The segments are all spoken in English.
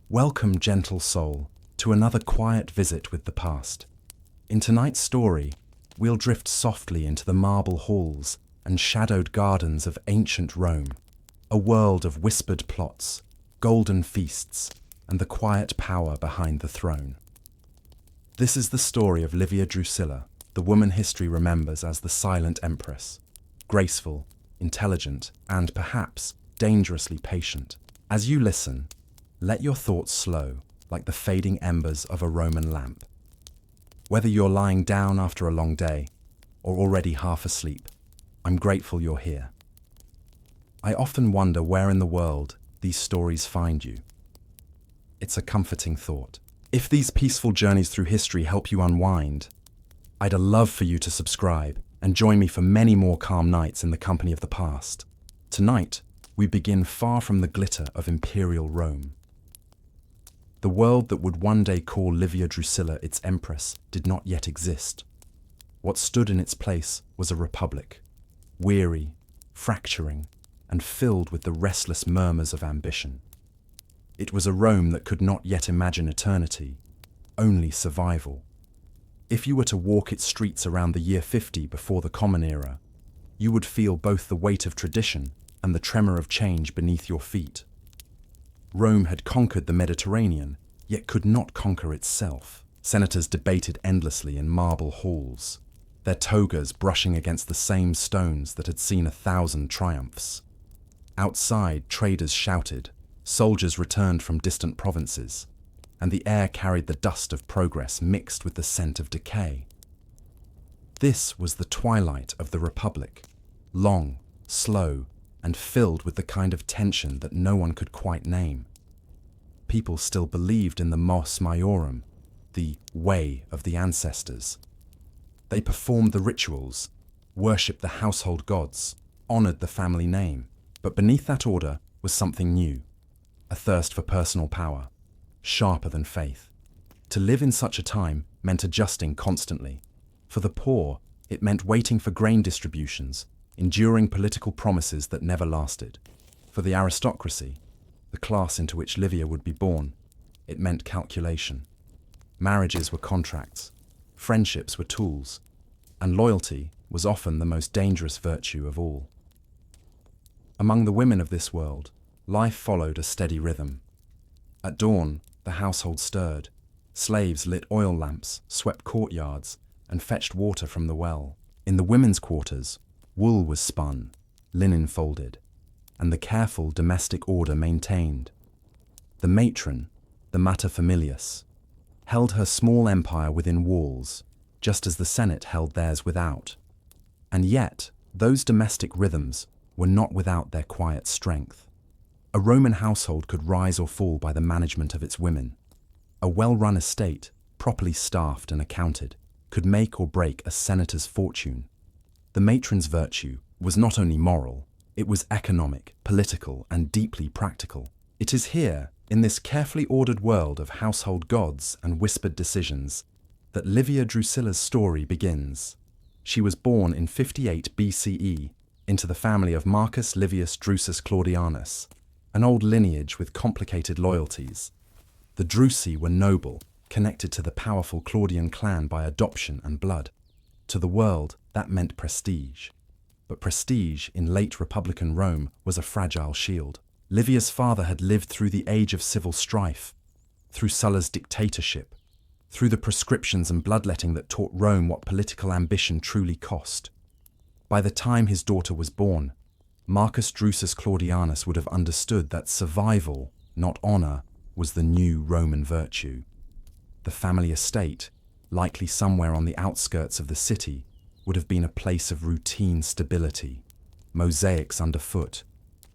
Welcome, gentle soul, to another quiet visit with the past. In tonight's story, we'll drift softly into the marble halls and shadowed gardens of ancient Rome, a world of whispered plots, golden feasts, and the quiet power behind the throne. This is the story of Livia Drusilla, the woman history remembers as the silent empress, graceful, intelligent, and perhaps dangerously patient. As you listen, let your thoughts slow like the fading embers of a Roman lamp. Whether you're lying down after a long day or already half asleep, I'm grateful you're here. I often wonder where in the world these stories find you. It's a comforting thought. If these peaceful journeys through history help you unwind, I'd love for you to subscribe and join me for many more calm nights in the company of the past. Tonight, we begin far from the glitter of imperial Rome. The world that would one day call Livia Drusilla its empress did not yet exist. What stood in its place was a republic, weary, fracturing, and filled with the restless murmurs of ambition. It was a Rome that could not yet imagine eternity, only survival. If you were to walk its streets around the year 50 before the Common Era, you would feel both the weight of tradition and the tremor of change beneath your feet. Rome had conquered the Mediterranean, yet could not conquer itself. Senators debated endlessly in marble halls, their togas brushing against the same stones that had seen 1,000 triumphs. Outside, traders shouted, soldiers returned from distant provinces, and the air carried the dust of progress mixed with the scent of decay. This was the twilight of the Republic, long, slow, and filled with the kind of tension that no one could quite name. People still believed in the mos maiorum, the way of the ancestors. They performed the rituals, worshipped the household gods, honored the family name. But beneath that order was something new, a thirst for personal power, sharper than faith. To live in such a time meant adjusting constantly. For the poor, it meant waiting for grain distributions, enduring political promises that never lasted. For the aristocracy, the class into which Livia would be born, it meant calculation. Marriages were contracts, friendships were tools, and loyalty was often the most dangerous virtue of all. Among the women of this world, life followed a steady rhythm. At dawn, the household stirred. Slaves lit oil lamps, swept courtyards, and fetched water from the well. In the women's quarters, wool was spun, linen folded, and the careful domestic order maintained. The matron, the mater familias, held her small empire within walls, just as the Senate held theirs without. And yet, those domestic rhythms were not without their quiet strength. A Roman household could rise or fall by the management of its women. A well-run estate, properly staffed and accounted, could make or break a senator's fortune. The matron's virtue was not only moral, it was economic, political, and deeply practical. It is here, in this carefully ordered world of household gods and whispered decisions, that Livia Drusilla's story begins. She was born in 58 BCE into the family of Marcus Livius Drusus Claudianus, an old lineage with complicated loyalties. The Drusi were noble, connected to the powerful Claudian clan by adoption and blood. To the world, that meant prestige. But prestige in late Republican Rome was a fragile shield. Livia's father had lived through the age of civil strife, through Sulla's dictatorship, through the proscriptions and bloodletting that taught Rome what political ambition truly cost. By the time his daughter was born, Marcus Drusus Claudianus would have understood that survival, not honor, was the new Roman virtue. The family estate, likely somewhere on the outskirts of the city, would have been a place of routine stability, mosaics underfoot,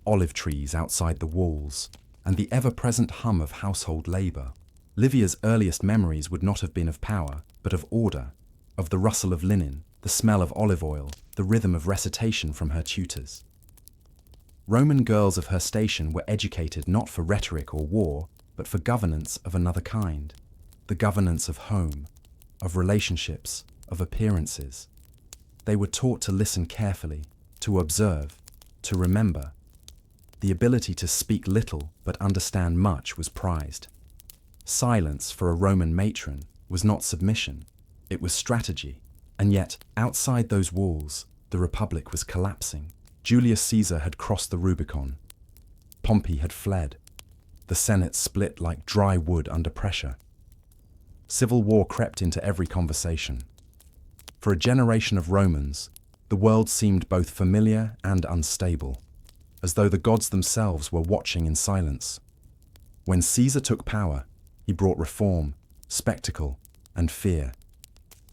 olive trees outside the walls, and the ever-present hum of household labor. Livia's earliest memories would not have been of power, but of order, of the rustle of linen, the smell of olive oil, the rhythm of recitation from her tutors. Roman girls of her station were educated not for rhetoric or war, but for governance of another kind, the governance of home, of relationships, of appearances. They were taught to listen carefully, to observe, to remember. The ability to speak little but understand much was prized. Silence for a Roman matron was not submission, it was strategy. And yet, outside those walls, the Republic was collapsing. Julius Caesar had crossed the Rubicon. Pompey had fled. The Senate split like dry wood under pressure. Civil war crept into every conversation. For a generation of Romans, the world seemed both familiar and unstable, as though the gods themselves were watching in silence. When Caesar took power, he brought reform, spectacle, and fear.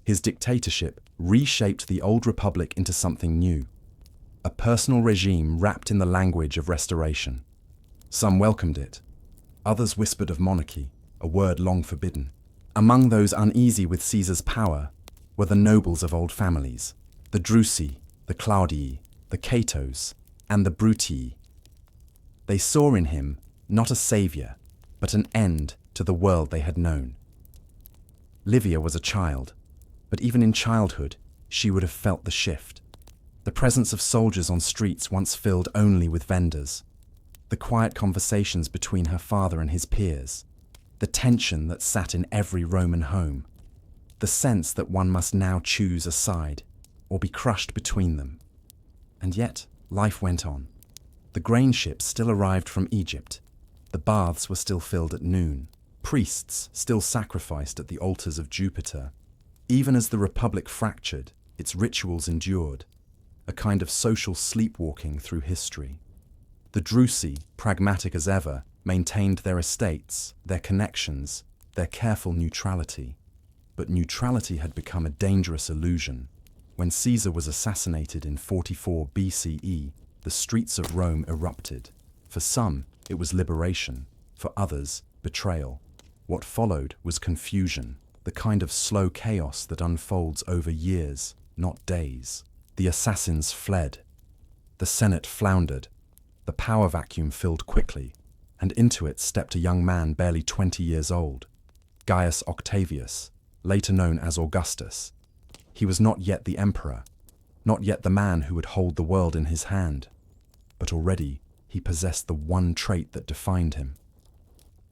His dictatorship reshaped the old republic into something new, a personal regime wrapped in the language of restoration. Some welcomed it. Others whispered of monarchy, a word long forbidden. Among those uneasy with Caesar's power were the nobles of old families, the Drusi, the Claudii, the Catos, and the Brutii. They saw in him not a savior, but an end to the world they had known. Livia was a child, but even in childhood, she would have felt the shift. The presence of soldiers on streets once filled only with vendors, the quiet conversations between her father and his peers, the tension that sat in every Roman home, the sense that one must now choose a side or be crushed between them. And yet, life went on. The grain ships still arrived from Egypt. The baths were still filled at noon. Priests still sacrificed at the altars of Jupiter. Even as the Republic fractured, its rituals endured, a kind of social sleepwalking through history. The Drusi, pragmatic as ever, maintained their estates, their connections, their careful neutrality. But neutrality had become a dangerous illusion. When Caesar was assassinated in 44 BCE, the streets of Rome erupted. For some, it was liberation. For others, betrayal. What followed was confusion, the kind of slow chaos that unfolds over years, not days. The assassins fled. The Senate floundered. The power vacuum filled quickly, and into it stepped a young man barely 20 years old, Gaius Octavius, later known as Augustus. He was not yet the emperor, not yet the man who would hold the world in his hand, but already he possessed the one trait that defined him: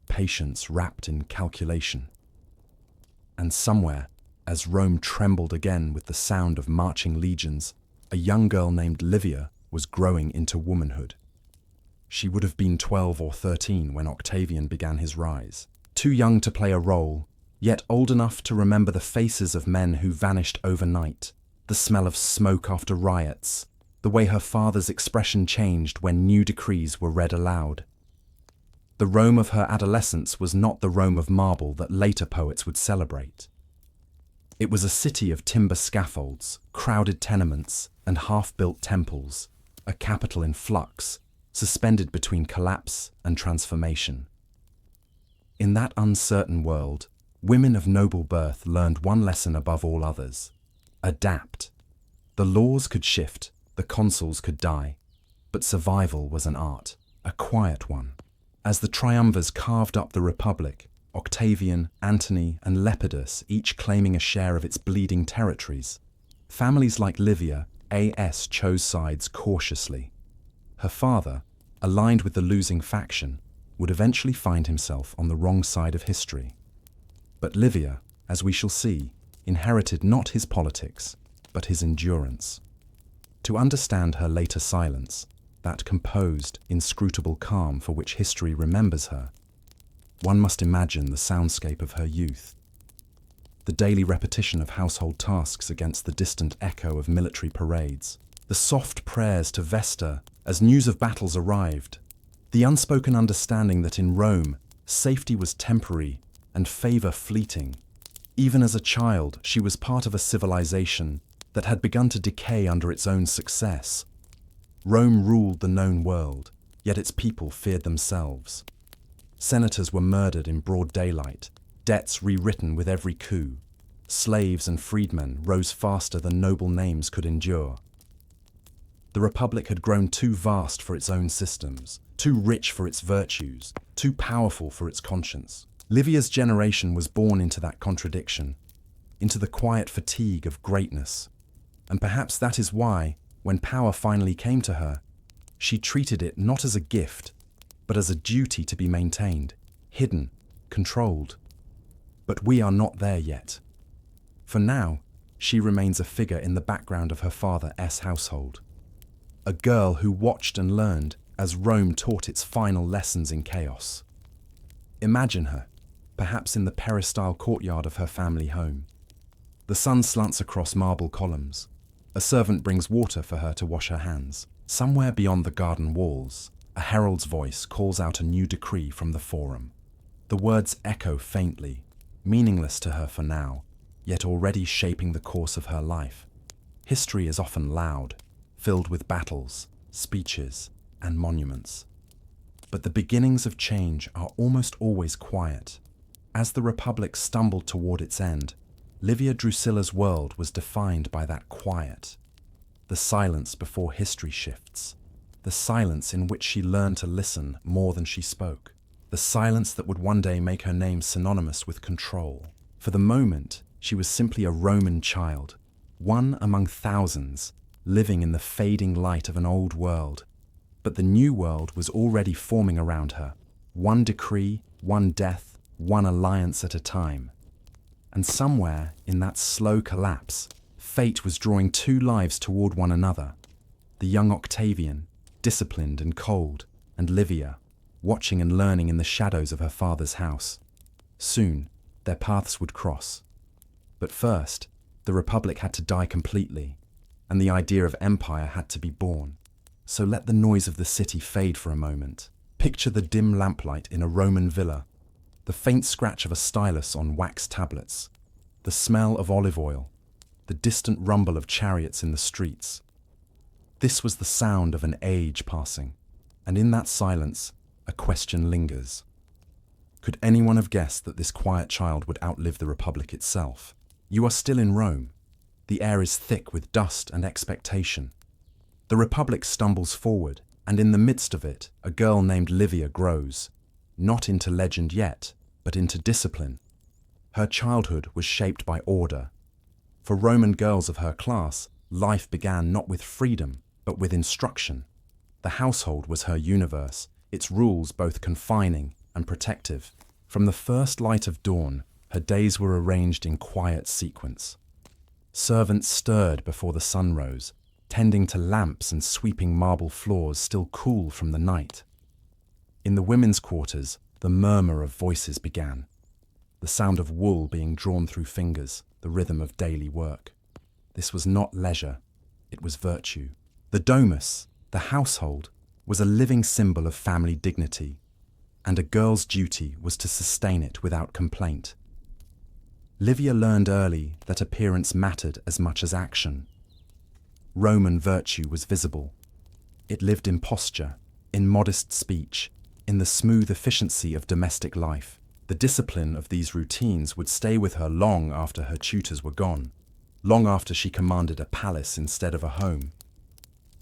patience wrapped in calculation. And somewhere, as Rome trembled again with the sound of marching legions, a young girl named Livia was growing into womanhood. She would have been 12 or 13 when Octavian began his rise. Too young to play a role, yet old enough to remember the faces of men who vanished overnight, the smell of smoke after riots, the way her father's expression changed when new decrees were read aloud. The Rome of her adolescence was not the Rome of marble that later poets would celebrate. It was a city of timber scaffolds, crowded tenements, and half-built temples, a capital in flux, suspended between collapse and transformation. In that uncertain world, women of noble birth learned one lesson above all others: adapt. The laws could shift, the consuls could die, but survival was an art, a quiet one. As the triumvirs carved up the Republic, Octavian, Antony, and Lepidus each claiming a share of its bleeding territories, families like Livia A.S. chose sides cautiously. Her father, aligned with the losing faction, would eventually find himself on the wrong side of history. But Livia, as we shall see, inherited not his politics, but his endurance. To understand her later silence, that composed, inscrutable calm for which history remembers her, one must imagine the soundscape of her youth. The daily repetition of household tasks against the distant echo of military parades, the soft prayers to Vesta as news of battles arrived, the unspoken understanding that in Rome, safety was temporary and favor fleeting. Even as a child, she was part of a civilization that had begun to decay under its own success. Rome ruled the known world, yet its people feared themselves. Senators were murdered in broad daylight, debts rewritten with every coup. Slaves and freedmen rose faster than noble names could endure. The Republic had grown too vast for its own systems, too rich for its virtues, too powerful for its conscience. Livia's generation was born into that contradiction, into the quiet fatigue of greatness. And perhaps that is why, when power finally came to her, she treated it not as a gift, but as a duty to be maintained, hidden, controlled. But we are not there yet. For now, she remains a figure in the background of her father's household. A girl who watched and learned as Rome taught its final lessons in chaos. Imagine her, perhaps in the peristyle courtyard of her family home. The sun slants across marble columns. A servant brings water for her to wash her hands. Somewhere beyond the garden walls, a herald's voice calls out a new decree from the forum. The words echo faintly, meaningless to her for now, yet already shaping the course of her life. History is often loud, filled with battles, speeches, and monuments. But the beginnings of change are almost always quiet. As the Republic stumbled toward its end, Livia Drusilla's world was defined by that quiet. The silence before history shifts. The silence in which she learned to listen more than she spoke. The silence that would one day make her name synonymous with control. For the moment, she was simply a Roman child, one among thousands, living in the fading light of an old world. But the new world was already forming around her, one decree, one death, one alliance at a time. And somewhere in that slow collapse, fate was drawing two lives toward one another. The young Octavian, disciplined and cold, and Livia, watching and learning in the shadows of her father's house. Soon, their paths would cross. But first, the Republic had to die completely, and the idea of empire had to be born. So let the noise of the city fade for a moment. Picture the dim lamplight in a Roman villa, the faint scratch of a stylus on wax tablets, the smell of olive oil, the distant rumble of chariots in the streets. This was the sound of an age passing, and in that silence, a question lingers. Could anyone have guessed that this quiet child would outlive the Republic itself? You are still in Rome. The air is thick with dust and expectation. The Republic stumbles forward, and in the midst of it, a girl named Livia grows, not into legend yet, but into discipline. Her childhood was shaped by order. For Roman girls of her class, life began not with freedom, but with instruction. The household was her universe, its rules both confining and protective. From the first light of dawn, her days were arranged in quiet sequence. Servants stirred before the sun rose, tending to lamps and sweeping marble floors still cool from the night. In the women's quarters, the murmur of voices began, the sound of wool being drawn through fingers, the rhythm of daily work. This was not leisure, it was virtue. The domus, the household, was a living symbol of family dignity, and a girl's duty was to sustain it without complaint. Livia learned early that appearance mattered as much as action. Roman virtue was visible. It lived in posture, in modest speech, in the smooth efficiency of domestic life. The discipline of these routines would stay with her long after her tutors were gone, long after she commanded a palace instead of a home.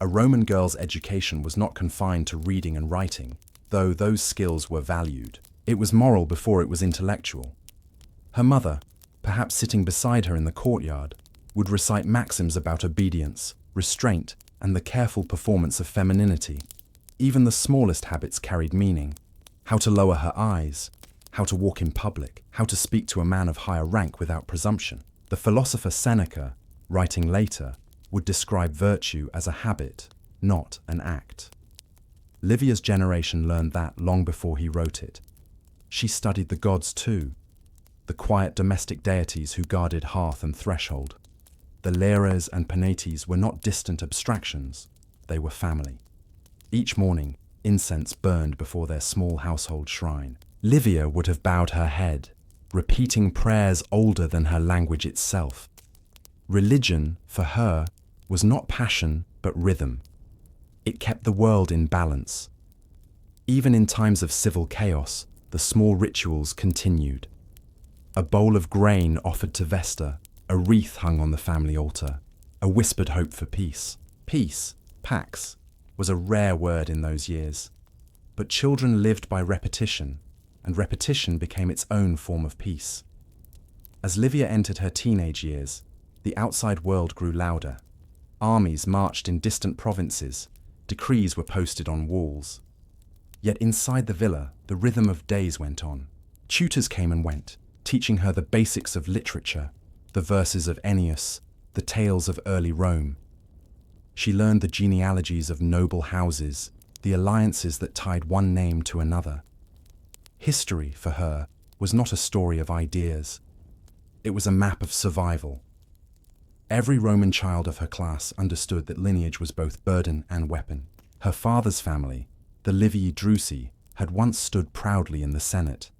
A Roman girl's education was not confined to reading and writing, though those skills were valued. It was moral before it was intellectual. Her mother, perhaps sitting beside her in the courtyard, would recite maxims about obedience, restraint, and the careful performance of femininity. Even the smallest habits carried meaning. How to lower her eyes, how to walk in public, how to speak to a man of higher rank without presumption. The philosopher Seneca, writing later, would describe virtue as a habit, not an act. Livia's generation learned that long before he wrote it. She studied the gods too, the quiet domestic deities who guarded hearth and threshold. The Lares and Penates were not distant abstractions, they were family. Each morning, incense burned before their small household shrine. Livia would have bowed her head, repeating prayers older than her language itself. Religion, for her, was not passion but rhythm. It kept the world in balance. Even in times of civil chaos, the small rituals continued. A bowl of grain offered to Vesta, a wreath hung on the family altar, a whispered hope for peace. Peace, pax, was a rare word in those years. But children lived by repetition, and repetition became its own form of peace. As Livia entered her teenage years, the outside world grew louder. Armies marched in distant provinces, decrees were posted on walls. Yet inside the villa, the rhythm of days went on. Tutors came and went, teaching her the basics of literature, the verses of Ennius, the tales of early Rome. She learned the genealogies of noble houses, the alliances that tied one name to another. History, for her, was not a story of ideas. It was a map of survival. Every Roman child of her class understood that lineage was both burden and weapon. Her father's family, the Livia Drusilla, had once stood proudly in the Senate.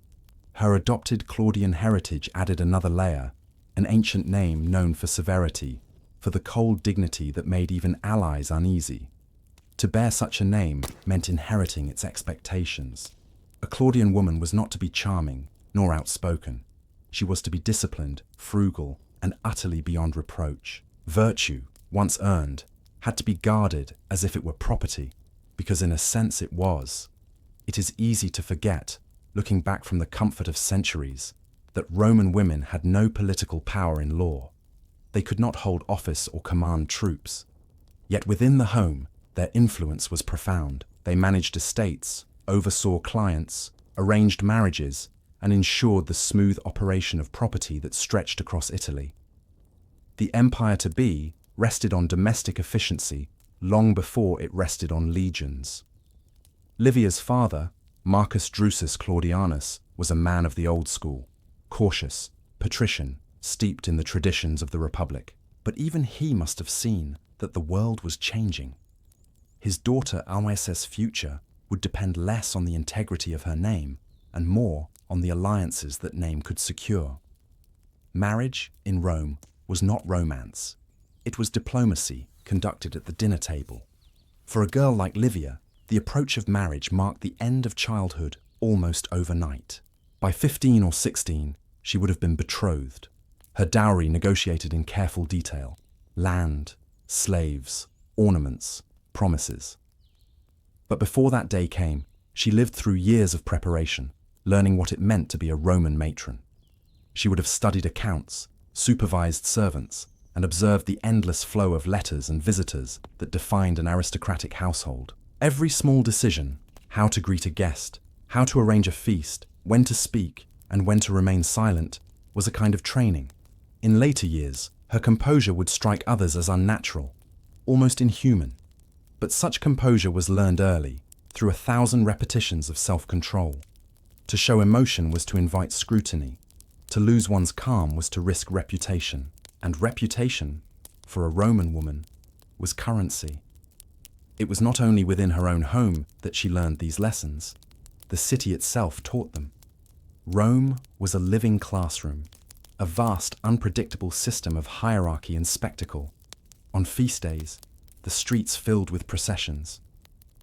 Her adopted Claudian heritage added another layer, an ancient name known for severity, for the cold dignity that made even allies uneasy. To bear such a name meant inheriting its expectations. A Claudian woman was not to be charming, nor outspoken. She was to be disciplined, frugal, and utterly beyond reproach. Virtue, once earned, had to be guarded as if it were property, because in a sense it was. It is easy to forget, looking back from the comfort of centuries, that Roman women had no political power in law. They could not hold office or command troops. Yet within the home, their influence was profound. They managed estates, oversaw clients, arranged marriages, and ensured the smooth operation of property that stretched across Italy. The empire to be rested on domestic efficiency long before it rested on legions. Livia's father, Marcus Drusus Claudianus, was a man of the old school, cautious, patrician, steeped in the traditions of the Republic. But even he must have seen that the world was changing. His daughter Almaesa's future would depend less on the integrity of her name and more on the alliances that name could secure. Marriage, in Rome, was not romance. It was diplomacy conducted at the dinner table. For a girl like Livia, the approach of marriage marked the end of childhood almost overnight. By 15 or 16, she would have been betrothed, her dowry negotiated in careful detail: land, slaves, ornaments, promises. But before that day came, she lived through years of preparation, learning what it meant to be a Roman matron. She would have studied accounts, supervised servants, and observed the endless flow of letters and visitors that defined an aristocratic household. Every small decision, how to greet a guest, how to arrange a feast, when to speak, and when to remain silent, was a kind of training. In later years, her composure would strike others as unnatural, almost inhuman. But such composure was learned early, through 1,000 repetitions of self-control. To show emotion was to invite scrutiny. To lose one's calm was to risk reputation. And reputation, for a Roman woman, was currency. It was not only within her own home that she learned these lessons. The city itself taught them. Rome was a living classroom, a vast, unpredictable system of hierarchy and spectacle. On feast days, the streets filled with processions.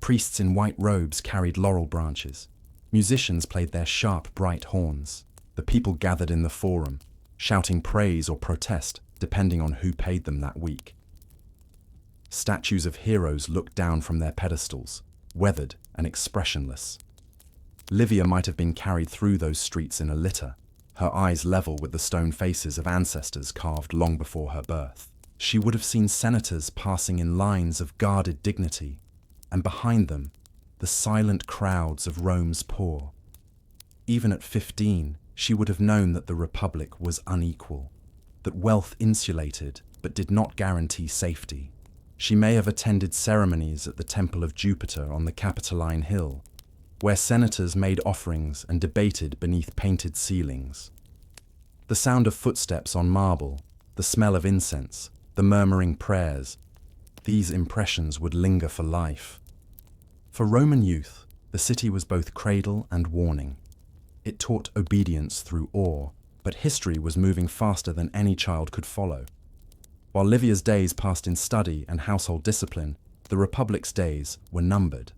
Priests in white robes carried laurel branches. Musicians played their sharp, bright horns. The people gathered in the forum, shouting praise or protest, depending on who paid them that week. Statues of heroes looked down from their pedestals, weathered and expressionless. Livia might have been carried through those streets in a litter, her eyes level with the stone faces of ancestors carved long before her birth. She would have seen senators passing in lines of guarded dignity, and behind them, the silent crowds of Rome's poor. Even at 15, she would have known that the Republic was unequal, that wealth insulated but did not guarantee safety. She may have attended ceremonies at the Temple of Jupiter on the Capitoline Hill, where senators made offerings and debated beneath painted ceilings. The sound of footsteps on marble, the smell of incense, the murmuring prayers, these impressions would linger for life. For Roman youth, the city was both cradle and warning. It taught obedience through awe, but history was moving faster than any child could follow. While Livia's days passed in study and household discipline, the Republic's days were numbered.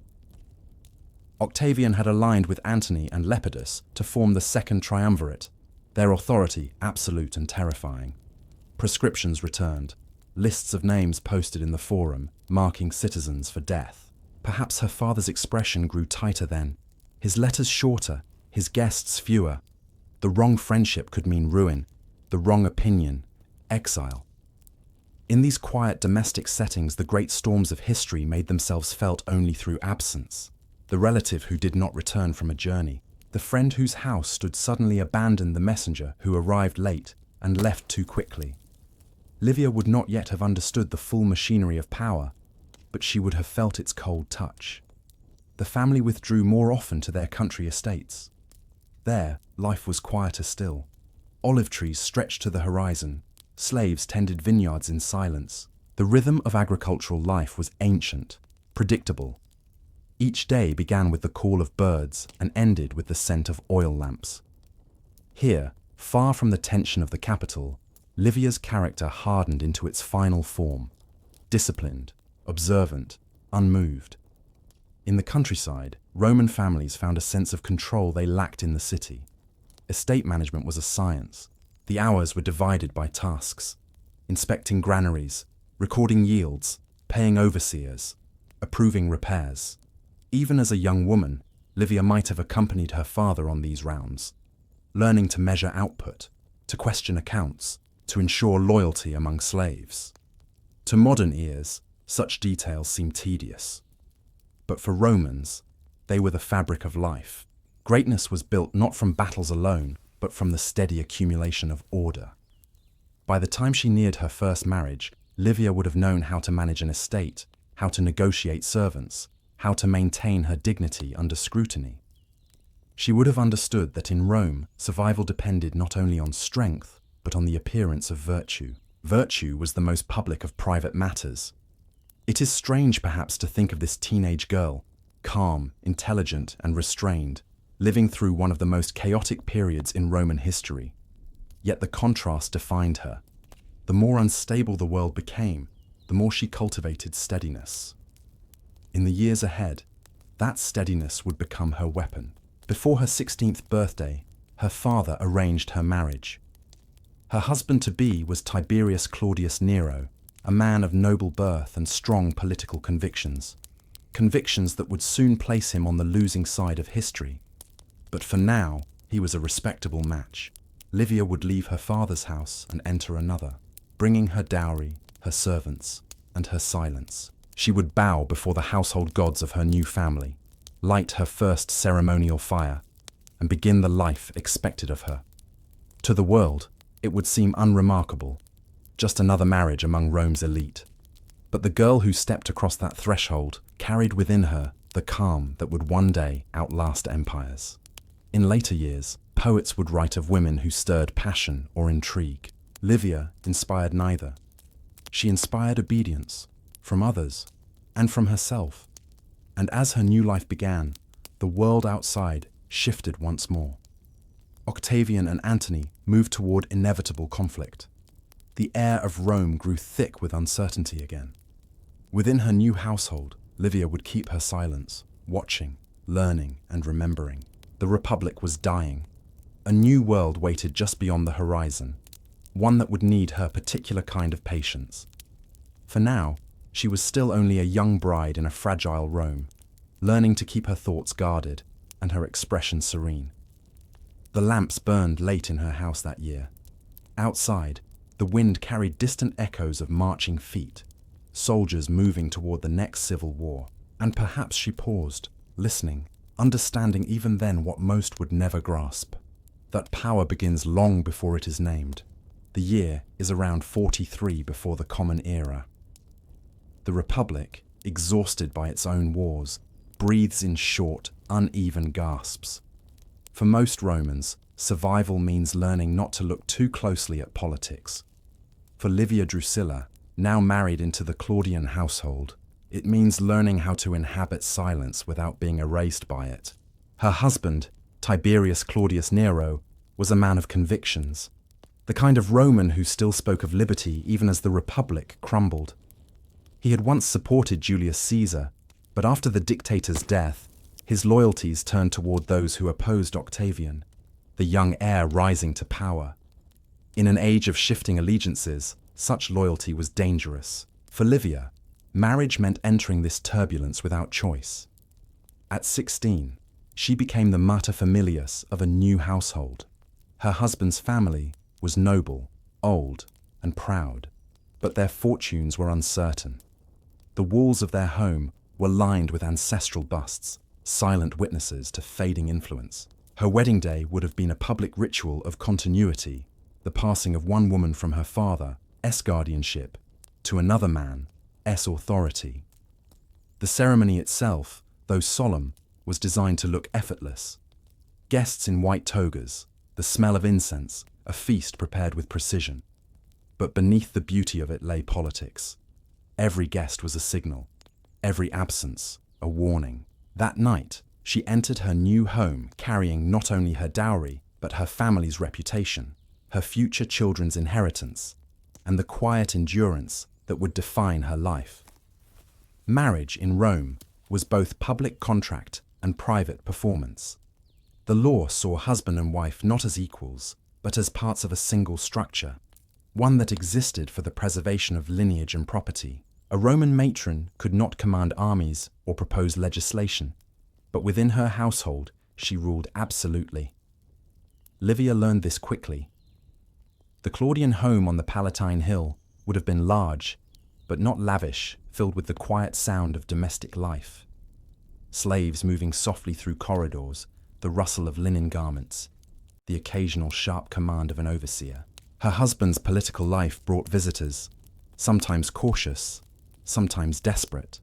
Octavian had aligned with Antony and Lepidus to form the Second Triumvirate, their authority absolute and terrifying. Prescriptions returned, lists of names posted in the forum, marking citizens for death. Perhaps her father's expression grew tighter then, his letters shorter, his guests fewer. The wrong friendship could mean ruin, the wrong opinion, exile. In these quiet domestic settings, the great storms of history made themselves felt only through absence. The relative who did not return from a journey, The friend whose house stood suddenly abandoned the messenger who arrived late and left too quickly. Livia would not yet have understood the full machinery of power, but she would have felt its cold touch. The family withdrew more often to their country estates. There, life was quieter still. Olive trees stretched to the horizon. Slaves tended vineyards in silence. The rhythm of agricultural life was ancient, predictable. Each day began with the call of birds and ended with the scent of oil lamps. Here, far from the tension of the capital, Livia's character hardened into its final form, disciplined, observant, unmoved. In the countryside, Roman families found a sense of control they lacked in the city. Estate management was a science. The hours were divided by tasks: inspecting granaries, recording yields, paying overseers, approving repairs. Even as a young woman, Livia might have accompanied her father on these rounds, learning to measure output, to question accounts, to ensure loyalty among slaves. To modern ears, such details seem tedious. But for Romans, they were the fabric of life. Greatness was built not from battles alone, but from the steady accumulation of order. By the time she neared her first marriage, Livia would have known how to manage an estate, how to negotiate servants, how to maintain her dignity under scrutiny. She would have understood that in Rome, survival depended not only on strength, but on the appearance of virtue. Virtue was the most public of private matters. It is strange perhaps to think of this teenage girl, calm, intelligent, and restrained, living through one of the most chaotic periods in Roman history. Yet the contrast defined her. The more unstable the world became, the more she cultivated steadiness. In the years ahead, that steadiness would become her weapon. Before her 16th birthday, her father arranged her marriage. Her husband-to-be was Tiberius Claudius Nero, a man of noble birth and strong political convictions. Convictions that would soon place him on the losing side of history. But for now, he was a respectable match. Livia would leave her father's house and enter another, bringing her dowry, her servants, and her silence. She would bow before the household gods of her new family, light her first ceremonial fire, and begin the life expected of her. To the world, it would seem unremarkable, just another marriage among Rome's elite. But the girl who stepped across that threshold carried within her the calm that would one day outlast empires. In later years, poets would write of women who stirred passion or intrigue. Livia inspired neither. She inspired obedience, from others, and from herself. And as her new life began, the world outside shifted once more. Octavian and Antony moved toward inevitable conflict. The air of Rome grew thick with uncertainty again. Within her new household, Livia would keep her silence, watching, learning, and remembering. The Republic was dying. A new world waited just beyond the horizon, one that would need her particular kind of patience. For now, she was still only a young bride in a fragile Rome, learning to keep her thoughts guarded and her expression serene. The lamps burned late in her house that year. Outside, the wind carried distant echoes of marching feet, soldiers moving toward the next civil war. And perhaps she paused, listening, understanding even then what most would never grasp. That power begins long before it is named. The year is around 43 before the Common Era. The Republic, exhausted by its own wars, breathes in short, uneven gasps. For most Romans, survival means learning not to look too closely at politics. For Livia Drusilla, now married into the Claudian household, it means learning how to inhabit silence without being erased by it. Her husband, Tiberius Claudius Nero, was a man of convictions, the kind of Roman who still spoke of liberty even as the Republic crumbled. He had once supported Julius Caesar, but after the dictator's death, his loyalties turned toward those who opposed Octavian, the young heir rising to power. In an age of shifting allegiances, such loyalty was dangerous. For Livia, marriage meant entering this turbulence without choice. At 16, she became the mater familias of a new household. Her husband's family was noble, old, and proud, but their fortunes were uncertain. The walls of their home were lined with ancestral busts, silent witnesses to fading influence. Her wedding day would have been a public ritual of continuity, the passing of one woman from her father, S guardianship, to another man, S authority. The ceremony itself, though solemn, was designed to look effortless. Guests in white togas, the smell of incense, a feast prepared with precision. But beneath the beauty of it lay politics. Every guest was a signal, every absence a warning. That night, she entered her new home carrying not only her dowry, but her family's reputation, her future children's inheritance, and the quiet endurance that would define her life. Marriage in Rome was both public contract and private performance. The law saw husband and wife not as equals, but as parts of a single structure, one that existed for the preservation of lineage and property. A Roman matron could not command armies or propose legislation, but within her household she ruled absolutely. Livia learned this quickly. The Claudian home on the Palatine Hill would have been large, but not lavish, filled with the quiet sound of domestic life. Slaves moving softly through corridors, the rustle of linen garments, the occasional sharp command of an overseer. Her husband's political life brought visitors, sometimes cautious, sometimes desperate.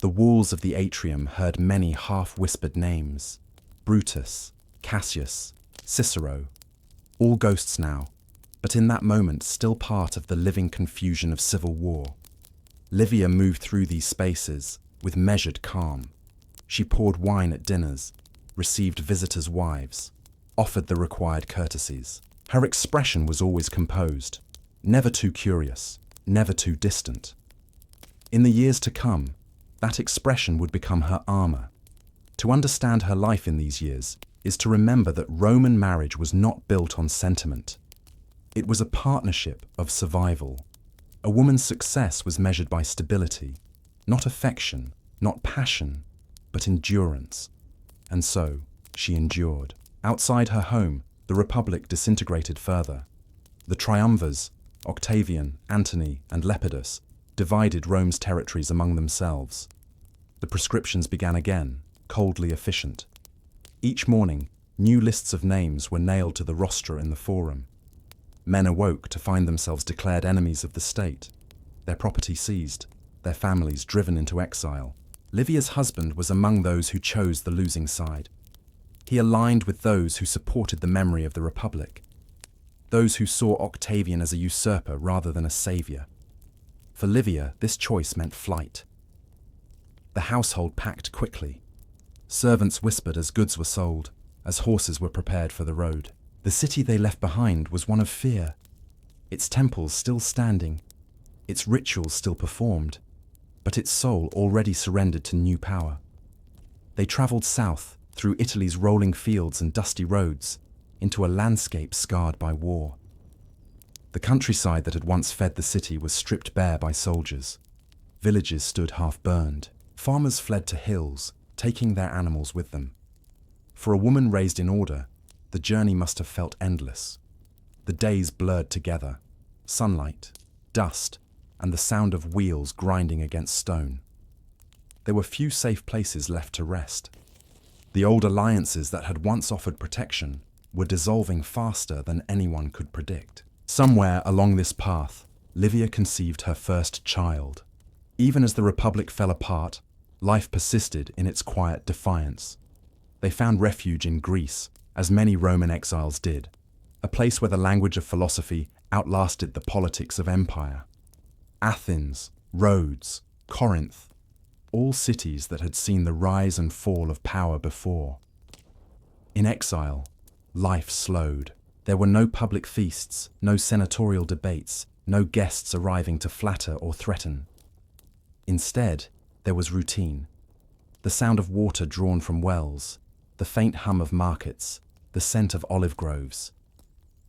The walls of the atrium heard many half-whispered names: Brutus, Cassius, Cicero, all ghosts now, but in that moment still part of the living confusion of civil war. Livia moved through these spaces with measured calm. She poured wine at dinners, received visitors' wives, offered the required courtesies. Her expression was always composed, never too curious, never too distant. In the years to come, that expression would become her armor. To understand her life in these years is to remember that Roman marriage was not built on sentiment. It was a partnership of survival. A woman's success was measured by stability, not affection, not passion, but endurance. And so, she endured. Outside her home, the Republic disintegrated further. The triumvirs, Octavian, Antony, and Lepidus, divided Rome's territories among themselves. The prescriptions began again, coldly efficient. Each morning, new lists of names were nailed to the rostra in the forum. Men awoke to find themselves declared enemies of the state, their property seized, their families driven into exile. Livia's husband was among those who chose the losing side. He aligned with those who supported the memory of the Republic, those who saw Octavian as a usurper rather than a savior. For Livia, this choice meant flight. The household packed quickly. Servants whispered as goods were sold, as horses were prepared for the road. The city they left behind was one of fear, its temples still standing, its rituals still performed, but its soul already surrendered to new power. They travelled south, through Italy's rolling fields and dusty roads, into a landscape scarred by war. The countryside that had once fed the city was stripped bare by soldiers. Villages stood half-burned. Farmers fled to hills, taking their animals with them. For a woman raised in order, the journey must have felt endless. The days blurred together, sunlight, dust, and the sound of wheels grinding against stone. There were few safe places left to rest. The old alliances that had once offered protection were dissolving faster than anyone could predict. Somewhere along this path, Livia conceived her first child. Even as the Republic fell apart, life persisted in its quiet defiance. They found refuge in Greece, as many Roman exiles did, a place where the language of philosophy outlasted the politics of empire. Athens, Rhodes, Corinth, all cities that had seen the rise and fall of power before. In exile, life slowed. There were no public feasts, no senatorial debates, no guests arriving to flatter or threaten. Instead, there was routine. The sound of water drawn from wells, the faint hum of markets, the scent of olive groves.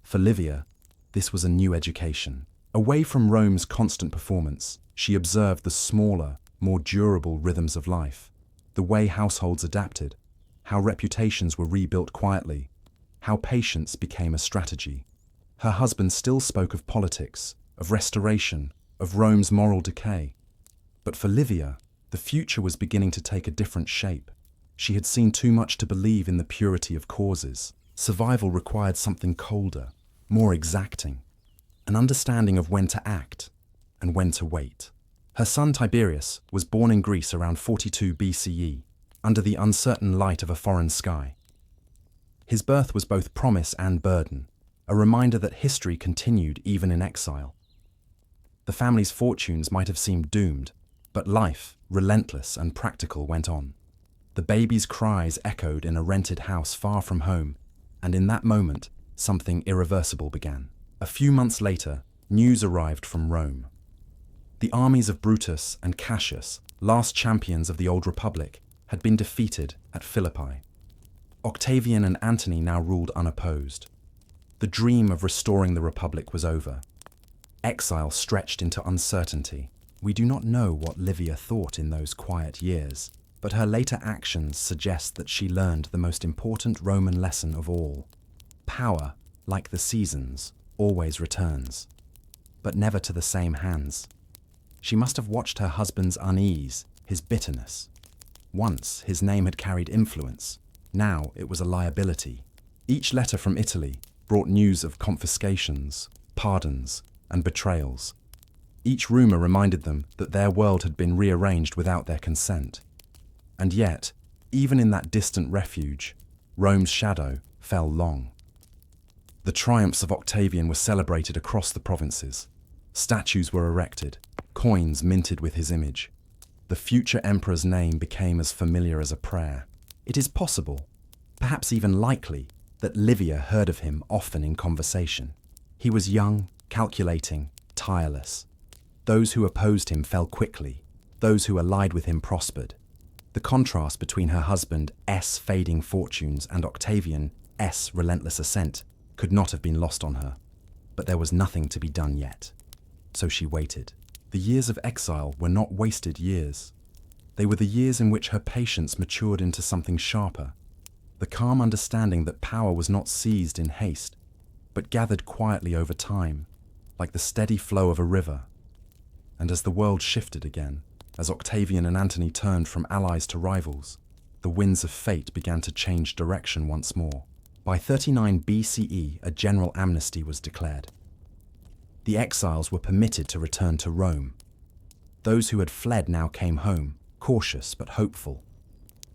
For Livia, this was a new education. Away from Rome's constant performance, she observed the smaller, more durable rhythms of life, the way households adapted, how reputations were rebuilt quietly, how patience became a strategy. Her husband still spoke of politics, of restoration, of Rome's moral decay. But for Livia, the future was beginning to take a different shape. She had seen too much to believe in the purity of causes. Survival required something colder, more exacting, an understanding of when to act and when to wait. Her son Tiberius was born in Greece around 42 BCE, under the uncertain light of a foreign sky. His birth was both promise and burden, a reminder that history continued even in exile. The family's fortunes might have seemed doomed, but life, relentless and practical, went on. The baby's cries echoed in a rented house far from home, and in that moment, something irreversible began. A few months later, news arrived from Rome. The armies of Brutus and Cassius, last champions of the old republic, had been defeated at Philippi. Octavian and Antony now ruled unopposed. The dream of restoring the republic was over. Exile stretched into uncertainty. We do not know what Livia thought in those quiet years, but her later actions suggest that she learned the most important Roman lesson of all. Power, like the seasons, always returns, but never to the same hands. She must have watched her husband's unease, his bitterness. Once his name had carried influence, now it was a liability. Each letter from Italy brought news of confiscations, pardons, and betrayals. Each rumor reminded them that their world had been rearranged without their consent. And yet, even in that distant refuge, Rome's shadow fell long. The triumphs of Octavian were celebrated across the provinces. Statues were erected, coins minted with his image. The future emperor's name became as familiar as a prayer. It is possible, perhaps even likely, that Livia heard of him often in conversation. He was young, calculating, tireless. Those who opposed him fell quickly. Those who allied with him prospered. The contrast between her husband's fading fortunes and Octavian's relentless ascent could not have been lost on her. But there was nothing to be done yet. So she waited. The years of exile were not wasted years. They were the years in which her patience matured into something sharper. The calm understanding that power was not seized in haste, but gathered quietly over time, like the steady flow of a river. And as the world shifted again, as Octavian and Antony turned from allies to rivals, the winds of fate began to change direction once more. By 39 BCE, a general amnesty was declared. The exiles were permitted to return to Rome. Those who had fled now came home, cautious but hopeful.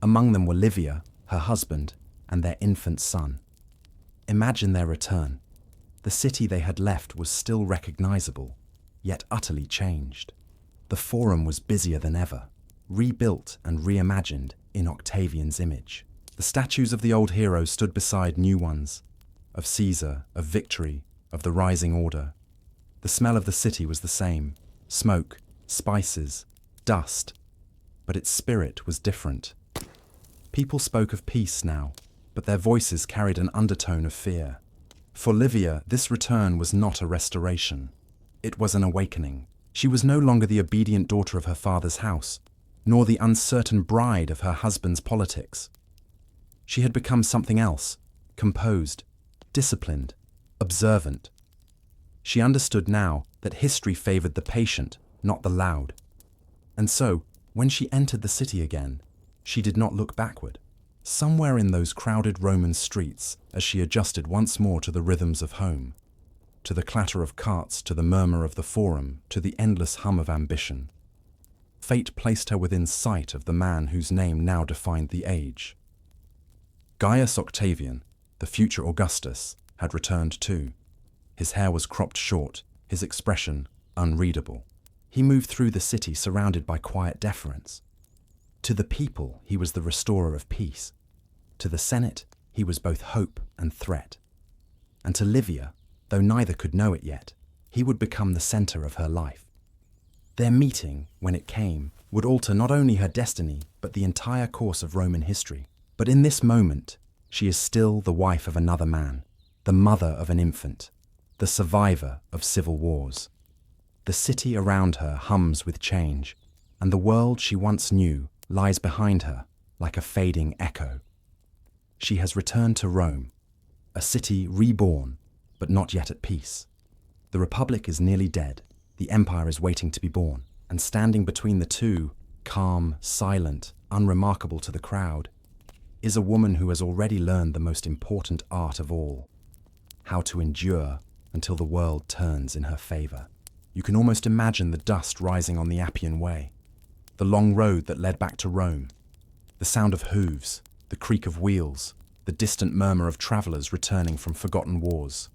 Among them were Livia, her husband, and their infant son. Imagine their return. The city they had left was still recognizable, yet utterly changed. The Forum was busier than ever, rebuilt and reimagined in Octavian's image. The statues of the old heroes stood beside new ones, of Caesar, of victory, of the rising order. The smell of the city was the same, smoke, spices, dust, but its spirit was different. People spoke of peace now, but their voices carried an undertone of fear. For Livia, this return was not a restoration. It was an awakening. She was no longer the obedient daughter of her father's house, nor the uncertain bride of her husband's politics. She had become something else, composed, disciplined, observant. She understood now that history favored the patient, not the loud. And so, when she entered the city again, she did not look backward. Somewhere in those crowded Roman streets, as she adjusted once more to the rhythms of home, to the clatter of carts, to the murmur of the Forum, to the endless hum of ambition, fate placed her within sight of the man whose name now defined the age. Gaius Octavian, the future Augustus, had returned too. His hair was cropped short, his expression unreadable. He moved through the city surrounded by quiet deference. To the people, he was the restorer of peace. To the Senate, he was both hope and threat. And to Livia, though neither could know it yet, he would become the center of her life. Their meeting, when it came, would alter not only her destiny, but the entire course of Roman history. But in this moment, she is still the wife of another man, the mother of an infant, the survivor of civil wars. The city around her hums with change, and the world she once knew lies behind her like a fading echo. She has returned to Rome, a city reborn, but not yet at peace. The Republic is nearly dead, the Empire is waiting to be born, and standing between the two, calm, silent, unremarkable to the crowd, is a woman who has already learned the most important art of all: how to endure until the world turns in her favor. You can almost imagine the dust rising on the Appian Way, the long road that led back to Rome, the sound of hooves, the creak of wheels, the distant murmur of travelers returning from forgotten wars.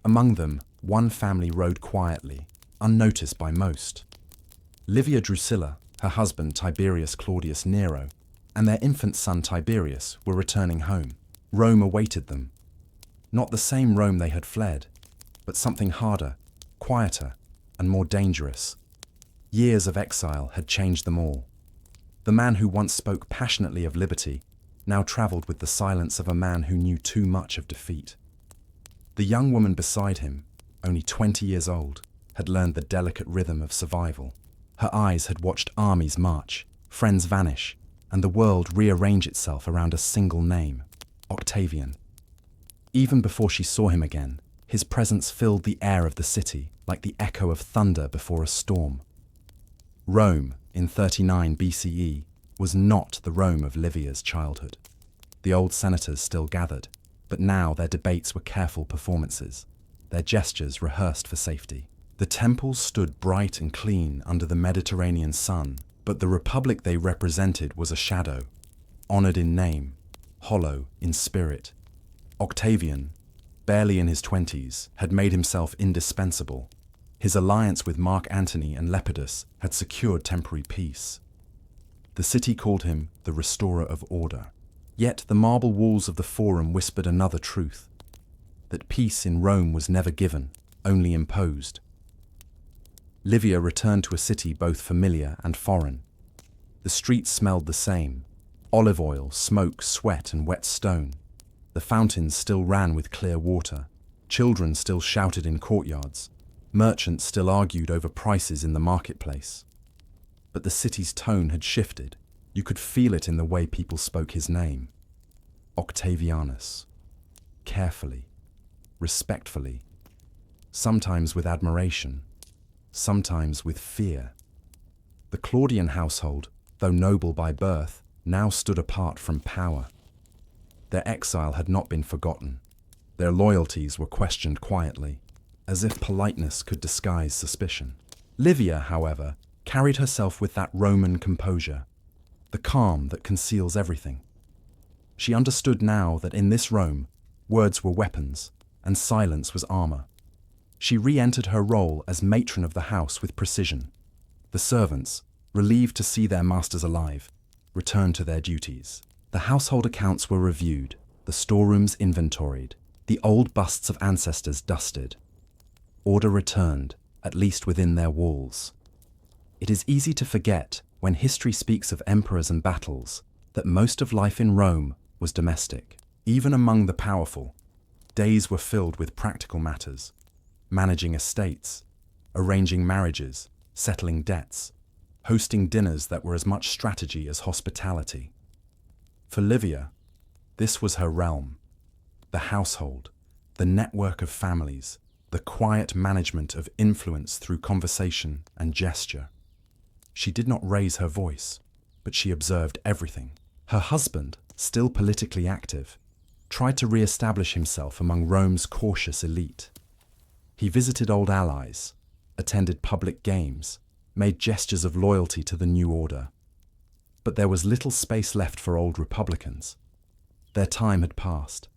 Among them, one family rode quietly, unnoticed by most. Livia Drusilla, her husband Tiberius Claudius Nero, and their infant son Tiberius were returning home. Rome awaited them. Not the same Rome they had fled, but something harder, quieter, and more dangerous. Years of exile had changed them all. The man who once spoke passionately of liberty now travelled with the silence of a man who knew too much of defeat. The young woman beside him, only 20 years old, had learned the delicate rhythm of survival. Her eyes had watched armies march, friends vanish, and the world rearrange itself around a single name: Octavian. Even before she saw him again, his presence filled the air of the city like the echo of thunder before a storm. Rome, in 39 BCE, was not the Rome of Livia's childhood. The old senators still gathered, but now their debates were careful performances, their gestures rehearsed for safety. The temples stood bright and clean under the Mediterranean sun, but the republic they represented was a shadow, honored in name, hollow in spirit. Octavian, barely in his 20s, had made himself indispensable. His alliance with Mark Antony and Lepidus had secured temporary peace. The city called him the restorer of order. Yet the marble walls of the Forum whispered another truth: that peace in Rome was never given, only imposed. Livia returned to a city both familiar and foreign. The streets smelled the same: olive oil, smoke, sweat, and wet stone. The fountains still ran with clear water. Children still shouted in courtyards. Merchants still argued over prices in the marketplace. But the city's tone had shifted. You could feel it in the way people spoke his name: Octavianus. Carefully, respectfully, sometimes with admiration, sometimes with fear. The Claudian household, though noble by birth, now stood apart from power. Their exile had not been forgotten. Their loyalties were questioned quietly, as if politeness could disguise suspicion. Livia, however, carried herself with that Roman composure, the calm that conceals everything. She understood now that in this Rome, words were weapons and silence was armor. She re-entered her role as matron of the house with precision. The servants, relieved to see their masters alive, returned to their duties. The household accounts were reviewed, the storerooms inventoried, the old busts of ancestors dusted. Order returned, at least within their walls. It is easy to forget, when history speaks of emperors and battles, that most of life in Rome was domestic. Even among the powerful, days were filled with practical matters: managing estates, arranging marriages, settling debts, hosting dinners that were as much strategy as hospitality. For Livia, this was her realm: the household, the network of families, the quiet management of influence through conversation and gesture. She did not raise her voice, but she observed everything. Her husband, still politically active, tried to re-establish himself among Rome's cautious elite. He visited old allies, attended public games, made gestures of loyalty to the new order. But there was little space left for old republicans. Their time had passed.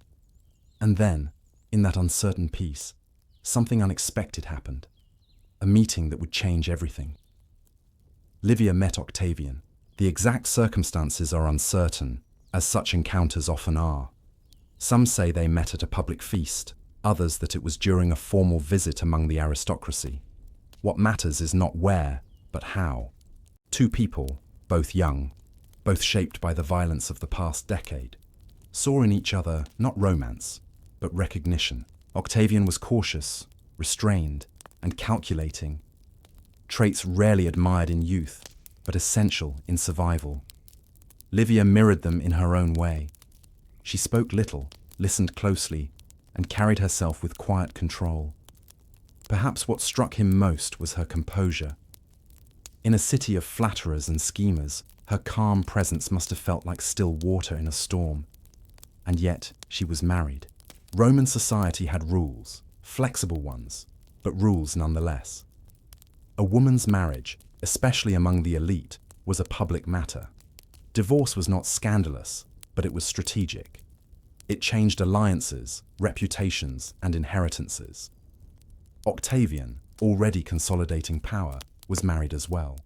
And then, in that uncertain peace, something unexpected happened. A meeting that would change everything. Livia met Octavian. The exact circumstances are uncertain, as such encounters often are. Some say they met at a public feast, others that it was during a formal visit among the aristocracy. What matters is not where, but how. Two people, both young, both shaped by the violence of the past decade, saw in each other not romance, but recognition. Octavian was cautious, restrained, and calculating, traits rarely admired in youth, but essential in survival. Livia mirrored them in her own way. She spoke little, listened closely, and carried herself with quiet control. Perhaps what struck him most was her composure. In a city of flatterers and schemers, her calm presence must have felt like still water in a storm. And yet, she was married. Roman society had rules, flexible ones, but rules nonetheless. A woman's marriage, especially among the elite, was a public matter. Divorce was not scandalous, but it was strategic. It changed alliances, reputations, and inheritances. Octavian, already consolidating power, was married as well.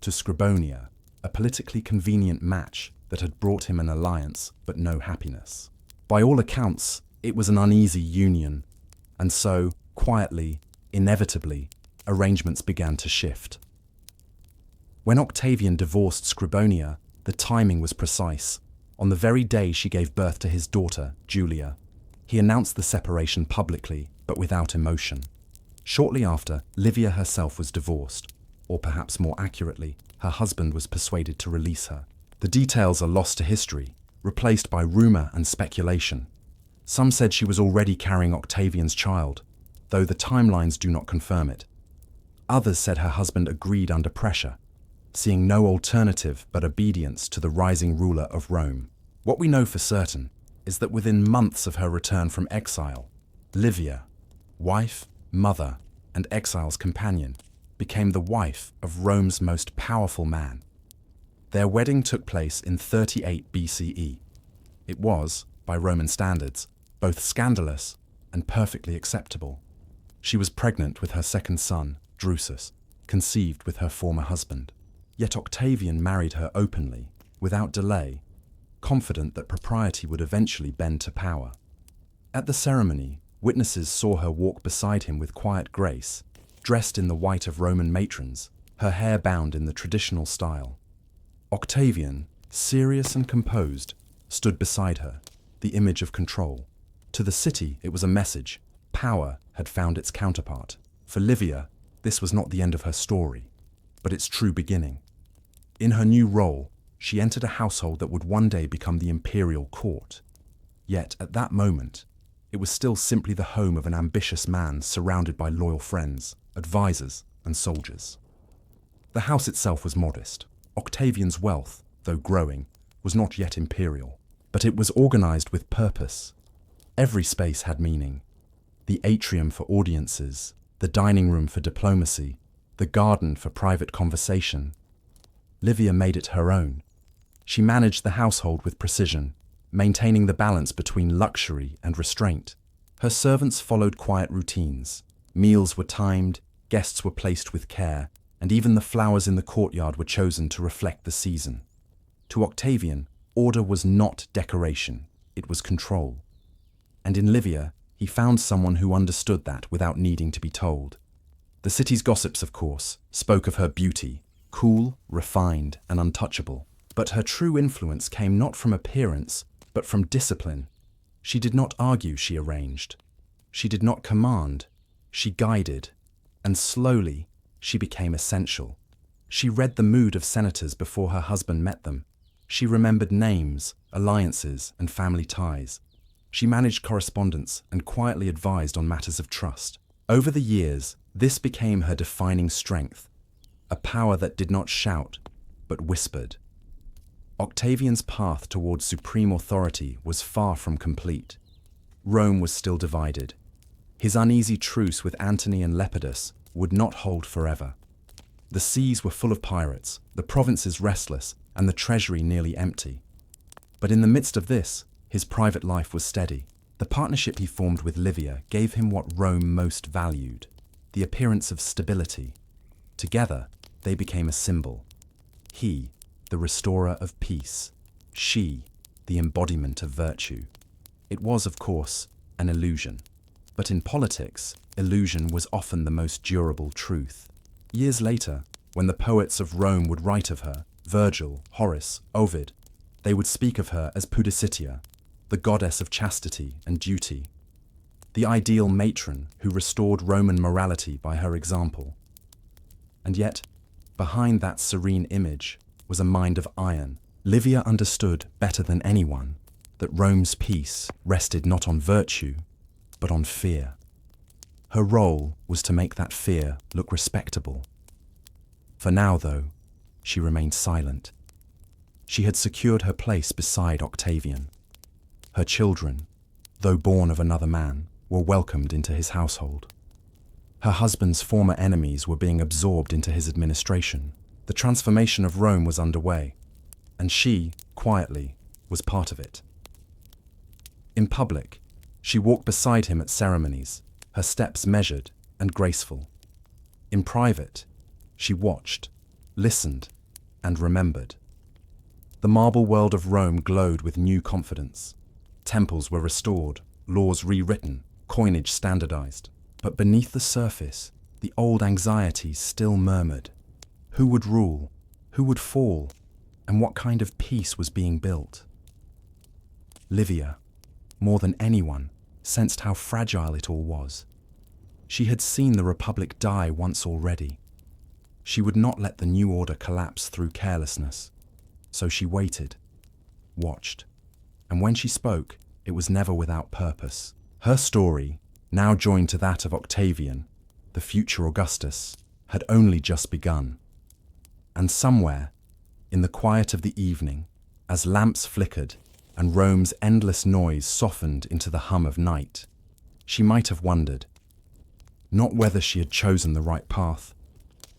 To Scribonia, a politically convenient match that had brought him an alliance but no happiness. By all accounts, it was an uneasy union, and so, quietly, inevitably, arrangements began to shift. When Octavian divorced Scribonia, the timing was precise. On the very day she gave birth to his daughter, Julia, he announced the separation publicly, but without emotion. Shortly after, Livia herself was divorced, or perhaps more accurately, her husband was persuaded to release her. The details are lost to history, replaced by rumor and speculation. Some said she was already carrying Octavian's child, though the timelines do not confirm it. Others said her husband agreed under pressure, seeing no alternative but obedience to the rising ruler of Rome. What we know for certain is that within months of her return from exile, Livia, wife, mother, and exile's companion, became the wife of Rome's most powerful man. Their wedding took place in 38 BCE. It was, by Roman standards, both scandalous and perfectly acceptable. She was pregnant with her second son, Drusus, conceived with her former husband. Yet Octavian married her openly, without delay, confident that propriety would eventually bend to power. At the ceremony, witnesses saw her walk beside him with quiet grace, dressed in the white of Roman matrons, her hair bound in the traditional style. Octavian, serious and composed, stood beside her, the image of control. To the city, it was a message. Power had found its counterpart. For Livia, this was not the end of her story, but its true beginning. In her new role, she entered a household that would one day become the imperial court. Yet, at that moment, it was still simply the home of an ambitious man surrounded by loyal friends, advisors, and soldiers. The house itself was modest. Octavian's wealth, though growing, was not yet imperial, but it was organized with purpose. Every space had meaning. The atrium for audiences, the dining room for diplomacy, the garden for private conversation. Livia made it her own. She managed the household with precision, maintaining the balance between luxury and restraint. Her servants followed quiet routines. Meals were timed, guests were placed with care, and even the flowers in the courtyard were chosen to reflect the season. To Octavian, order was not decoration, it was control. And in Livia, he found someone who understood that without needing to be told. The city's gossips, of course, spoke of her beauty, cool, refined, and untouchable. But her true influence came not from appearance, but from discipline. She did not argue, she arranged. She did not command, she guided. And slowly, she became essential. She read the mood of senators before her husband met them. She remembered names, alliances, and family ties. She managed correspondence and quietly advised on matters of trust. Over the years, this became her defining strength, a power that did not shout, but whispered. Octavian's path towards supreme authority was far from complete. Rome was still divided. His uneasy truce with Antony and Lepidus would not hold forever. The seas were full of pirates, the provinces restless, and the treasury nearly empty. But in the midst of this, his private life was steady. The partnership he formed with Livia gave him what Rome most valued, the appearance of stability. Together, they became a symbol. He, the restorer of peace. She, the embodiment of virtue. It was, of course, an illusion. But in politics, illusion was often the most durable truth. Years later, when the poets of Rome would write of her, Virgil, Horace, Ovid, they would speak of her as Pudicitia, the goddess of chastity and duty, the ideal matron who restored Roman morality by her example. And yet, behind that serene image was a mind of iron. Livia understood better than anyone that Rome's peace rested not on virtue, but on fear. Her role was to make that fear look respectable. For now, though, she remained silent. She had secured her place beside Octavian. Her children, though born of another man, were welcomed into his household. Her husband's former enemies were being absorbed into his administration. The transformation of Rome was underway, and she, quietly, was part of it. In public, she walked beside him at ceremonies, her steps measured and graceful. In private, she watched, listened, and remembered. The marble world of Rome glowed with new confidence. Temples were restored, laws rewritten, coinage standardized. But beneath the surface, the old anxieties still murmured. Who would rule? Who would fall? And what kind of peace was being built? Livia, more than anyone, sensed how fragile it all was. She had seen the Republic die once already. She would not let the new order collapse through carelessness. So she waited, watched, and when she spoke, it was never without purpose. Her story, now joined to that of Octavian, the future Augustus, had only just begun. And somewhere, in the quiet of the evening, as lamps flickered and Rome's endless noise softened into the hum of night, she might have wondered, not whether she had chosen the right path,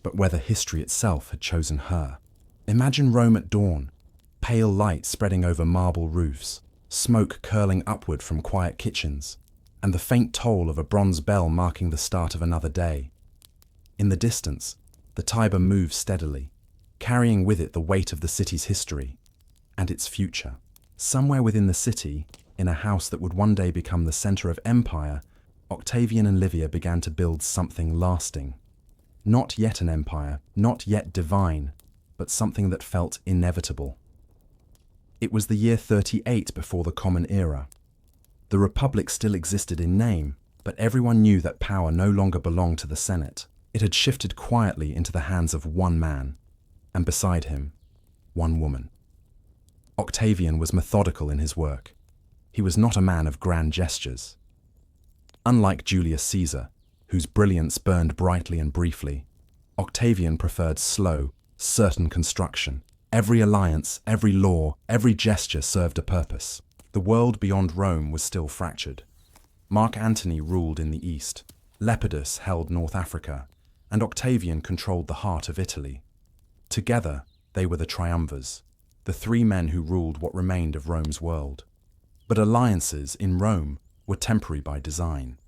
but whether history itself had chosen her. Imagine Rome at dawn, pale light spreading over marble roofs, smoke curling upward from quiet kitchens, and the faint toll of a bronze bell marking the start of another day. In the distance, the Tiber moves steadily, carrying with it the weight of the city's history and its future. Somewhere within the city, in a house that would one day become the center of empire, Octavian and Livia began to build something lasting. Not yet an empire, not yet divine, but something that felt inevitable. It was the year 38 before the Common Era. The Republic still existed in name, but everyone knew that power no longer belonged to the Senate. It had shifted quietly into the hands of one man, and beside him, one woman. Octavian was methodical in his work. He was not a man of grand gestures. Unlike Julius Caesar, whose brilliance burned brightly and briefly, Octavian preferred slow, certain construction. Every alliance, every law, every gesture served a purpose. The world beyond Rome was still fractured. Mark Antony ruled in the east, Lepidus held North Africa, and Octavian controlled the heart of Italy. Together, they were the triumvirs, the three men who ruled what remained of Rome's world. But alliances in Rome were temporary by design.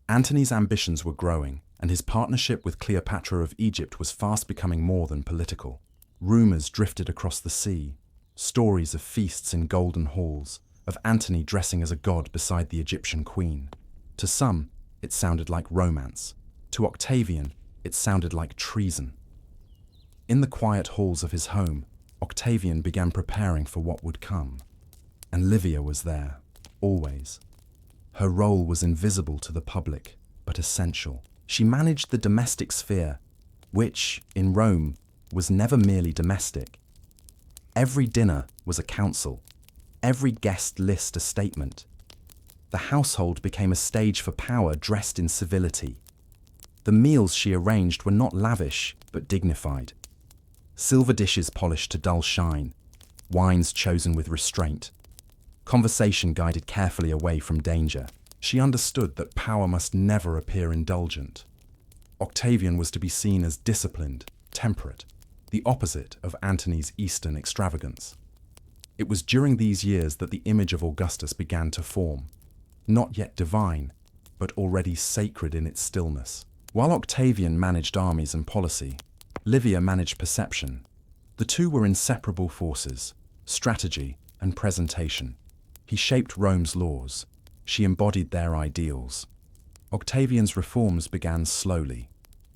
Antony's ambitions were growing, and his partnership with Cleopatra of Egypt was fast becoming more than political. Rumors drifted across the sea, stories of feasts in golden halls, of Antony dressing as a god beside the Egyptian queen. To some, it sounded like romance. To Octavian, it sounded like treason. In the quiet halls of his home, Octavian began preparing for what would come. And Livia was there, always. Her role was invisible to the public, but essential. She managed the domestic sphere, which, in Rome, was never merely domestic. Every dinner was a council, every guest list a statement. The household became a stage for power dressed in civility. The meals she arranged were not lavish, but dignified. Silver dishes polished to dull shine, wines chosen with restraint. Conversation guided carefully away from danger. She understood that power must never appear indulgent. Octavian was to be seen as disciplined, temperate, the opposite of Antony's Eastern extravagance. It was during these years that the image of Augustus began to form, not yet divine, but already sacred in its stillness. While Octavian managed armies and policy, Livia managed perception. The two were inseparable forces, strategy and presentation. He shaped Rome's laws. She embodied their ideals. Octavian's reforms began slowly.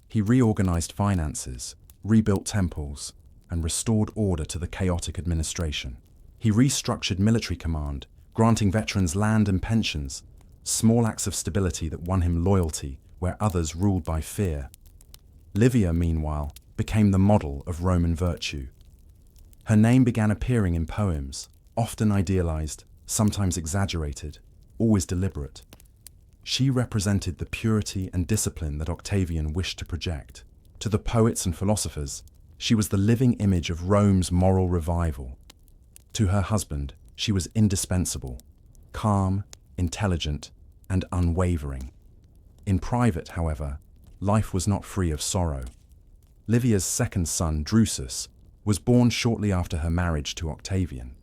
He reorganized finances, rebuilt temples, and restored order to the chaotic administration. He restructured military command, granting veterans land and pensions, small acts of stability that won him loyalty where others ruled by fear. Livia, meanwhile, became the model of Roman virtue. Her name began appearing in poems, often idealized, sometimes exaggerated, always deliberate. She represented the purity and discipline that Octavian wished to project. To the poets and philosophers, she was the living image of Rome's moral revival. To her husband, she was indispensable, calm, intelligent, and unwavering. In private, however, life was not free of sorrow. Livia's second son, Drusus, was born shortly after her marriage to Octavian.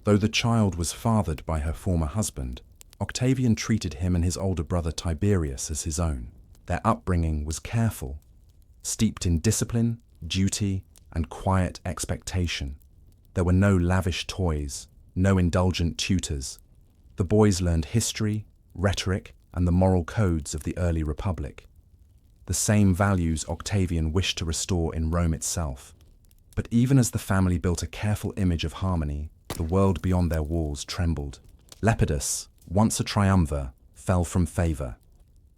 Though the child was fathered by her former husband, Octavian treated him and his older brother Tiberius as his own. Their upbringing was careful, steeped in discipline, duty, and quiet expectation. There were no lavish toys, no indulgent tutors. The boys learned history, rhetoric, and the moral codes of the early republic. The same values Octavian wished to restore in Rome itself. But even as the family built a careful image of harmony, the world beyond their walls trembled. Lepidus, once a triumvir, fell from favor.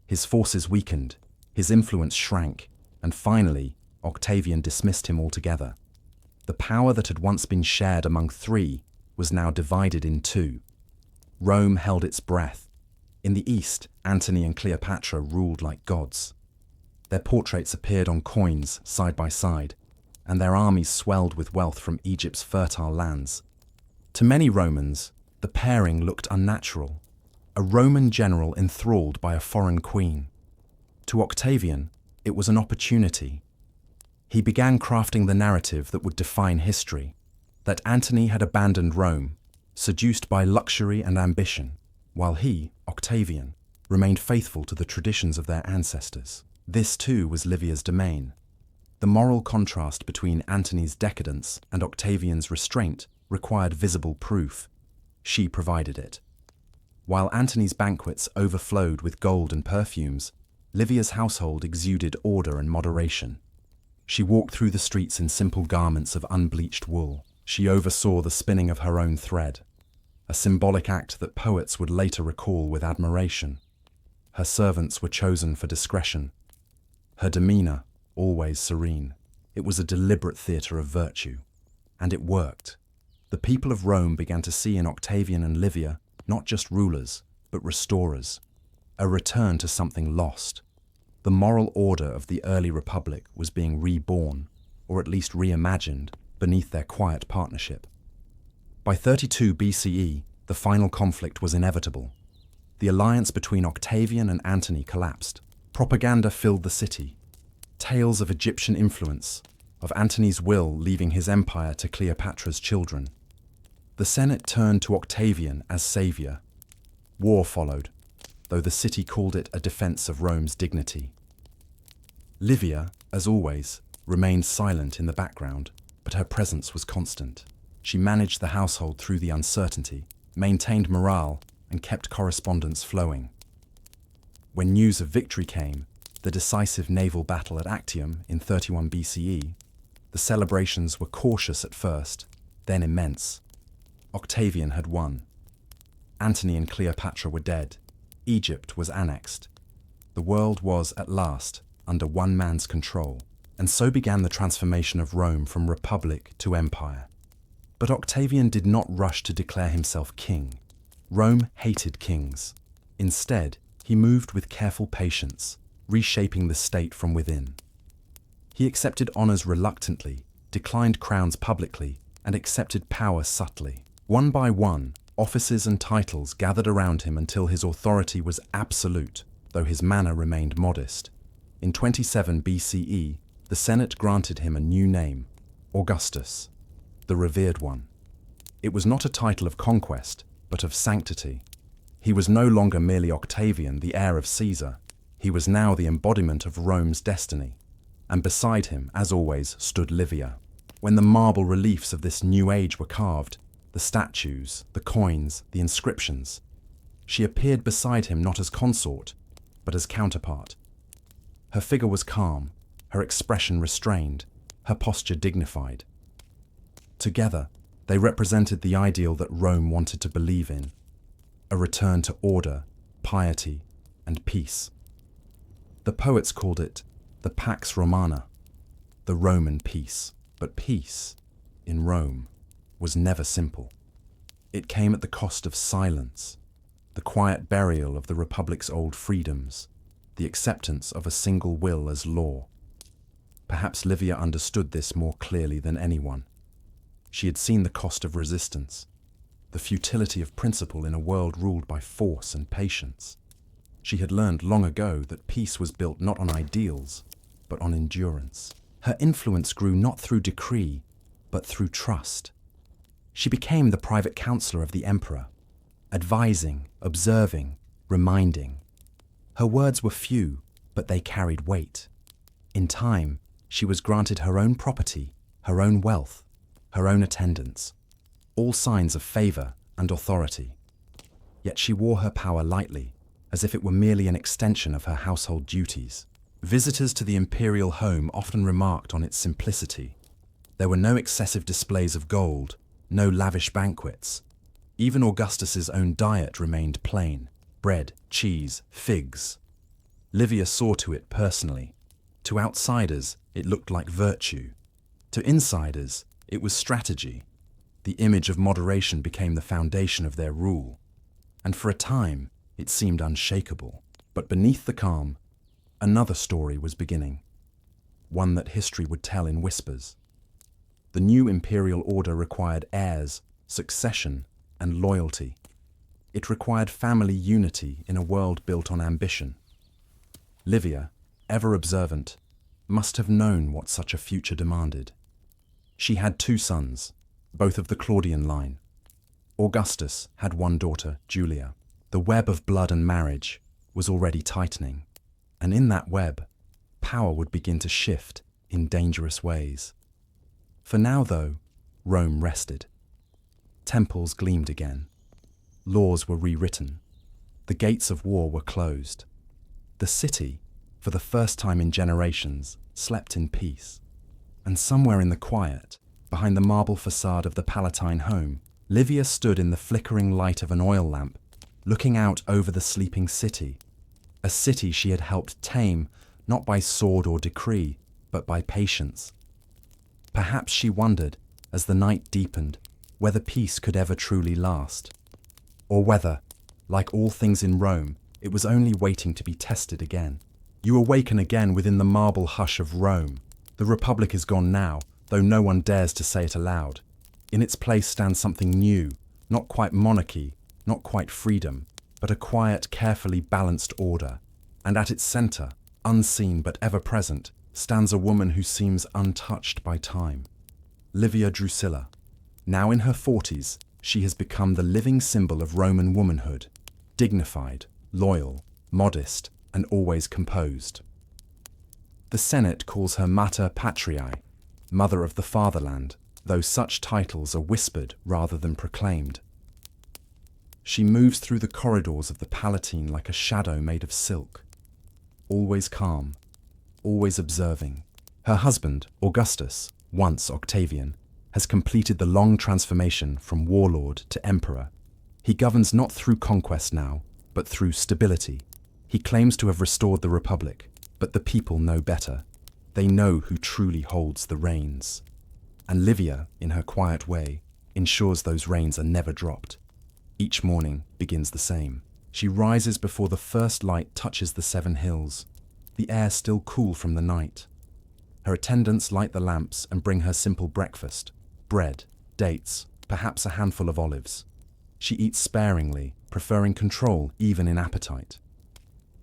His forces weakened, his influence shrank, and finally, Octavian dismissed him altogether. The power that had once been shared among three was now divided in two. Rome held its breath. In the east, Antony and Cleopatra ruled like gods. Their portraits appeared on coins side by side, and their armies swelled with wealth from Egypt's fertile lands. To many Romans, the pairing looked unnatural, a Roman general enthralled by a foreign queen. To Octavian, it was an opportunity. He began crafting the narrative that would define history, that Antony had abandoned Rome, seduced by luxury and ambition, while he, Octavian, remained faithful to the traditions of their ancestors. This too was Livia's domain. The moral contrast between Antony's decadence and Octavian's restraint required visible proof. She provided it. While Antony's banquets overflowed with gold and perfumes, Livia's household exuded order and moderation. She walked through the streets in simple garments of unbleached wool. She oversaw the spinning of her own thread, a symbolic act that poets would later recall with admiration. Her servants were chosen for discretion. Her demeanor, always serene. It was a deliberate theater of virtue. And it worked. The people of Rome began to see in Octavian and Livia not just rulers, but restorers. A return to something lost. The moral order of the early republic was being reborn, or at least reimagined, beneath their quiet partnership. By 32 BCE, the final conflict was inevitable. The alliance between Octavian and Antony collapsed. Propaganda filled the city. Tales of Egyptian influence, of Antony's will leaving his empire to Cleopatra's children. The Senate turned to Octavian as savior. War followed, though the city called it a defense of Rome's dignity. Livia, as always, remained silent in the background, but her presence was constant. She managed the household through the uncertainty, maintained morale, and kept correspondence flowing. When news of victory came, the decisive naval battle at Actium in 31 BCE, the celebrations were cautious at first, then immense. Octavian had won. Antony and Cleopatra were dead. Egypt was annexed. The world was, at last, under one man's control, and so began the transformation of Rome from republic to empire. But Octavian did not rush to declare himself king. Rome hated kings. Instead, he moved with careful patience, reshaping the state from within. He accepted honors reluctantly, declined crowns publicly, and accepted power subtly. One by one, offices and titles gathered around him until his authority was absolute, though his manner remained modest. In 27 BCE, the Senate granted him a new name, Augustus, the revered one. It was not a title of conquest, but of sanctity. He was no longer merely Octavian, the heir of Caesar. He was now the embodiment of Rome's destiny. And beside him, as always, stood Livia. When the marble reliefs of this new age were carved, the statues, the coins, the inscriptions, she appeared beside him not as consort, but as counterpart. Her figure was calm, her expression restrained, her posture dignified. Together, they represented the ideal that Rome wanted to believe in, a return to order, piety, and peace. The poets called it the Pax Romana, the Roman peace. But peace, in Rome, was never simple. It came at the cost of silence, the quiet burial of the Republic's old freedoms, the acceptance of a single will as law. Perhaps Livia understood this more clearly than anyone. She had seen the cost of resistance, the futility of principle in a world ruled by force and patience. She had learned long ago that peace was built not on ideals, but on endurance. Her influence grew not through decree, but through trust. She became the private counselor of the emperor, advising, observing, reminding. Her words were few, but they carried weight. In time, she was granted her own property, her own wealth, her own attendants, all signs of favor and authority. Yet she wore her power lightly, as if it were merely an extension of her household duties. Visitors to the imperial home often remarked on its simplicity. There were no excessive displays of gold, no lavish banquets. Even Augustus's own diet remained plain: bread, cheese, figs. Livia saw to it personally. To outsiders, it looked like virtue. To insiders, it was strategy. The image of moderation became the foundation of their rule. And for a time, it seemed unshakable. But beneath the calm, another story was beginning. One that history would tell in whispers. The new imperial order required heirs, succession, and loyalty. It required family unity in a world built on ambition. Livia, ever observant, must have known what such a future demanded. She had 2 sons, both of the Claudian line. Augustus had one daughter, Julia. The web of blood and marriage was already tightening, and in that web, power would begin to shift in dangerous ways. For now, though, Rome rested. Temples gleamed again. Laws were rewritten. The gates of war were closed. The city, for the first time in generations, slept in peace. And somewhere in the quiet, behind the marble facade of the Palatine home, Livia stood in the flickering light of an oil lamp, looking out over the sleeping city, a city she had helped tame not by sword or decree, but by patience. Perhaps she wondered, as the night deepened, whether peace could ever truly last, or whether, like all things in Rome, it was only waiting to be tested again. You awaken again within the marble hush of Rome. The Republic is gone now, though no one dares to say it aloud. In its place stands something new, not quite monarchy, not quite freedom, but a quiet, carefully balanced order. And at its center, unseen but ever present, stands a woman who seems untouched by time. Livia Drusilla. Now in her 40s, she has become the living symbol of Roman womanhood, dignified, loyal, modest, and always composed. The Senate calls her Mater Patriae, Mother of the Fatherland, though such titles are whispered rather than proclaimed. She moves through the corridors of the Palatine like a shadow made of silk, always calm, always observing. Her husband, Augustus, once Octavian, has completed the long transformation from warlord to emperor. He governs not through conquest now, but through stability. He claims to have restored the Republic, but the people know better. They know who truly holds the reins. And Livia, in her quiet way, ensures those reins are never dropped. Each morning begins the same. She rises before the first light touches the 7 hills, the air still cool from the night. Her attendants light the lamps and bring her simple breakfast: bread, dates, perhaps a handful of olives. She eats sparingly, preferring control even in appetite.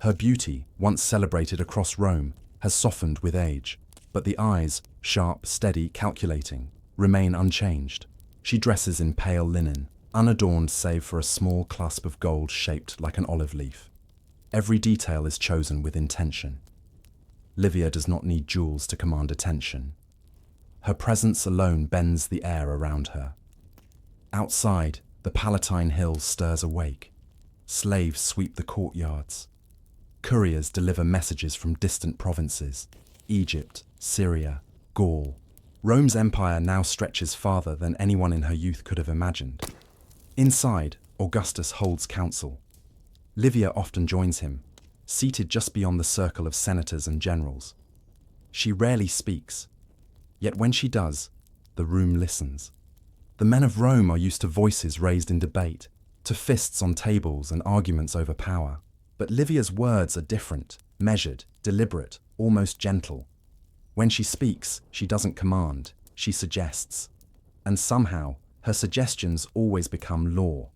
Her beauty, once celebrated across Rome, has softened with age, but the eyes, sharp, steady, calculating, remain unchanged. She dresses in pale linen, unadorned save for a small clasp of gold shaped like an olive leaf. Every detail is chosen with intention. Livia does not need jewels to command attention. Her presence alone bends the air around her. Outside, the Palatine Hill stirs awake. Slaves sweep the courtyards. Couriers deliver messages from distant provinces: Egypt, Syria, Gaul. Rome's empire now stretches farther than anyone in her youth could have imagined. Inside, Augustus holds council. Livia often joins him, seated just beyond the circle of senators and generals. She rarely speaks, yet when she does, the room listens. The men of Rome are used to voices raised in debate, to fists on tables and arguments over power. But Livia's words are different, measured, deliberate, almost gentle. When she speaks, she doesn't command, she suggests. And somehow, her suggestions always become law.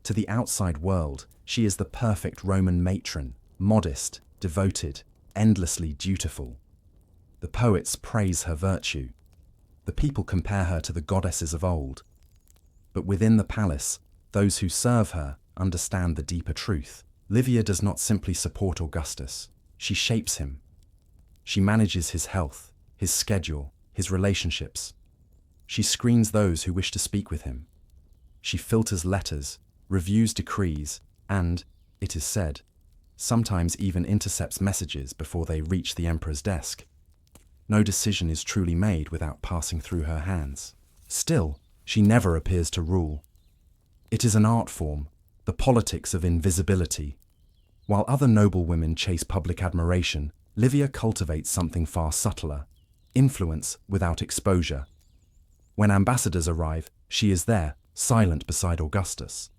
To the outside world, she is the perfect Roman matron, modest, devoted, endlessly dutiful. The poets praise her virtue. The people compare her to the goddesses of old. But within the palace, those who serve her understand the deeper truth. Livia does not simply support Augustus, she shapes him. She manages his health, his schedule, his relationships. She screens those who wish to speak with him. She filters letters, reviews decrees, and, it is said, sometimes even intercepts messages before they reach the emperor's desk. No decision is truly made without passing through her hands. Still, she never appears to rule. It is an art form, the politics of invisibility. While other noble women chase public admiration, Livia cultivates something far subtler: influence without exposure. When ambassadors arrive, she is there, silent beside Augustus.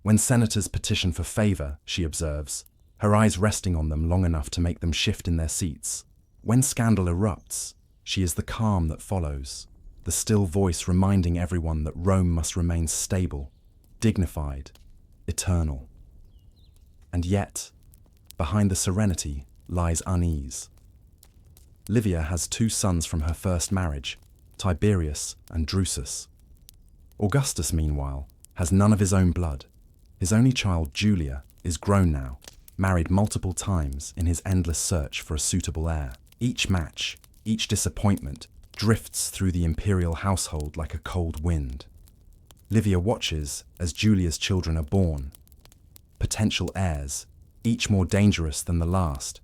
When senators petition for favor, she observes, her eyes resting on them long enough to make them shift in their seats. When scandal erupts, she is the calm that follows, the still voice reminding everyone that Rome must remain stable, dignified, eternal. And yet, behind the serenity lies unease. Livia has 2 sons from her first marriage, Tiberius and Drusus. Augustus, meanwhile, has none of his own blood. His only child, Julia, is grown now, married multiple times in his endless search for a suitable heir. Each match, each disappointment, drifts through the imperial household like a cold wind. Livia watches as Julia's children are born, potential heirs, each more dangerous than the last.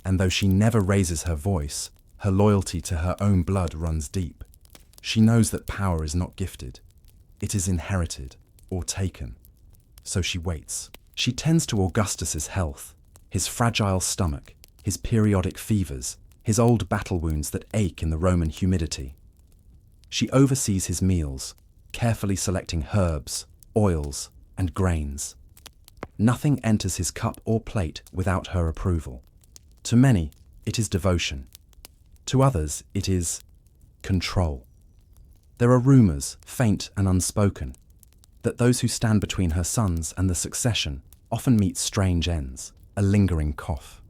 And though she never raises her voice, her loyalty to her own blood runs deep. She knows that power is not gifted. It is inherited or taken. So she waits. She tends to Augustus's health, his fragile stomach, his periodic fevers, his old battle wounds that ache in the Roman humidity. She oversees his meals, carefully selecting herbs, oils, and grains. Nothing enters his cup or plate without her approval. To many, it is devotion. To others, it is control. There are rumors, faint and unspoken, that those who stand between her sons and the succession often meet strange ends: a lingering cough,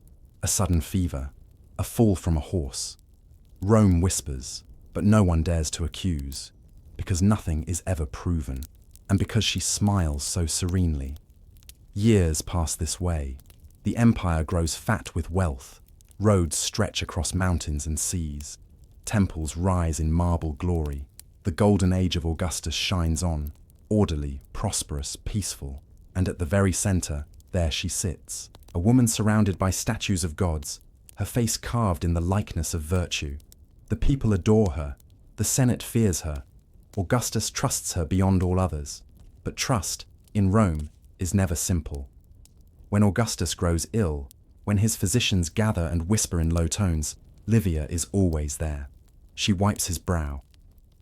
a sudden fever, a fall from a horse. Rome whispers, but no one dares to accuse, because nothing is ever proven, and because she smiles so serenely. Years pass this way. The empire grows fat with wealth. Roads stretch across mountains and seas. Temples rise in marble glory. The golden age of Augustus shines on, orderly, prosperous, peaceful. And at the very center, there she sits, a woman surrounded by statues of gods, her face carved in the likeness of virtue. The people adore her. The Senate fears her. Augustus trusts her beyond all others. But trust, in Rome, is never simple. When Augustus grows ill, when his physicians gather and whisper in low tones, Livia is always there. She wipes his brow.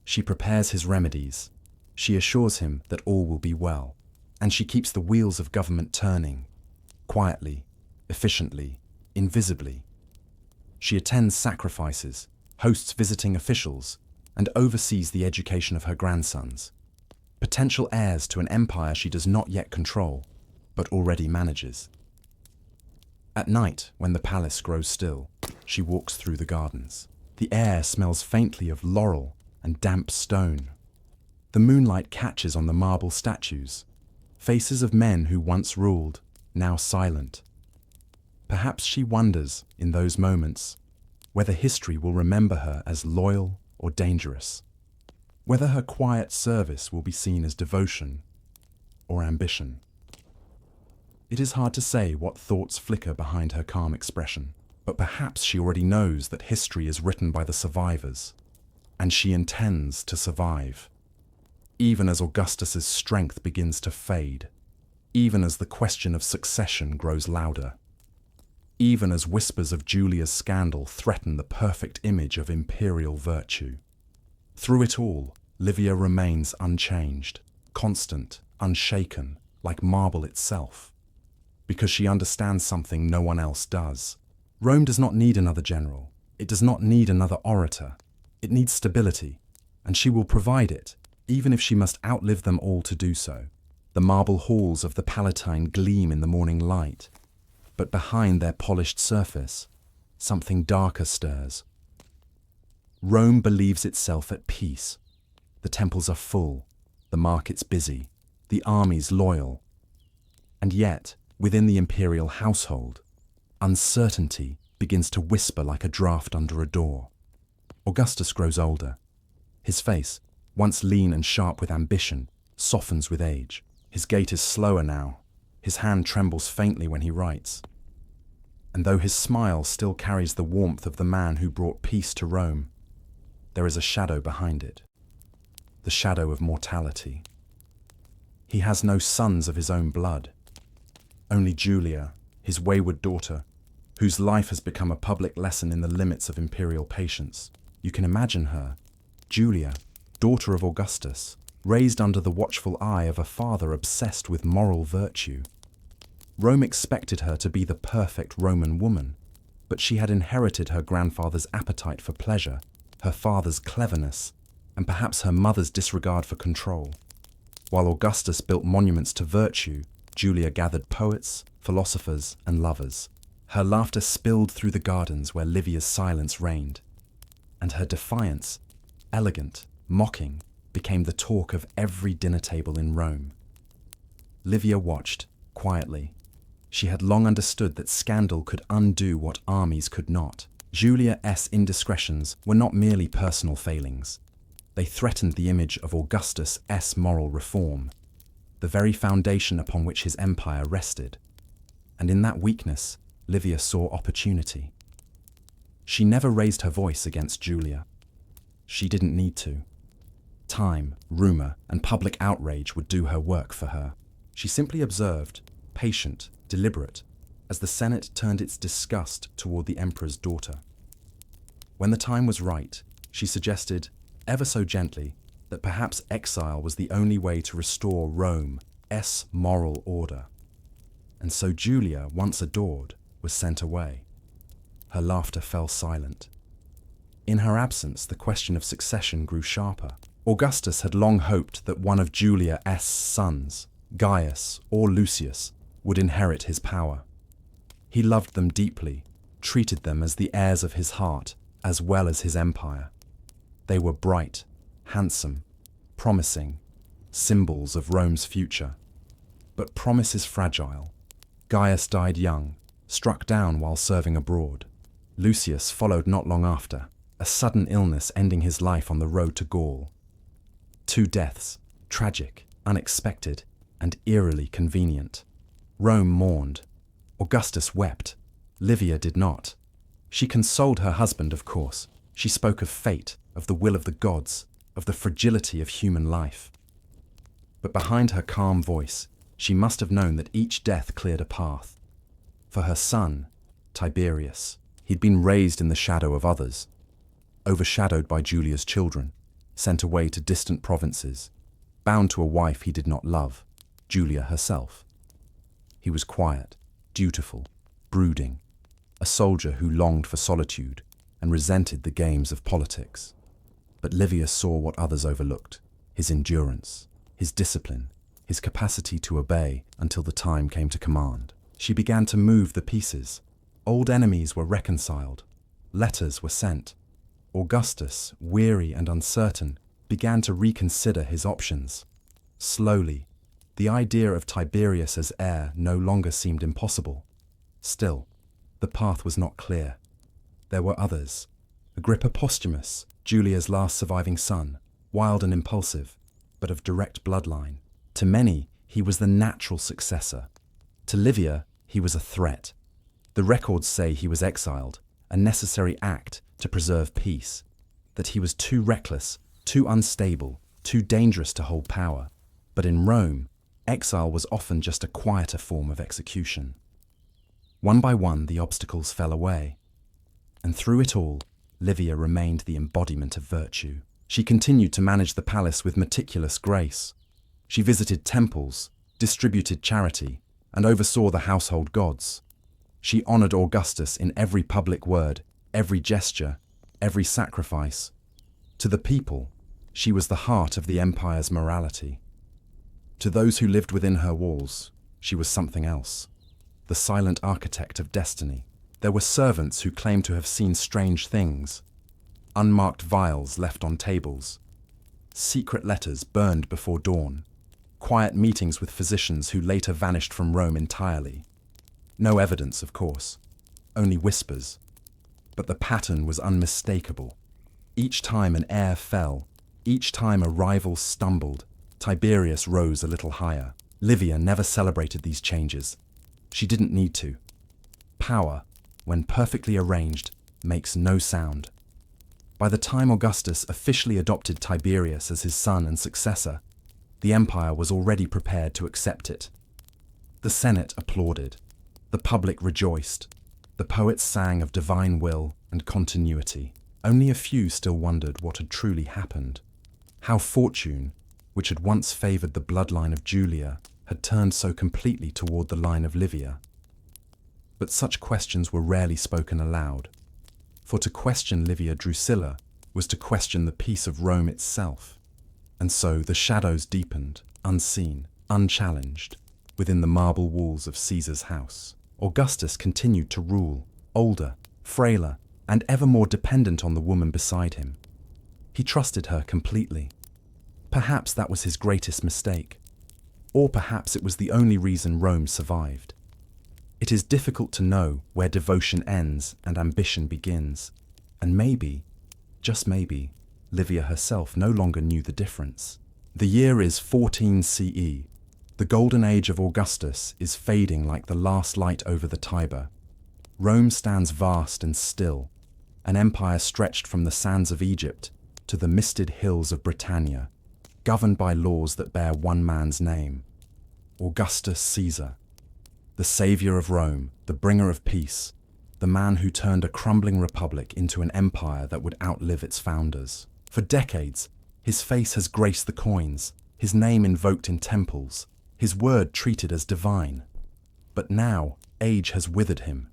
She prepares his remedies. She assures him that all will be well. And she keeps the wheels of government turning, quietly, efficiently, invisibly. She attends sacrifices, hosts visiting officials, and oversees the education of her grandsons, potential heirs to an empire she does not yet control, but already manages. At night, when the palace grows still, she walks through the gardens. The air smells faintly of laurel and damp stone. The moonlight catches on the marble statues, faces of men who once ruled, now silent. Perhaps she wonders, in those moments, whether history will remember her as loyal or dangerous, whether her quiet service will be seen as devotion or ambition. It is hard to say what thoughts flicker behind her calm expression, but perhaps she already knows that history is written by the survivors, and she intends to survive. Even as Augustus's strength begins to fade, even as the question of succession grows louder, even as whispers of Julia's scandal threaten the perfect image of imperial virtue. Through it all, Livia remains unchanged, constant, unshaken, like marble itself, because she understands something no one else does. Rome does not need another general. It does not need another orator. It needs stability, and she will provide it, even if she must outlive them all to do so. The marble halls of the Palatine gleam in the morning light, but behind their polished surface, something darker stirs. Rome believes itself at peace. The temples are full, the markets busy, the armies loyal. And yet, within the imperial household, uncertainty begins to whisper like a draft under a door. Augustus grows older. His face, once lean and sharp with ambition, softens with age. His gait is slower now. His hand trembles faintly when he writes. And though his smile still carries the warmth of the man who brought peace to Rome, there is a shadow behind it. The shadow of mortality. He has no sons of his own blood. Only Julia, his wayward daughter, whose life has become a public lesson in the limits of imperial patience. You can imagine her, Julia, daughter of Augustus, raised under the watchful eye of a father obsessed with moral virtue. Rome expected her to be the perfect Roman woman, but she had inherited her grandfather's appetite for pleasure, her father's cleverness, and perhaps her mother's disregard for control. While Augustus built monuments to virtue, Julia gathered poets, philosophers, and lovers. Her laughter spilled through the gardens where Livia's silence reigned, and her defiance, elegant, mocking, became the talk of every dinner table in Rome. Livia watched, quietly. She had long understood that scandal could undo what armies could not. Julia's indiscretions were not merely personal failings. They threatened the image of Augustus's moral reform, the very foundation upon which his empire rested. And in that weakness, Livia saw opportunity. She never raised her voice against Julia. She didn't need to. Time, rumor, and public outrage would do her work for her. She simply observed, patient, deliberate, as the Senate turned its disgust toward the emperor's daughter. When the time was right, she suggested, ever so gently, that perhaps exile was the only way to restore Rome's moral order. And so Julia, once adored, was sent away. Her laughter fell silent. In her absence, the question of succession grew sharper. Augustus had long hoped that one of Julia's sons, Gaius or Lucius, would inherit his power. He loved them deeply, treated them as the heirs of his heart as well as his empire. They were bright, handsome, promising, symbols of Rome's future. But promise is fragile. Gaius died young, struck down while serving abroad. Lucius followed not long after, a sudden illness ending his life on the road to Gaul. 2 deaths, tragic, unexpected, and eerily convenient. Rome mourned. Augustus wept. Livia did not. She consoled her husband, of course. She spoke of fate, of the will of the gods, of the fragility of human life. But behind her calm voice, she must have known that each death cleared a path. For her son, Tiberius, he'd been raised in the shadow of others, overshadowed by Julia's children, sent away to distant provinces, bound to a wife he did not love, Julia herself. He was quiet, dutiful, brooding, a soldier who longed for solitude and resented the games of politics. But Livia saw what others overlooked: his endurance, his discipline, his capacity to obey until the time came to command. She began to move the pieces. Old enemies were reconciled. Letters were sent. Augustus, weary and uncertain, began to reconsider his options. Slowly, the idea of Tiberius as heir no longer seemed impossible. Still, the path was not clear. There were others. Agrippa Posthumus, Julia's last surviving son, wild and impulsive, but of direct bloodline. To many, he was the natural successor. To Livia, he was a threat. The records say he was exiled, a necessary act to preserve peace, that he was too reckless, too unstable, too dangerous to hold power. But in Rome, exile was often just a quieter form of execution. One by one, the obstacles fell away. And through it all, Livia remained the embodiment of virtue. She continued to manage the palace with meticulous grace. She visited temples, distributed charity, and oversaw the household gods. She honored Augustus in every public word, every gesture, every sacrifice. To the people, she was the heart of the empire's morality. To those who lived within her walls, she was something else, the silent architect of destiny. There were servants who claimed to have seen strange things, unmarked vials left on tables, secret letters burned before dawn, quiet meetings with physicians who later vanished from Rome entirely. No evidence, of course, only whispers. But the pattern was unmistakable. Each time an heir fell, each time a rival stumbled, Tiberius rose a little higher. Livia never celebrated these changes. She didn't need to. Power, when perfectly arranged, makes no sound. By the time Augustus officially adopted Tiberius as his son and successor, the empire was already prepared to accept it. The Senate applauded. The public rejoiced. The poets sang of divine will and continuity. Only a few still wondered what had truly happened. How fortune, which had once favored the bloodline of Julia, had turned so completely toward the line of Livia. But such questions were rarely spoken aloud. For to question Livia Drusilla was to question the peace of Rome itself. And so the shadows deepened, unseen, unchallenged, within the marble walls of Caesar's house. Augustus continued to rule, older, frailer, and ever more dependent on the woman beside him. He trusted her completely. Perhaps that was his greatest mistake. Or perhaps it was the only reason Rome survived. It is difficult to know where devotion ends and ambition begins. And maybe, just maybe, Livia herself no longer knew the difference. The year is 14 CE. The golden age of Augustus is fading like the last light over the Tiber. Rome stands vast and still, an empire stretched from the sands of Egypt to the misted hills of Britannia, governed by laws that bear one man's name, Augustus Caesar, the savior of Rome, the bringer of peace, the man who turned a crumbling republic into an empire that would outlive its founders. For decades, his face has graced the coins, his name invoked in temples, his word treated as divine. But now, age has withered him.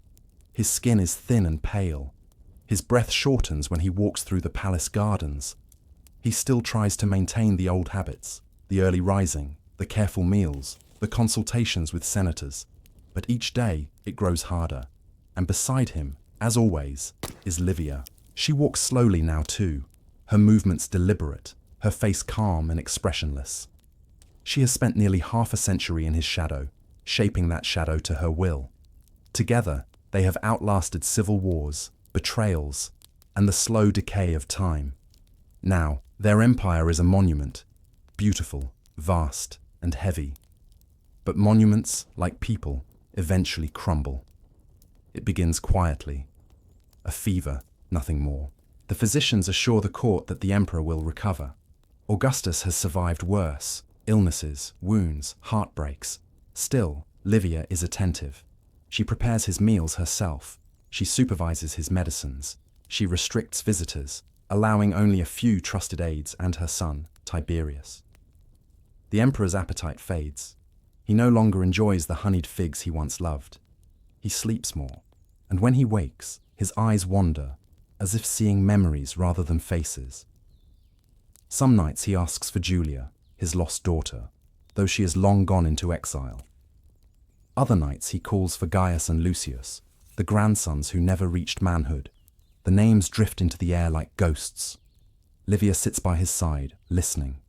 His skin is thin and pale. His breath shortens when he walks through the palace gardens. He still tries to maintain the old habits, the early rising, the careful meals, the consultations with senators. But each day, it grows harder. And beside him, as always, is Livia. She walks slowly now too, her movements deliberate, her face calm and expressionless. She has spent nearly half a century in his shadow, shaping that shadow to her will. Together, they have outlasted civil wars, betrayals, and the slow decay of time. Now, their empire is a monument, beautiful, vast, and heavy. But monuments, like people, eventually crumble. It begins quietly. A fever, nothing more. The physicians assure the court that the emperor will recover. Augustus has survived worse, illnesses, wounds, heartbreaks. Still, Livia is attentive. She prepares his meals herself. She supervises his medicines. She restricts visitors, allowing only a few trusted aides and her son, Tiberius. The emperor's appetite fades. He no longer enjoys the honeyed figs he once loved. He sleeps more, and when he wakes, his eyes wander, as if seeing memories rather than faces. Some nights he asks for Julia, his lost daughter, though she is long gone into exile. Other nights he calls for Gaius and Lucius, the grandsons who never reached manhood. The names drift into the air like ghosts. Livia sits by his side, listening.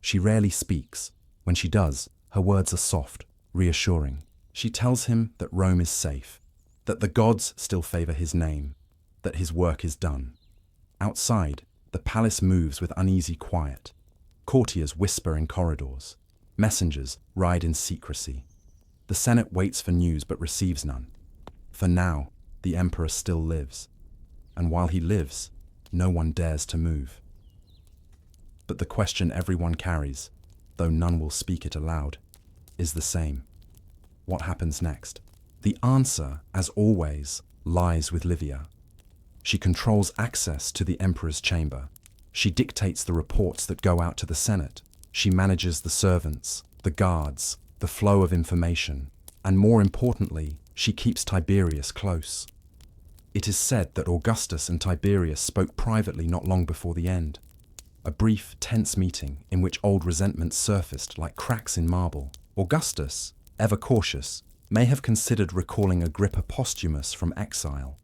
She rarely speaks. When she does, her words are soft, reassuring. She tells him that Rome is safe, that the gods still favor his name, that his work is done. Outside, the palace moves with uneasy quiet. Courtiers whisper in corridors. Messengers ride in secrecy. The Senate waits for news but receives none. For now, the emperor still lives. And while he lives, no one dares to move. But the question everyone carries, though none will speak it aloud, is the same. What happens next? The answer, as always, lies with Livia. She controls access to the emperor's chamber. She dictates the reports that go out to the Senate. She manages the servants, the guards, the flow of information, and more importantly, she keeps Tiberius close. It is said that Augustus and Tiberius spoke privately not long before the end. A brief, tense meeting in which old resentments surfaced like cracks in marble. Augustus, ever cautious, may have considered recalling Agrippa Posthumus from exile.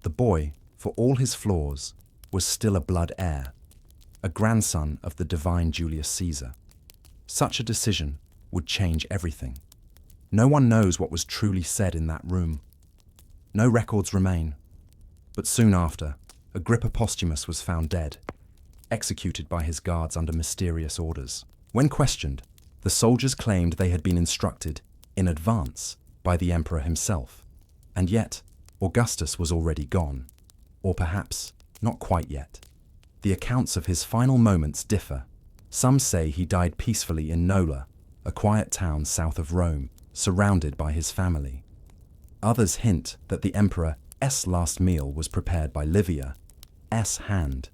The boy, for all his flaws, was still a blood heir, a grandson of the divine Julius Caesar. Such a decision would change everything. No one knows what was truly said in that room. No records remain. But soon after, Agrippa Posthumus was found dead, executed by his guards under mysterious orders. When questioned, the soldiers claimed they had been instructed in advance by the emperor himself. And yet, Augustus was already gone. Or perhaps not quite yet. The accounts of his final moments differ. Some say he died peacefully in Nola, a quiet town south of Rome, surrounded by his family. Others hint that the emperor's last meal was prepared by Livia's hand.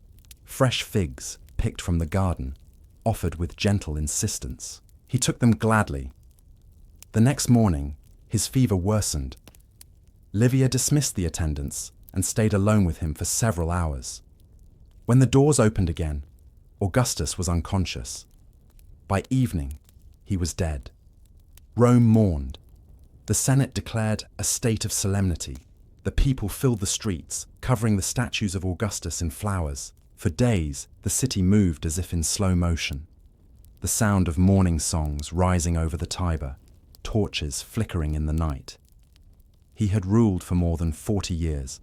Fresh figs, picked from the garden, offered with gentle insistence. He took them gladly. The next morning, his fever worsened. Livia dismissed the attendants and stayed alone with him for several hours. When the doors opened again, Augustus was unconscious. By evening, he was dead. Rome mourned. The Senate declared a state of solemnity. The people filled the streets, covering the statues of Augustus in flowers. For days, the city moved as if in slow motion. The sound of mourning songs rising over the Tiber, torches flickering in the night. He had ruled for more than 40 years,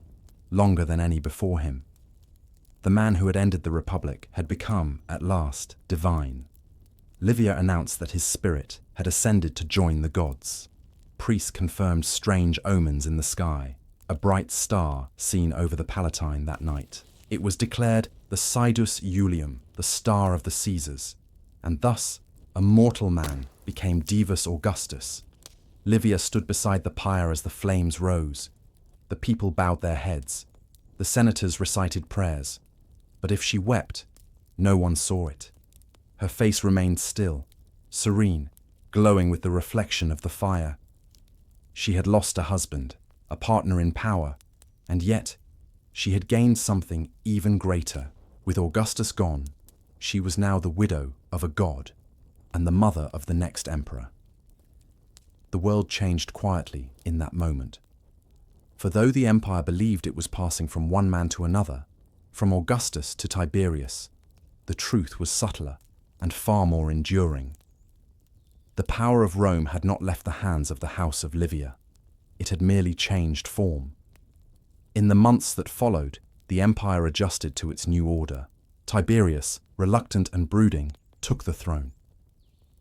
longer than any before him. The man who had ended the Republic had become, at last, divine. Livia announced that his spirit had ascended to join the gods. Priests confirmed strange omens in the sky, a bright star seen over the Palatine that night. It was declared the Sidus Iulium, the star of the Caesars, and thus a mortal man became Divus Augustus. Livia stood beside the pyre as the flames rose. The people bowed their heads. The senators recited prayers. But if she wept, no one saw it. Her face remained still, serene, glowing with the reflection of the fire. She had lost a husband, a partner in power, and yet she had gained something even greater. With Augustus gone, she was now the widow of a god and the mother of the next emperor. The world changed quietly in that moment. For though the empire believed it was passing from one man to another, from Augustus to Tiberius, the truth was subtler and far more enduring. The power of Rome had not left the hands of the house of Livia. It had merely changed form. In the months that followed, the empire adjusted to its new order. Tiberius, reluctant and brooding, took the throne.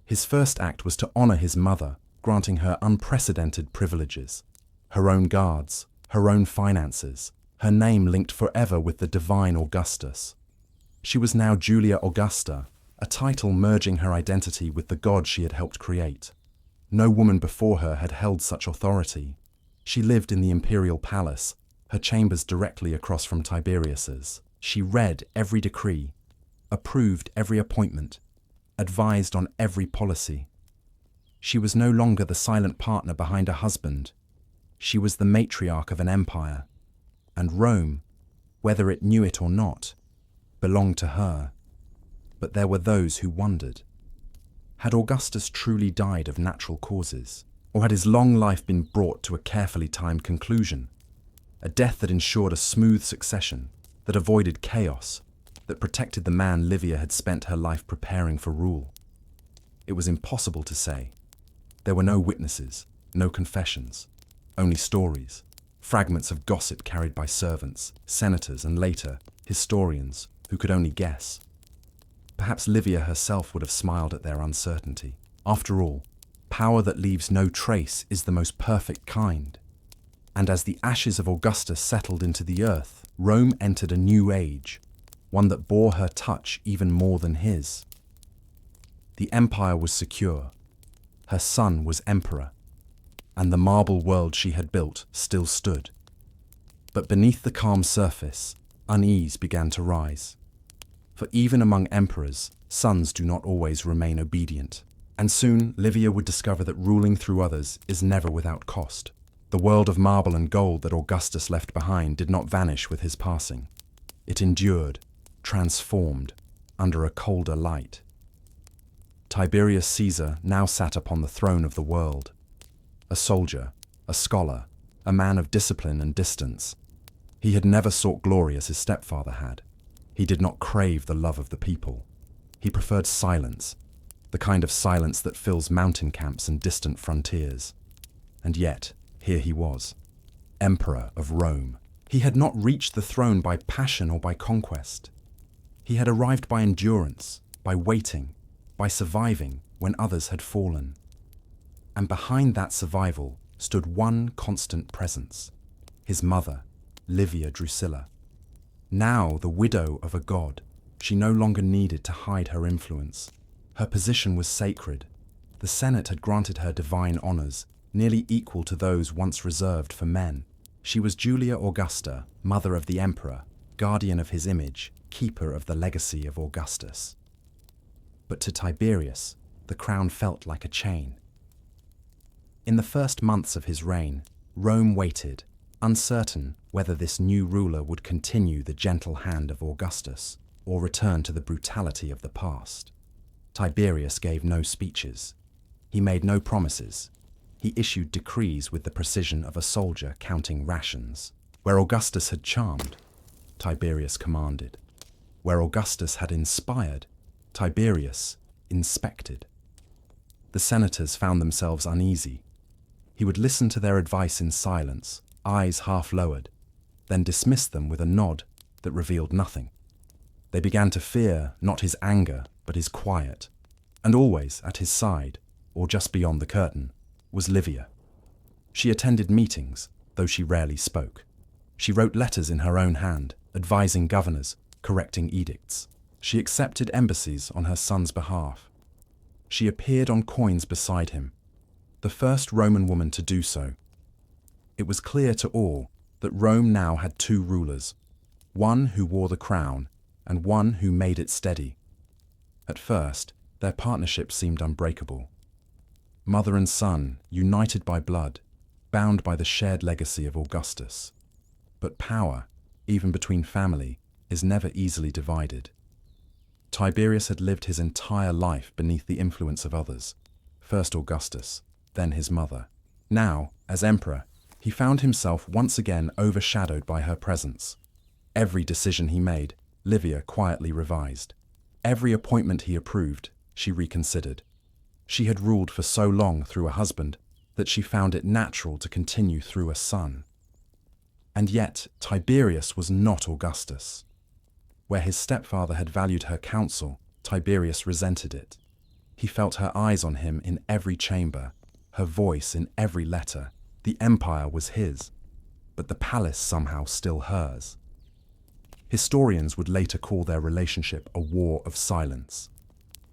His first act was to honor his mother, granting her unprecedented privileges. Her own guards, her own finances, her name linked forever with the divine Augustus. She was now Julia Augusta, a title merging her identity with the god she had helped create. No woman before her had held such authority. She lived in the imperial palace, her chambers directly across from Tiberius's. She read every decree, approved every appointment, advised on every policy. She was no longer the silent partner behind a husband. She was the matriarch of an empire. And Rome, whether it knew it or not, belonged to her. But there were those who wondered. Had Augustus truly died of natural causes? Or had his long life been brought to a carefully timed conclusion? A death that ensured a smooth succession, that avoided chaos, that protected the man Livia had spent her life preparing for rule? It was impossible to say. There were no witnesses, no confessions, only stories, fragments of gossip carried by servants, senators, and later, historians who could only guess. Perhaps Livia herself would have smiled at their uncertainty. After all, power that leaves no trace is the most perfect kind. And as the ashes of Augustus settled into the earth, Rome entered a new age, one that bore her touch even more than his. The empire was secure. Her son was emperor, and the marble world she had built still stood. But beneath the calm surface, unease began to rise. For even among emperors, sons do not always remain obedient. And soon, Livia would discover that ruling through others is never without cost. The world of marble and gold that Augustus left behind did not vanish with his passing. It endured, transformed, under a colder light. Tiberius Caesar now sat upon the throne of the world. A soldier, a scholar, a man of discipline and distance. He had never sought glory as his stepfather had. He did not crave the love of the people. He preferred silence, the kind of silence that fills mountain camps and distant frontiers. And yet, here he was, Emperor of Rome. He had not reached the throne by passion or by conquest. He had arrived by endurance, by waiting, by surviving when others had fallen. And behind that survival stood one constant presence, his mother, Livia Drusilla. Now the widow of a god, she no longer needed to hide her influence. Her position was sacred. The Senate had granted her divine honors, nearly equal to those once reserved for men. She was Julia Augusta, mother of the emperor, guardian of his image, keeper of the legacy of Augustus. But to Tiberius, the crown felt like a chain. In the first months of his reign, Rome waited, uncertain whether this new ruler would continue the gentle hand of Augustus or return to the brutality of the past. Tiberius gave no speeches. He made no promises. He issued decrees with the precision of a soldier counting rations. Where Augustus had charmed, Tiberius commanded. Where Augustus had inspired, Tiberius inspected. The senators found themselves uneasy. He would listen to their advice in silence, eyes half lowered, then dismiss them with a nod that revealed nothing. They began to fear not his anger, but his quiet. And always at his side, or just beyond the curtain, was Livia. She attended meetings, though she rarely spoke. She wrote letters in her own hand, advising governors, correcting edicts. She accepted embassies on her son's behalf. She appeared on coins beside him, the first Roman woman to do so. It was clear to all that Rome now had two rulers, one who wore the crown and one who made it steady. At first, their partnership seemed unbreakable. Mother and son, united by blood, bound by the shared legacy of Augustus. But power, even between family, is never easily divided. Tiberius had lived his entire life beneath the influence of others, first Augustus, then his mother. Now, as emperor, he found himself once again overshadowed by her presence. Every decision he made, Livia quietly revised. Every appointment he approved, she reconsidered. She had ruled for so long through a husband that she found it natural to continue through a son. And yet, Tiberius was not Augustus. Where his stepfather had valued her counsel, Tiberius resented it. He felt her eyes on him in every chamber, her voice in every letter. The empire was his, but the palace somehow still hers. Historians would later call their relationship a war of silence.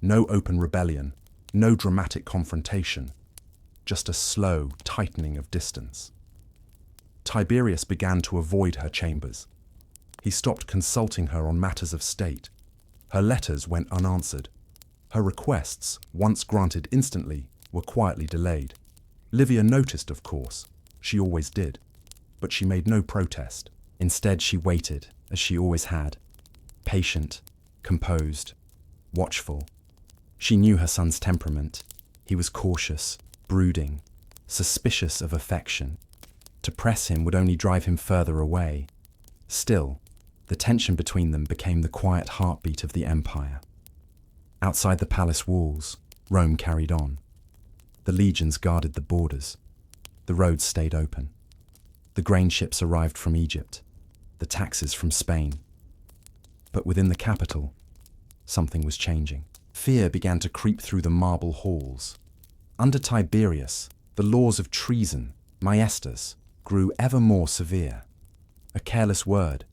No open rebellion, no dramatic confrontation, just a slow tightening of distance. Tiberius began to avoid her chambers. He stopped consulting her on matters of state. Her letters went unanswered. Her requests, once granted instantly, were quietly delayed. Livia noticed, of course. She always did. But she made no protest. Instead, she waited, as she always had. Patient, composed, watchful. She knew her son's temperament. He was cautious, brooding, suspicious of affection. To press him would only drive him further away. Still, the tension between them became the quiet heartbeat of the empire. Outside the palace walls, Rome carried on. The legions guarded the borders. The roads stayed open. The grain ships arrived from Egypt, the taxes from Spain. But within the capital, something was changing. Fear began to creep through the marble halls. Under Tiberius, the laws of treason, maestas, grew ever more severe. A careless word,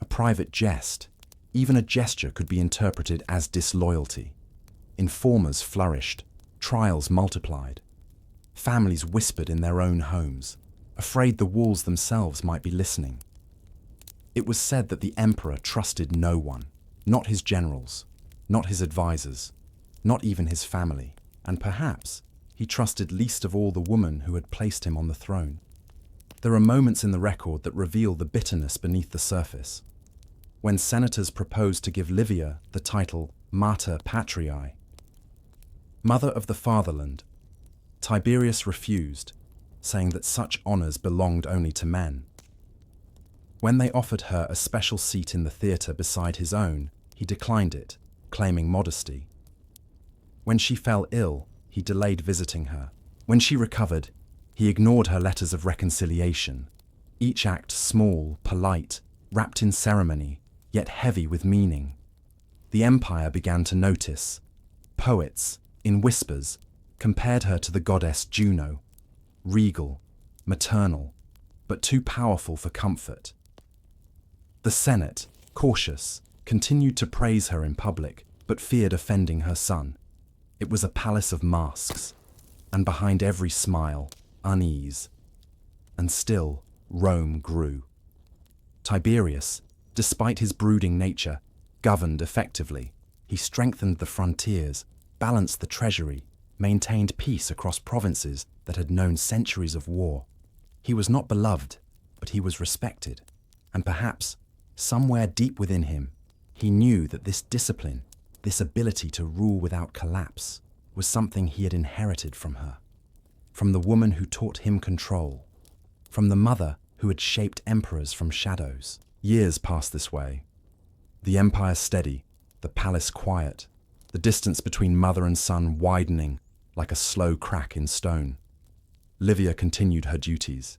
a private jest, even a gesture could be interpreted as disloyalty. Informers flourished, trials multiplied. Families whispered in their own homes, afraid the walls themselves might be listening. It was said that the emperor trusted no one, not his generals, not his advisors, not even his family, and perhaps he trusted least of all the woman who had placed him on the throne. There are moments in the record that reveal the bitterness beneath the surface. When senators proposed to give Livia the title Mater Patriae, Mother of the Fatherland, Tiberius refused, saying that such honors belonged only to men. When they offered her a special seat in the theatre beside his own, he declined it, claiming modesty. When she fell ill, he delayed visiting her. When she recovered, he ignored her letters of reconciliation, each act small, polite, wrapped in ceremony, yet heavy with meaning. The empire began to notice. Poets, in whispers, compared her to the goddess Juno, regal, maternal, but too powerful for comfort. The Senate, cautious, continued to praise her in public, but feared offending her son. It was a palace of masks, and behind every smile, unease. And still, Rome grew. Tiberius, despite his brooding nature, governed effectively. He strengthened the frontiers, balanced the treasury, maintained peace across provinces that had known centuries of war. He was not beloved, but he was respected. And perhaps, somewhere deep within him, he knew that this discipline, this ability to rule without collapse, was something he had inherited from her. From the woman who taught him control. From the mother who had shaped emperors from shadows. Years passed this way. The empire steady, the palace quiet, the distance between mother and son widening like a slow crack in stone. Livia continued her duties.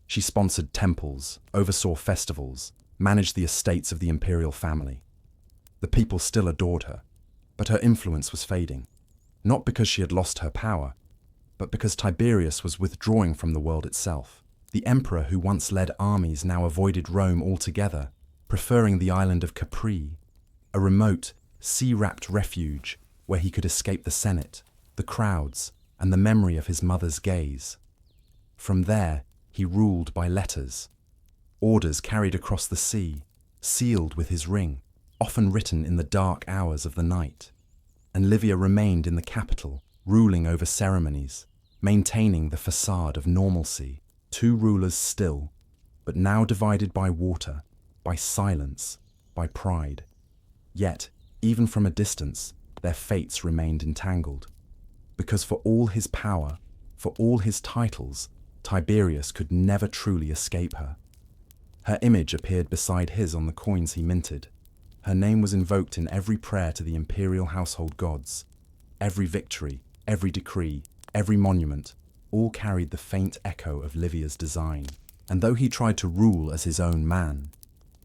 She sponsored temples, oversaw festivals, managed the estates of the imperial family. The people still adored her, but her influence was fading, not because she had lost her power, but because Tiberius was withdrawing from the world itself. The emperor who once led armies now avoided Rome altogether, preferring the island of Capri, a remote, sea-wrapped refuge where he could escape the Senate, the crowds, and the memory of his mother's gaze. From there, he ruled by letters, orders carried across the sea, sealed with his ring, often written in the dark hours of the night. And Livia remained in the capital, ruling over ceremonies, maintaining the facade of normalcy. Two rulers still, but now divided by water, by silence, by pride. Yet, even from a distance, their fates remained entangled. Because for all his power, for all his titles, Tiberius could never truly escape her. Her image appeared beside his on the coins he minted. Her name was invoked in every prayer to the imperial household gods. Every victory, every decree, every monument, all carried the faint echo of Livia's design. And though he tried to rule as his own man,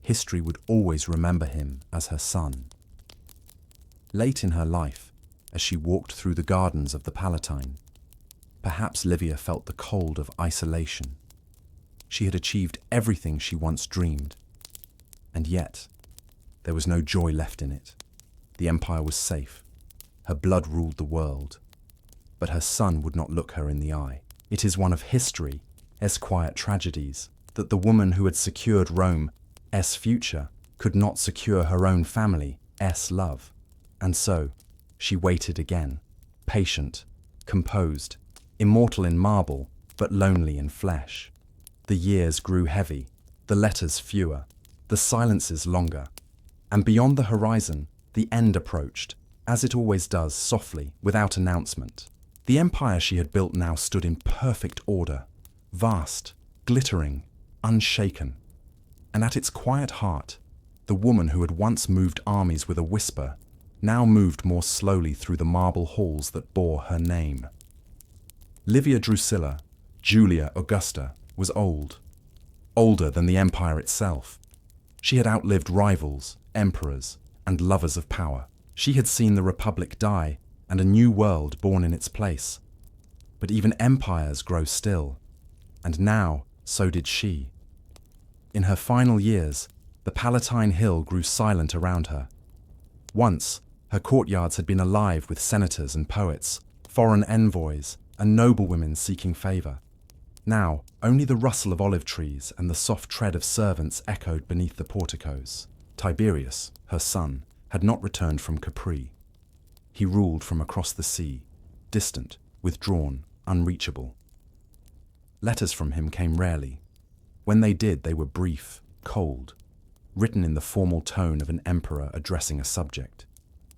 history would always remember him as her son. Late in her life, as she walked through the gardens of the Palatine, perhaps Livia felt the cold of isolation. She had achieved everything she once dreamed, and yet there was no joy left in it. The empire was safe. Her blood ruled the world. But her son would not look her in the eye. It is one of history's quiet tragedies that the woman who had secured Rome's future could not secure her own family's love. And so, she waited again, patient, composed, immortal in marble, but lonely in flesh. The years grew heavy, the letters fewer, the silences longer, and beyond the horizon, the end approached, as it always does, softly, without announcement. The empire she had built now stood in perfect order, vast, glittering, unshaken. And at its quiet heart, the woman who had once moved armies with a whisper now moved more slowly through the marble halls that bore her name. Livia Drusilla, Julia Augusta, was old, older than the empire itself. She had outlived rivals, emperors, and lovers of power. She had seen the Republic die and a new world born in its place. But even empires grow still, and now so did she. In her final years, the Palatine Hill grew silent around her. Once, her courtyards had been alive with senators and poets, foreign envoys, and noblewomen seeking favor. Now, only the rustle of olive trees and the soft tread of servants echoed beneath the porticos. Tiberius, her son, had not returned from Capri. He ruled from across the sea, distant, withdrawn, unreachable. Letters from him came rarely, When they did, they were brief, cold, written in the formal tone of an emperor addressing a subject.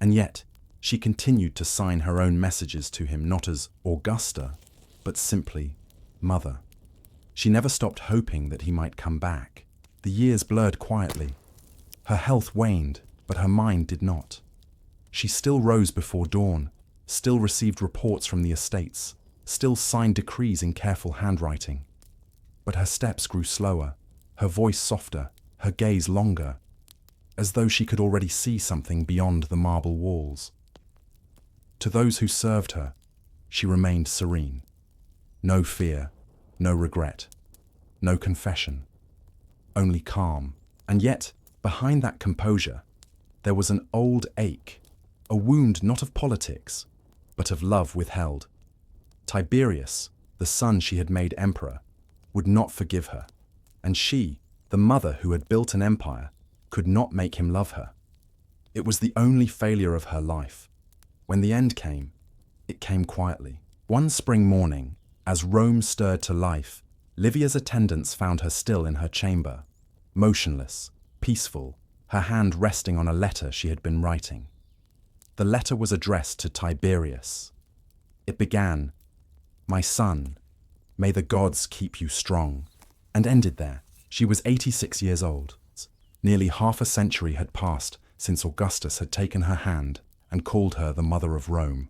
And yet, she continued to sign her own messages to him not as Augusta, but simply Mother. She never stopped hoping that he might come back. The years blurred quietly. Her health waned, but her mind did not. She still rose before dawn, still received reports from the estates, still signed decrees in careful handwriting. But her steps grew slower, her voice softer, her gaze longer, as though she could already see something beyond the marble walls. To those who served her, she remained serene. No fear, no regret, no confession, only calm. And yet, behind that composure, there was an old ache, a wound not of politics, but of love withheld. Tiberius, the son she had made emperor, would not forgive her, and she, the mother who had built an empire, could not make him love her. It was the only failure of her life. When the end came, it came quietly. One spring morning, as Rome stirred to life, Livia's attendants found her still in her chamber, motionless, peaceful, her hand resting on a letter she had been writing. The letter was addressed to Tiberius. It began, "My son, may the gods keep you strong," and ended there. She was 86 years old. Nearly half a century had passed since Augustus had taken her hand and called her the Mother of Rome.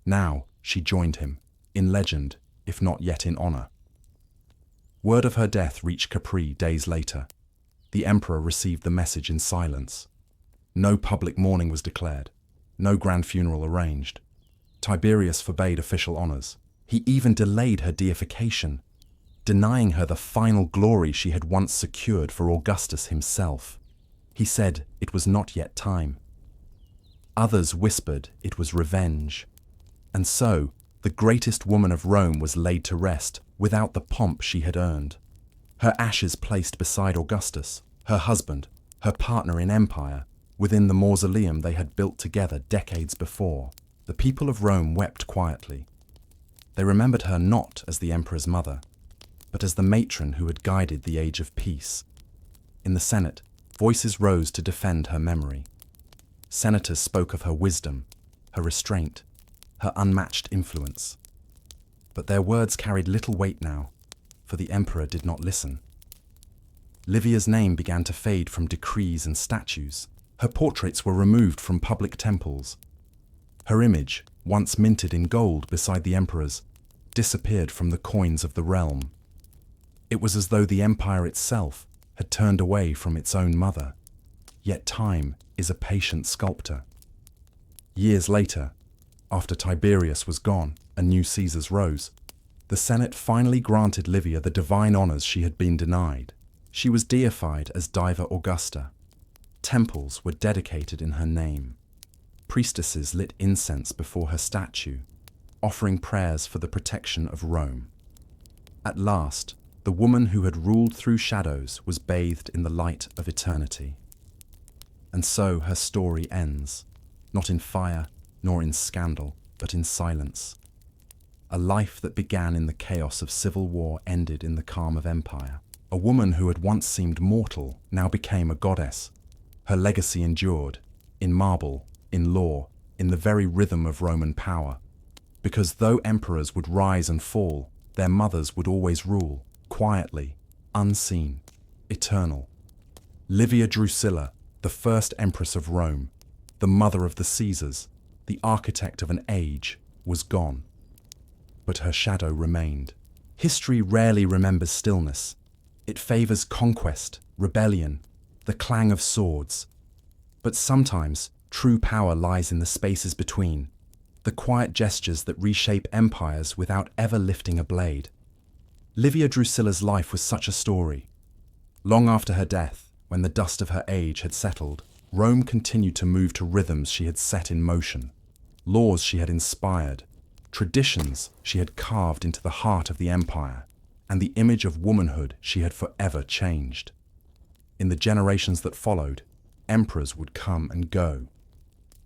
Now she joined him, in legend, if not yet in honor. Word of her death reached Capri days later. The emperor received the message in silence. No public mourning was declared, no grand funeral arranged. Tiberius forbade official honors. He even delayed her deification, denying her the final glory she had once secured for Augustus himself. He said it was not yet time. Others whispered it was revenge. And so, the greatest woman of Rome was laid to rest without the pomp she had earned. Her ashes placed beside Augustus, her husband, her partner in empire, within the mausoleum they had built together decades before. The people of Rome wept quietly. They remembered her not as the emperor's mother, but as the matron who had guided the age of peace. In the Senate, voices rose to defend her memory. Senators spoke of her wisdom, her restraint, her unmatched influence. But their words carried little weight now, for the emperor did not listen. Livia's name began to fade from decrees and statues. Her portraits were removed from public temples. Her image, once minted in gold beside the emperor's, disappeared from the coins of the realm. It was as though the empire itself had turned away from its own mother. Yet time is a patient sculptor. Years later, after Tiberius was gone and new Caesars rose, the Senate finally granted Livia the divine honors she had been denied. She was deified as Diva Augusta. Temples were dedicated in her name. Priestesses lit incense before her statue, offering prayers for the protection of Rome. At last, the woman who had ruled through shadows was bathed in the light of eternity. And so her story ends, not in fire nor in scandal, but in silence. A life that began in the chaos of civil war ended in the calm of empire. A woman who had once seemed mortal now became a goddess. Her legacy endured, in marble, in law, in the very rhythm of Roman power. Because though emperors would rise and fall, their mothers would always rule, quietly, unseen, eternal. Livia Drusilla, the first Empress of Rome, the mother of the Caesars, the architect of an age, was gone. But her shadow remained. History rarely remembers stillness. It favors conquest, rebellion, the clang of swords. But sometimes, true power lies in the spaces between, the quiet gestures that reshape empires without ever lifting a blade. Livia Drusilla's life was such a story. Long after her death, when the dust of her age had settled, Rome continued to move to rhythms she had set in motion, laws she had inspired, traditions she had carved into the heart of the empire, and the image of womanhood she had forever changed. In the generations that followed, emperors would come and go.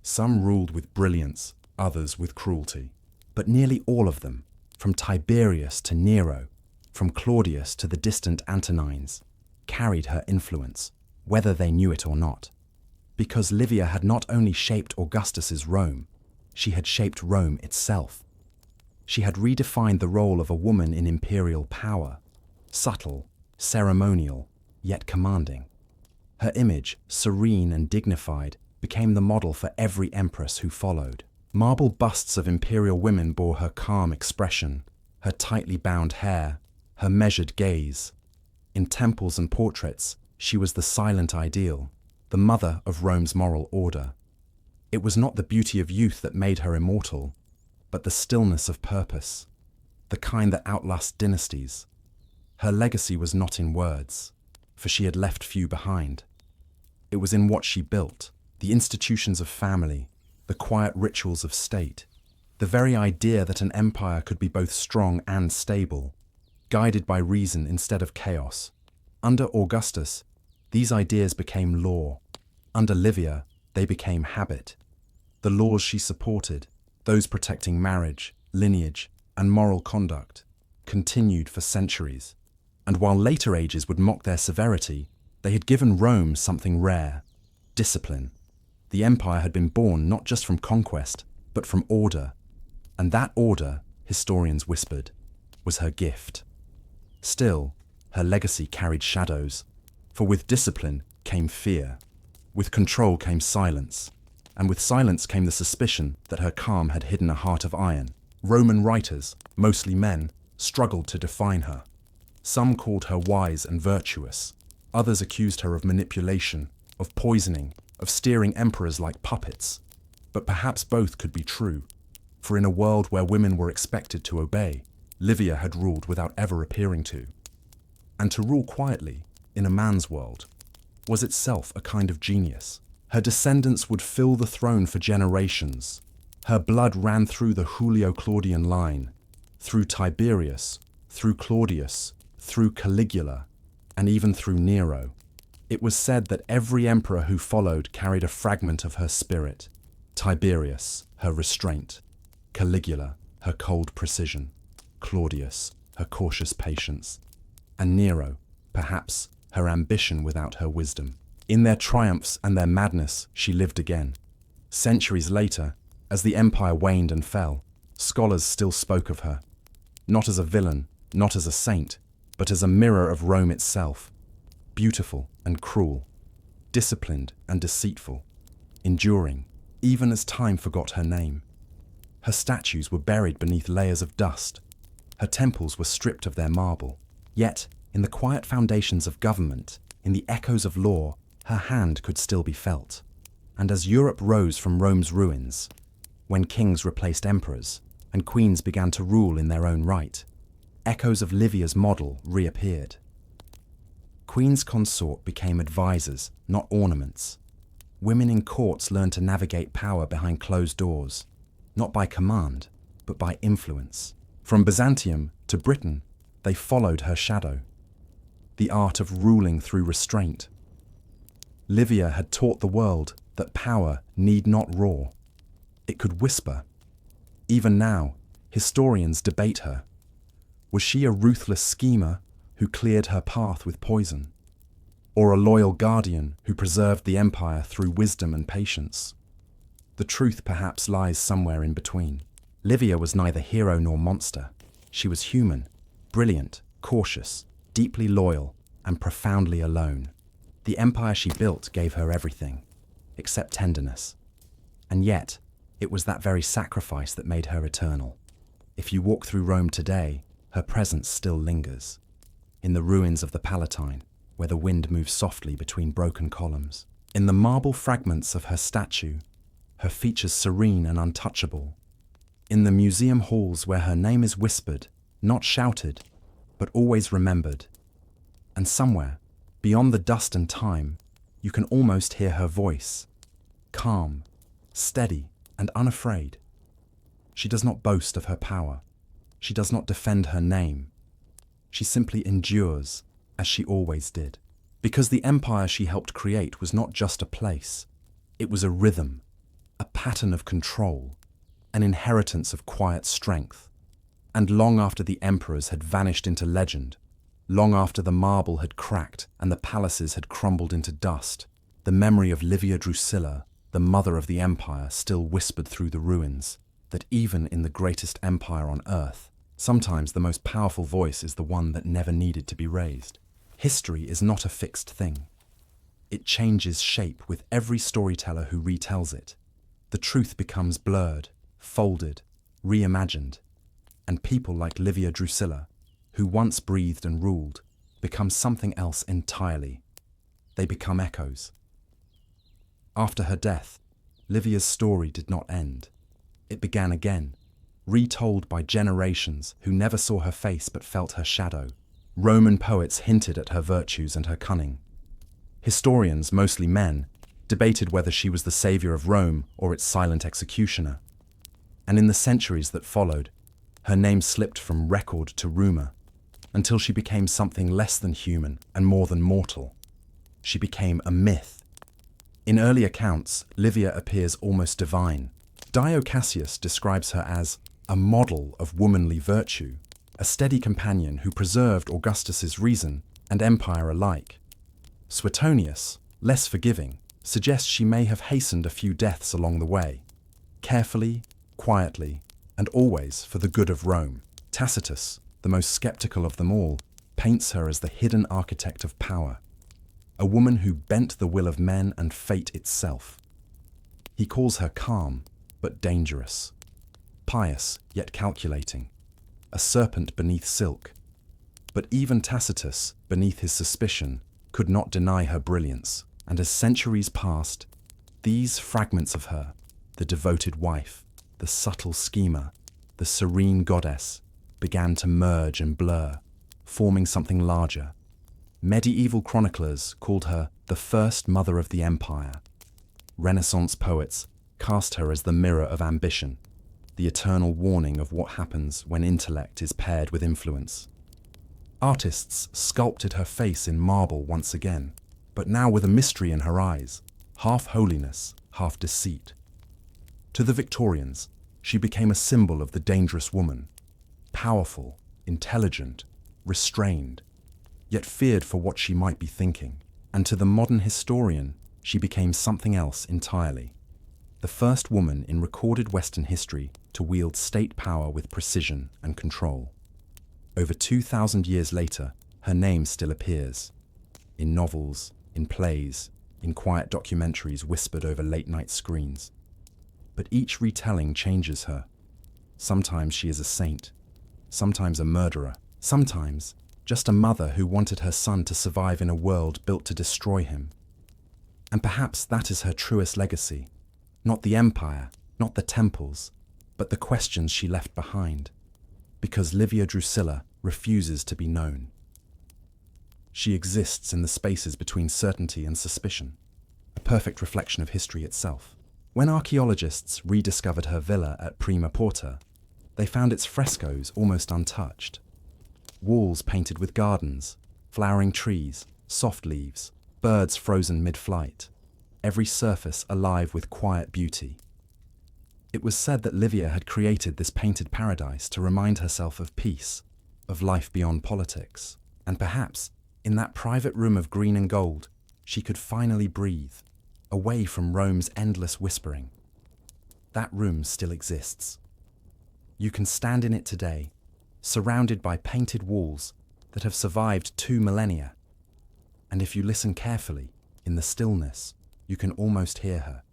Some ruled with brilliance, others with cruelty. But nearly all of them, from Tiberius to Nero, from Claudius to the distant Antonines, carried her influence, whether they knew it or not. Because Livia had not only shaped Augustus's Rome, she had shaped Rome itself. She had redefined the role of a woman in imperial power, subtle, ceremonial, yet commanding. Her image, serene and dignified, became the model for every empress who followed. Marble busts of imperial women bore her calm expression, her tightly bound hair, her measured gaze. In temples and portraits, she was the silent ideal, the mother of Rome's moral order. It was not the beauty of youth that made her immortal, but the stillness of purpose, the kind that outlasts dynasties. Her legacy was not in words, for she had left few behind. It was in what she built, the institutions of family, the quiet rituals of state, the very idea that an empire could be both strong and stable, guided by reason instead of chaos. Under Augustus, these ideas became law. Under Livia, they became habit. The laws she supported, those protecting marriage, lineage, and moral conduct, continued for centuries. And while later ages would mock their severity, they had given Rome something rare: discipline. The empire had been born not just from conquest, but from order. And that order, historians whispered, was her gift. Still, her legacy carried shadows, for with discipline came fear. With control came silence, and with silence came the suspicion that her calm had hidden a heart of iron. Roman writers, mostly men, struggled to define her. Some called her wise and virtuous. Others accused her of manipulation, of poisoning, of steering emperors like puppets. But perhaps both could be true, for in a world where women were expected to obey, Livia had ruled without ever appearing to. And to rule quietly, in a man's world, was itself a kind of genius. Her descendants would fill the throne for generations. Her blood ran through the Julio-Claudian line, through Tiberius, through Claudius, through Caligula, and even through Nero. It was said that every emperor who followed carried a fragment of her spirit. Tiberius, her restraint; Caligula, her cold precision; Claudius, her cautious patience; and Nero, perhaps, her ambition without her wisdom. In their triumphs and their madness, she lived again. Centuries later, as the empire waned and fell, scholars still spoke of her, not as a villain, not as a saint, but as a mirror of Rome itself, beautiful and cruel, disciplined and deceitful, enduring, even as time forgot her name. Her statues were buried beneath layers of dust. Her temples were stripped of their marble. Yet, in the quiet foundations of government, in the echoes of law, her hand could still be felt. And as Europe rose from Rome's ruins, when kings replaced emperors and queens began to rule in their own right, echoes of Livia's model reappeared. Queens consort became advisors, not ornaments. Women in courts learned to navigate power behind closed doors, not by command, but by influence. From Byzantium to Britain, they followed her shadow, the art of ruling through restraint. Livia had taught the world that power need not roar. It could whisper. Even now, historians debate her. Was she a ruthless schemer who cleared her path with poison? Or a loyal guardian who preserved the empire through wisdom and patience? The truth perhaps lies somewhere in between. Livia was neither hero nor monster. She was human, brilliant, cautious, deeply loyal, and profoundly alone. The empire she built gave her everything, except tenderness. And yet, it was that very sacrifice that made her eternal. If you walk through Rome today, her presence still lingers. In the ruins of the Palatine, where the wind moves softly between broken columns. In the marble fragments of her statue, her features serene and untouchable. In the museum halls where her name is whispered, not shouted, but always remembered. And somewhere, beyond the dust and time, you can almost hear her voice, calm, steady, and unafraid. She does not boast of her power. She does not defend her name. She simply endures, as she always did. Because the empire she helped create was not just a place. It was a rhythm, a pattern of control, an inheritance of quiet strength. And long after the emperors had vanished into legend, long after the marble had cracked and the palaces had crumbled into dust, the memory of Livia Drusilla, the mother of the empire, still whispered through the ruins that even in the greatest empire on earth, sometimes the most powerful voice is the one that never needed to be raised. History is not a fixed thing. It changes shape with every storyteller who retells it. The truth becomes blurred, folded, reimagined, and people like Livia Drusilla, who once breathed and ruled, become something else entirely. They become echoes. After her death, Livia's story did not end. It began again, retold by generations who never saw her face but felt her shadow. Roman poets hinted at her virtues and her cunning. Historians, mostly men, debated whether she was the savior of Rome or its silent executioner. And in the centuries that followed, her name slipped from record to rumor, until she became something less than human and more than mortal. She became a myth. In early accounts, Livia appears almost divine. Dio Cassius describes her as a model of womanly virtue, a steady companion who preserved Augustus's reason and empire alike. Suetonius, less forgiving, suggests she may have hastened a few deaths along the way, carefully, quietly, and always for the good of Rome. Tacitus, the most skeptical of them all, paints her as the hidden architect of power, a woman who bent the will of men and fate itself. He calls her calm, but dangerous, pious yet calculating, a serpent beneath silk. But even Tacitus, beneath his suspicion, could not deny her brilliance, and as centuries passed, these fragments of her, the devoted wife, the subtle schemer, the serene goddess, began to merge and blur, forming something larger. Medieval chroniclers called her the first mother of the empire. Renaissance poets cast her as the mirror of ambition, the eternal warning of what happens when intellect is paired with influence. Artists sculpted her face in marble once again, but now with a mystery in her eyes, half holiness, half deceit. To the Victorians, she became a symbol of the dangerous woman, powerful, intelligent, restrained, yet feared for what she might be thinking. And to the modern historian, she became something else entirely. The first woman in recorded Western history to wield state power with precision and control. Over 2,000 years later, her name still appears. In novels, in plays, in quiet documentaries whispered over late-night screens. But each retelling changes her. Sometimes she is a saint, sometimes a murderer, sometimes just a mother who wanted her son to survive in a world built to destroy him. And perhaps that is her truest legacy. Not the empire, not the temples, but the questions she left behind. Because Livia Drusilla refuses to be known. She exists in the spaces between certainty and suspicion, a perfect reflection of history itself. When archaeologists rediscovered her villa at Prima Porta, they found its frescoes almost untouched. Walls painted with gardens, flowering trees, soft leaves, birds frozen mid-flight, every surface alive with quiet beauty. It was said that Livia had created this painted paradise to remind herself of peace, of life beyond politics, and perhaps, in that private room of green and gold, she could finally breathe, away from Rome's endless whispering. That room still exists. You can stand in it today, surrounded by painted walls that have survived 2 millennia. And if you listen carefully, in the stillness, you can almost hear her,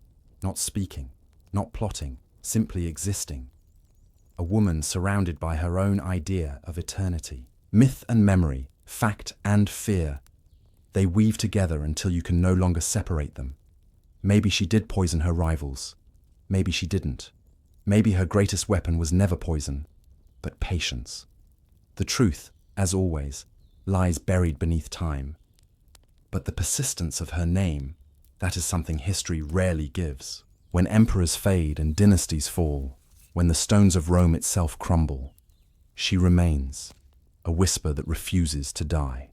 not speaking, not plotting, simply existing. A woman surrounded by her own idea of eternity. Myth and memory, fact and fear, they weave together until you can no longer separate them. Maybe she did poison her rivals. Maybe she didn't. Maybe her greatest weapon was never poison, but patience. The truth, as always, lies buried beneath time. But the persistence of her name, that is something history rarely gives. When emperors fade and dynasties fall, when the stones of Rome itself crumble, she remains, a whisper that refuses to die.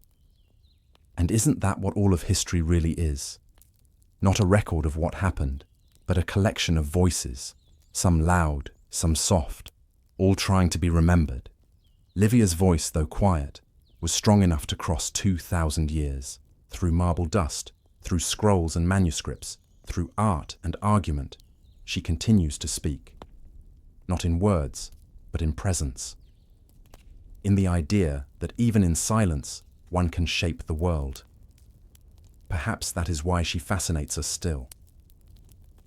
And isn't that what all of history really is? Not a record of what happened, but a collection of voices, some loud, some soft, all trying to be remembered. Livia's voice, though quiet, was strong enough to cross 2,000 years, through marble dust, through scrolls and manuscripts, through art and argument. She continues to speak, not in words, but in presence, in the idea that even in silence, one can shape the world. Perhaps that is why she fascinates us still,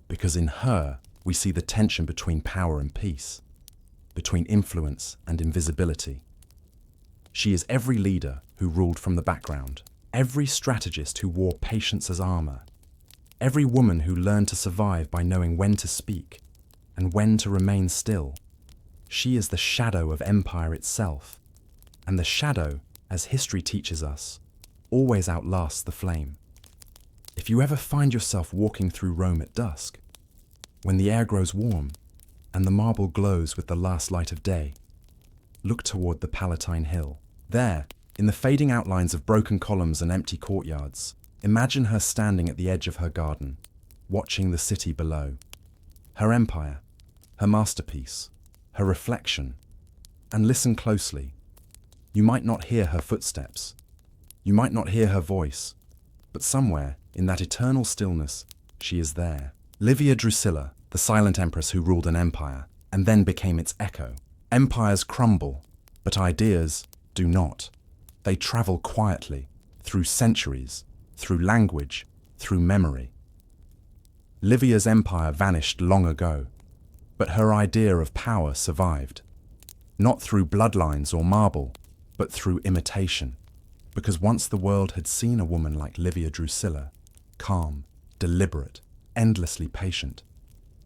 because in her we see the tension between power and peace, between influence and invisibility. She is every leader who ruled from the background, every strategist who wore patience as armor, every woman who learned to survive by knowing when to speak and when to remain still. She is the shadow of empire itself, and the shadow, as history teaches us, always outlasts the flame. If you ever find yourself walking through Rome at dusk, when the air grows warm and the marble glows with the last light of day, look toward the Palatine Hill. There, in the fading outlines of broken columns and empty courtyards, imagine her standing at the edge of her garden, watching the city below. Her empire, her masterpiece, her reflection. And listen closely. You might not hear her footsteps. You might not hear her voice. But somewhere, in that eternal stillness, she is there. Livia Drusilla, the silent empress who ruled an empire, and then became its echo. Empires crumble, but ideas do not. They travel quietly, through centuries, through language, through memory. Livia's empire vanished long ago, but her idea of power survived. Not through bloodlines or marble, but through imitation. Because once the world had seen a woman like Livia Drusilla, calm, deliberate, endlessly patient,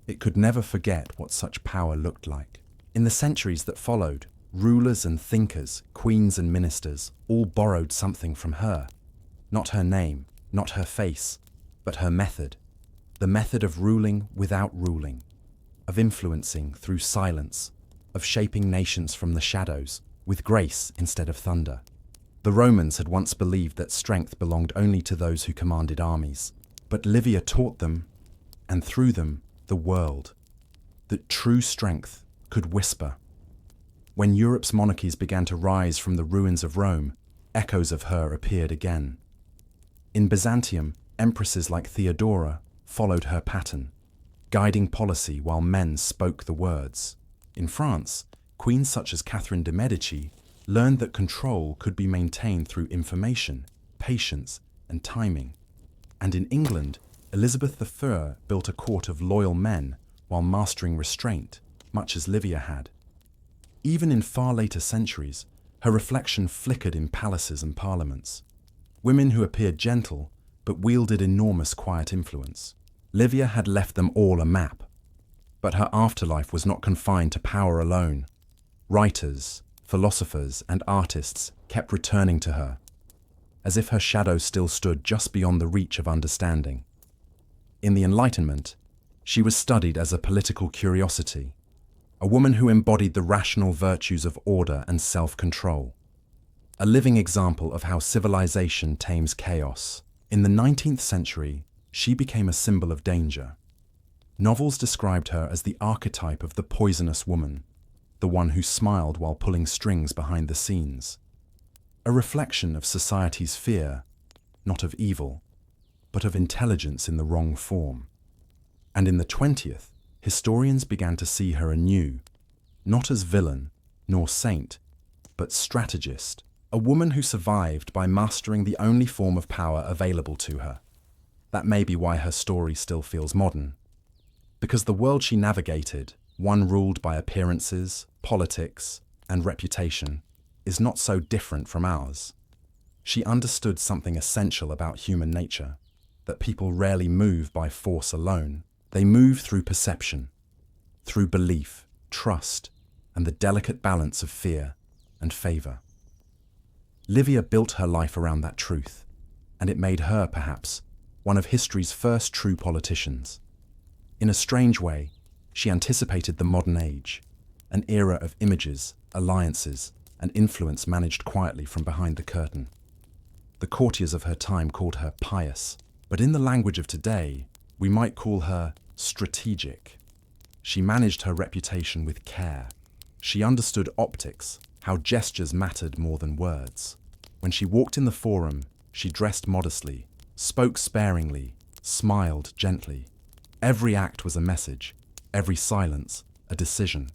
it could never forget what such power looked like. In the centuries that followed, rulers and thinkers, queens and ministers, all borrowed something from her. Not her name, not her face, but her method. The method of ruling without ruling, of influencing through silence, of shaping nations from the shadows, with grace instead of thunder. The Romans had once believed that strength belonged only to those who commanded armies. But Livia taught them, and through them, the world, that true strength could whisper. When Europe's monarchies began to rise from the ruins of Rome, echoes of her appeared again. In Byzantium, empresses like Theodora followed her pattern, guiding policy while men spoke the words. In France, queens such as Catherine de' Medici learned that control could be maintained through information, patience, and timing. And in England, Elizabeth I built a court of loyal men while mastering restraint, much as Livia had. Even in far later centuries, her reflection flickered in palaces and parliaments. Women who appeared gentle, but wielded enormous quiet influence. Livia had left them all a map. But her afterlife was not confined to power alone. Writers, philosophers, and artists kept returning to her, as if her shadow still stood just beyond the reach of understanding. In the Enlightenment, she was studied as a political curiosity, a woman who embodied the rational virtues of order and self-control, a living example of how civilization tames chaos. In the 19th century, she became a symbol of danger. Novels described her as the archetype of the poisonous woman, the one who smiled while pulling strings behind the scenes, a reflection of society's fear, not of evil, but of intelligence in the wrong form. And in the 20th, historians began to see her anew, not as villain nor saint, but strategist, a woman who survived by mastering the only form of power available to her. That may be why her story still feels modern, because the world she navigated, one ruled by appearances, politics, and reputation, is not so different from ours. She understood something essential about human nature, that people rarely move by force alone. They move through perception, through belief, trust, and the delicate balance of fear and favor. Livia built her life around that truth, and it made her, perhaps, one of history's first true politicians. In a strange way, she anticipated the modern age, an era of images, alliances, and influence managed quietly from behind the curtain. The courtiers of her time called her pious, but in the language of today, we might call her strategic. She managed her reputation with care. She understood optics, how gestures mattered more than words. When she walked in the forum, she dressed modestly, spoke sparingly, smiled gently. Every act was a message, every silence a decision.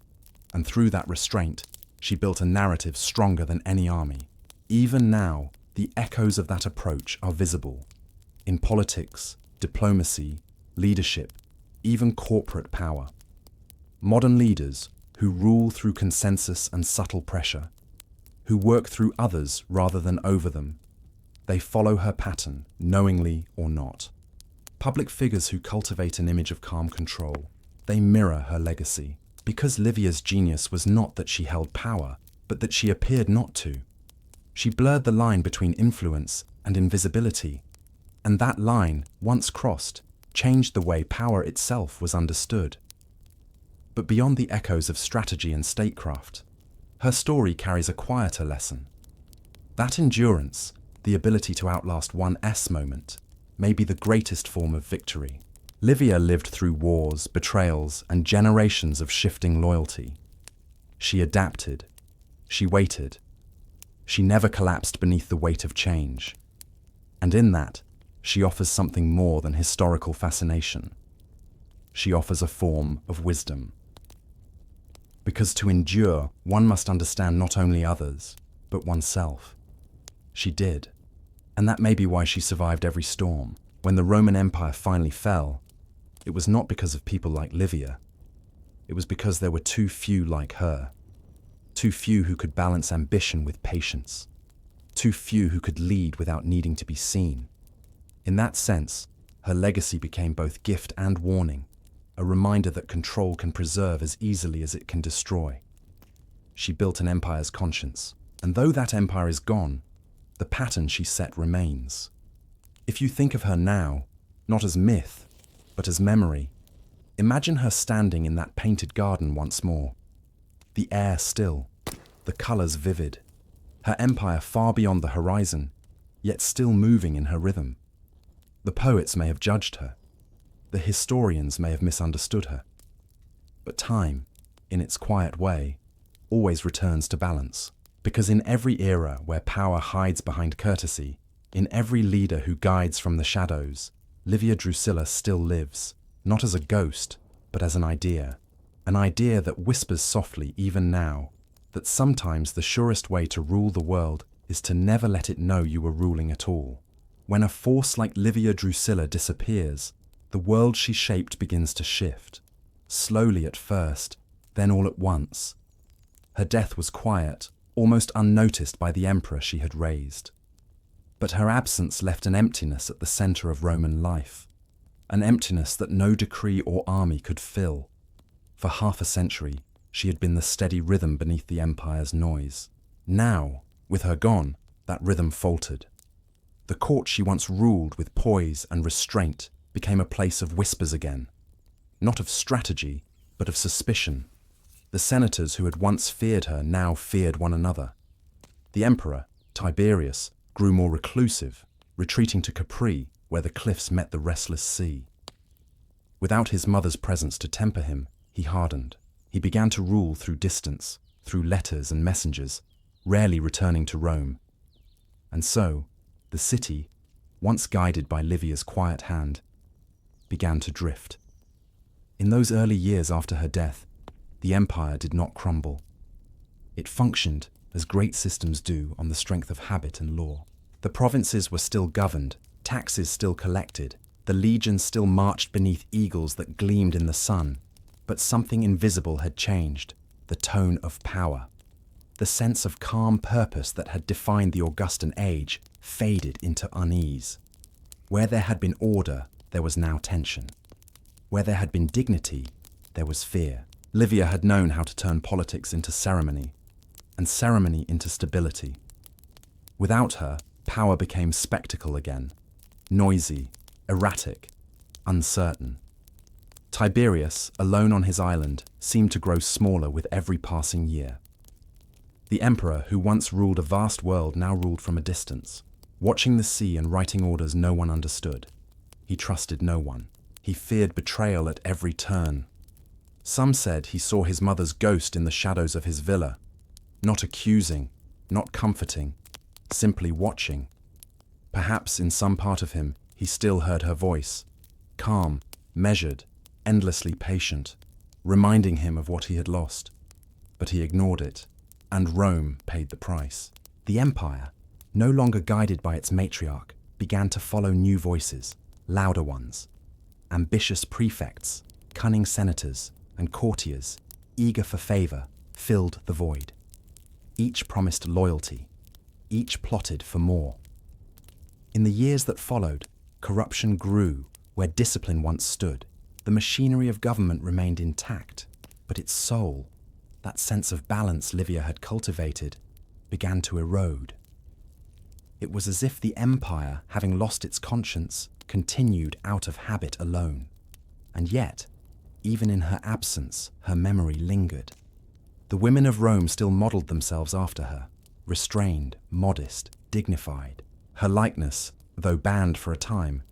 And through that restraint, she built a narrative stronger than any army. Even now, the echoes of that approach are visible in politics, diplomacy, leadership, even corporate power. Modern leaders who rule through consensus and subtle pressure, who work through others rather than over them, they follow her pattern, knowingly or not. Public figures who cultivate an image of calm control, they mirror her legacy. Because Livia's genius was not that she held power, but that she appeared not to. She blurred the line between influence and invisibility, and that line, once crossed, changed the way power itself was understood. But beyond the echoes of strategy and statecraft, her story carries a quieter lesson. That endurance, the ability to outlast one moment, may be the greatest form of victory. Livia lived through wars, betrayals, and generations of shifting loyalty. She adapted. She waited. She never collapsed beneath the weight of change. And in that, she offers something more than historical fascination. She offers a form of wisdom. Because to endure, one must understand not only others, but oneself. She did. And that may be why she survived every storm. When the Roman Empire finally fell, it was not because of people like Livia. It was because there were too few like her. Too few who could balance ambition with patience. Too few who could lead without needing to be seen. In that sense, her legacy became both gift and warning, a reminder that control can preserve as easily as it can destroy. She built an empire's conscience, and though that empire is gone, the pattern she set remains. If you think of her now, not as myth, but as memory, imagine her standing in that painted garden once more. The air still, the colours vivid, her empire far beyond the horizon, yet still moving in her rhythm. The poets may have judged her, the historians may have misunderstood her, but time, in its quiet way, always returns to balance. Because in every era where power hides behind courtesy, in every leader who guides from the shadows, Livia Drusilla still lives, not as a ghost, but as an idea that whispers softly even now, that sometimes the surest way to rule the world is to never let it know you were ruling at all. When a force like Livia Drusilla disappears, the world she shaped begins to shift, slowly at first, then all at once. Her death was quiet, almost unnoticed by the emperor she had raised. But her absence left an emptiness at the center of Roman life, an emptiness that no decree or army could fill. For half a century, she had been the steady rhythm beneath the empire's noise. Now, with her gone, that rhythm faltered. The court she once ruled with poise and restraint became a place of whispers again, not of strategy, but of suspicion. The senators who had once feared her now feared one another. The emperor, Tiberius, grew more reclusive, retreating to Capri, where the cliffs met the restless sea. Without his mother's presence to temper him, he hardened. He began to rule through distance, through letters and messengers, rarely returning to Rome. And so, the city, once guided by Livia's quiet hand, began to drift. In those early years after her death, the empire did not crumble. It functioned as great systems do on the strength of habit and law. The provinces were still governed, taxes still collected, the legions still marched beneath eagles that gleamed in the sun. But something invisible had changed, the tone of power. The sense of calm purpose that had defined the Augustan age faded into unease. Where there had been order, there was now tension. Where there had been dignity, there was fear. Livia had known how to turn politics into ceremony, and ceremony into stability. Without her, power became spectacle again, noisy, erratic, uncertain. Tiberius, alone on his island, seemed to grow smaller with every passing year. The emperor, who once ruled a vast world, now ruled from a distance, watching the sea and writing orders no one understood. He trusted no one. He feared betrayal at every turn. Some said he saw his mother's ghost in the shadows of his villa. Not accusing, not comforting, simply watching. Perhaps in some part of him he still heard her voice, calm, measured, endlessly patient, reminding him of what he had lost. But he ignored it, and Rome paid the price. The empire, no longer guided by its matriarch, began to follow new voices, louder ones. Ambitious prefects, cunning senators, and courtiers, eager for favor, filled the void. Each promised loyalty, each plotted for more. In the years that followed, corruption grew where discipline once stood. The machinery of government remained intact, but its soul, that sense of balance Livia had cultivated, began to erode. It was as if the empire, having lost its conscience, continued out of habit alone. And yet, even in her absence, her memory lingered. The women of Rome still modelled themselves after her, restrained, modest, dignified. Her likeness, though banned for a time,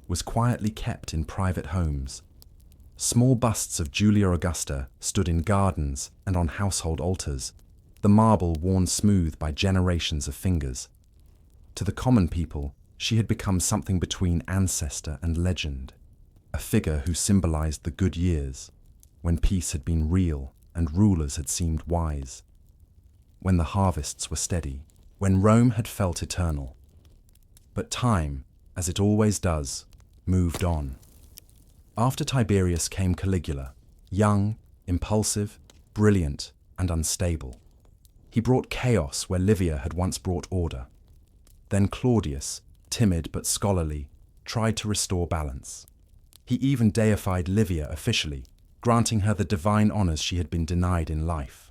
was quietly kept in private homes. Small busts of Julia Augusta stood in gardens and on household altars, the marble worn smooth by generations of fingers. To the common people, she had become something between ancestor and legend, a figure who symbolized the good years, when peace had been real and rulers had seemed wise, when the harvests were steady, when Rome had felt eternal. But time, as it always does, moved on. After Tiberius came Caligula, young, impulsive, brilliant, and unstable. He brought chaos where Livia had once brought order. Then Claudius, timid but scholarly, tried to restore balance. He even deified Livia officially, granting her the divine honors she had been denied in life.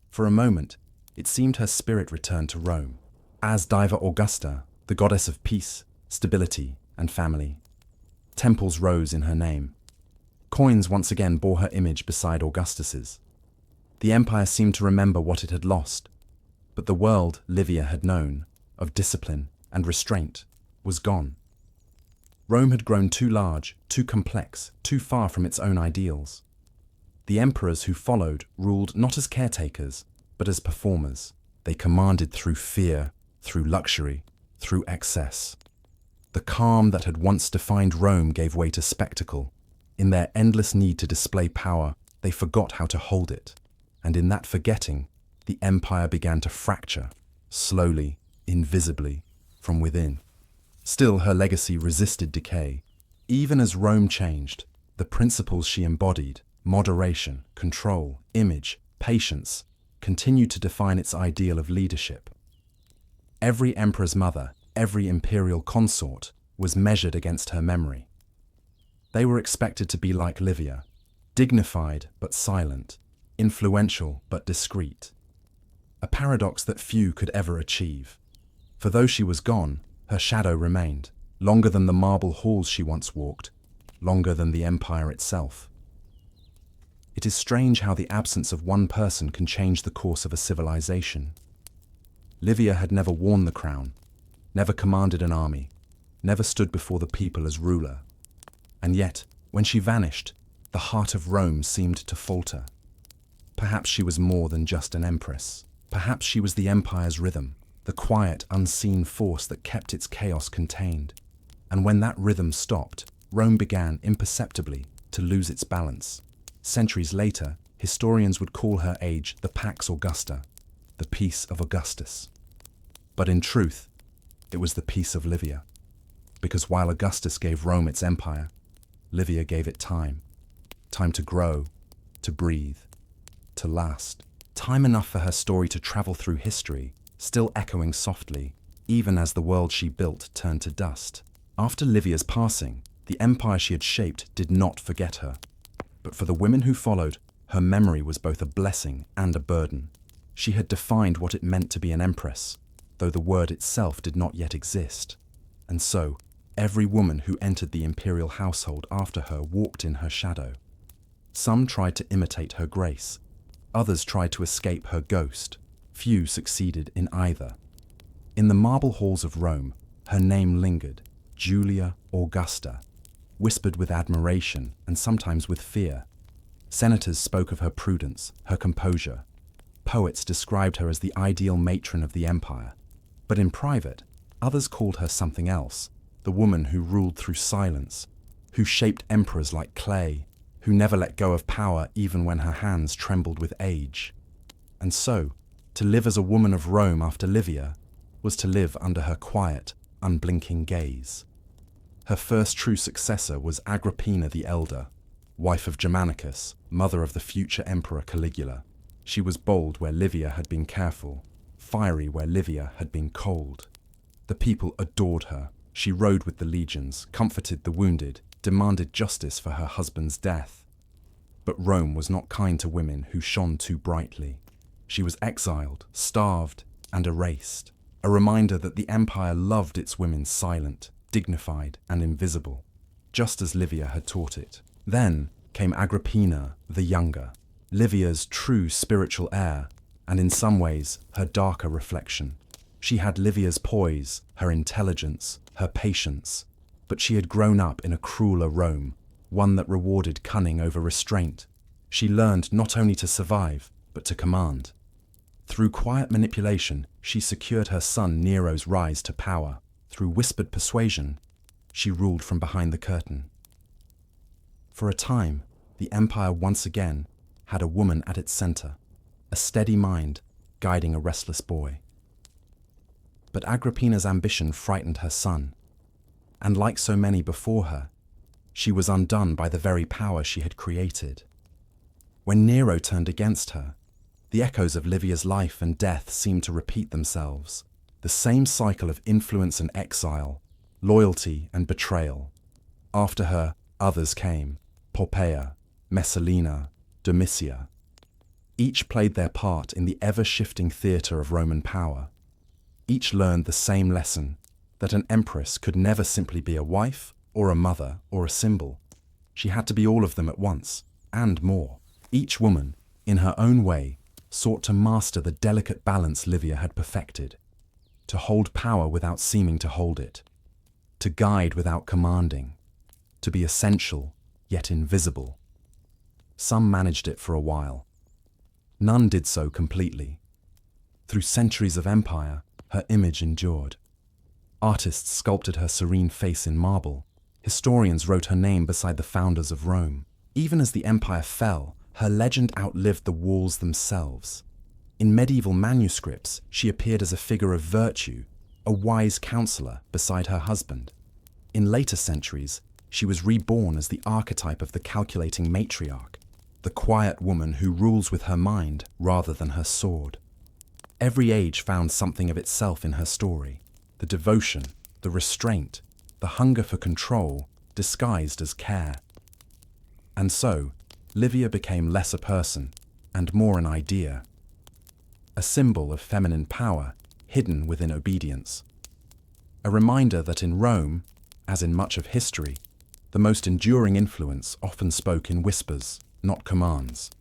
For a moment, it seemed her spirit returned to Rome, as Diva Augusta, the goddess of peace, stability, and family. Temples rose in her name. Coins once again bore her image beside Augustus's. The empire seemed to remember what it had lost, but the world Livia had known, of discipline and restraint, was gone. Rome had grown too large, too complex, too far from its own ideals. The emperors who followed ruled not as caretakers, but as performers. They commanded through fear, through luxury, through excess. The calm that had once defined Rome gave way to spectacle. In their endless need to display power, they forgot how to hold it. And in that forgetting, the empire began to fracture, slowly, invisibly, from within. Still, her legacy resisted decay. Even as Rome changed, the principles she embodied, moderation, control, image, patience, continued to define its ideal of leadership. Every emperor's mother, every imperial consort, was measured against her memory. They were expected to be like Livia, dignified but silent, influential but discreet. A paradox that few could ever achieve. For though she was gone, her shadow remained, longer than the marble halls she once walked, longer than the empire itself. It is strange how the absence of one person can change the course of a civilization. Livia had never worn the crown, never commanded an army, never stood before the people as ruler. And yet, when she vanished, the heart of Rome seemed to falter. Perhaps she was more than just an empress. Perhaps she was the empire's rhythm, the quiet, unseen force that kept its chaos contained. And when that rhythm stopped, Rome began imperceptibly to lose its balance. Centuries later, historians would call her age the Pax Augusta, the peace of Augustus. But in truth, it was the peace of Livia. Because while Augustus gave Rome its empire, Livia gave it time. Time to grow, to breathe, to last. Time enough for her story to travel through history, still echoing softly, even as the world she built turned to dust. After Livia's passing, the empire she had shaped did not forget her. But for the women who followed, her memory was both a blessing and a burden. She had defined what it meant to be an empress, though the word itself did not yet exist. And so, every woman who entered the imperial household after her walked in her shadow. Some tried to imitate her grace. Others tried to escape her ghost. Few succeeded in either. In the marble halls of Rome, her name lingered, Julia Augusta, whispered with admiration and sometimes with fear. Senators spoke of her prudence, her composure. Poets described her as the ideal matron of the empire, but in private, others called her something else, the woman who ruled through silence, who shaped emperors like clay, who never let go of power even when her hands trembled with age. And so, to live as a woman of Rome after Livia was to live under her quiet, unblinking gaze. Her first true successor was Agrippina the Elder, wife of Germanicus, mother of the future emperor Caligula. She was bold where Livia had been careful, fiery where Livia had been cold. The people adored her. She rode with the legions, comforted the wounded, demanded justice for her husband's death. But Rome was not kind to women who shone too brightly. She was exiled, starved, and erased, a reminder that the empire loved its women silent, dignified, and invisible, just as Livia had taught it. Then came Agrippina the Younger, Livia's true spiritual heir, and in some ways her darker reflection. She had Livia's poise, her intelligence, her patience, but she had grown up in a crueler Rome, one that rewarded cunning over restraint. She learned not only to survive, but to command. Through quiet manipulation, she secured her son Nero's rise to power. Through whispered persuasion, she ruled from behind the curtain. For a time, the empire once again had a woman at its center, a steady mind guiding a restless boy. But Agrippina's ambition frightened her son, and like so many before her, she was undone by the very power she had created. When Nero turned against her, the echoes of Livia's life and death seemed to repeat themselves, the same cycle of influence and exile, loyalty and betrayal. After her, others came, Poppaea, Messalina, Domitia. Each played their part in the ever-shifting theatre of Roman power. Each learned the same lesson, that an empress could never simply be a wife, or a mother, or a symbol. She had to be all of them at once, and more. Each woman, in her own way, sought to master the delicate balance Livia had perfected, to hold power without seeming to hold it, to guide without commanding, to be essential, yet invisible. Some managed it for a while. None did so completely. Through centuries of empire, her image endured. Artists sculpted her serene face in marble. Historians wrote her name beside the founders of Rome. Even as the empire fell, her legend outlived the walls themselves. In medieval manuscripts, she appeared as a figure of virtue, a wise counselor beside her husband. In later centuries, she was reborn as the archetype of the calculating matriarch, the quiet woman who rules with her mind rather than her sword. Every age found something of itself in her story, the devotion, the restraint, the hunger for control disguised as care. And so, Livia became less a person and more an idea, a symbol of feminine power hidden within obedience. A reminder that in Rome, as in much of history, the most enduring influence often spoke in whispers, not commands.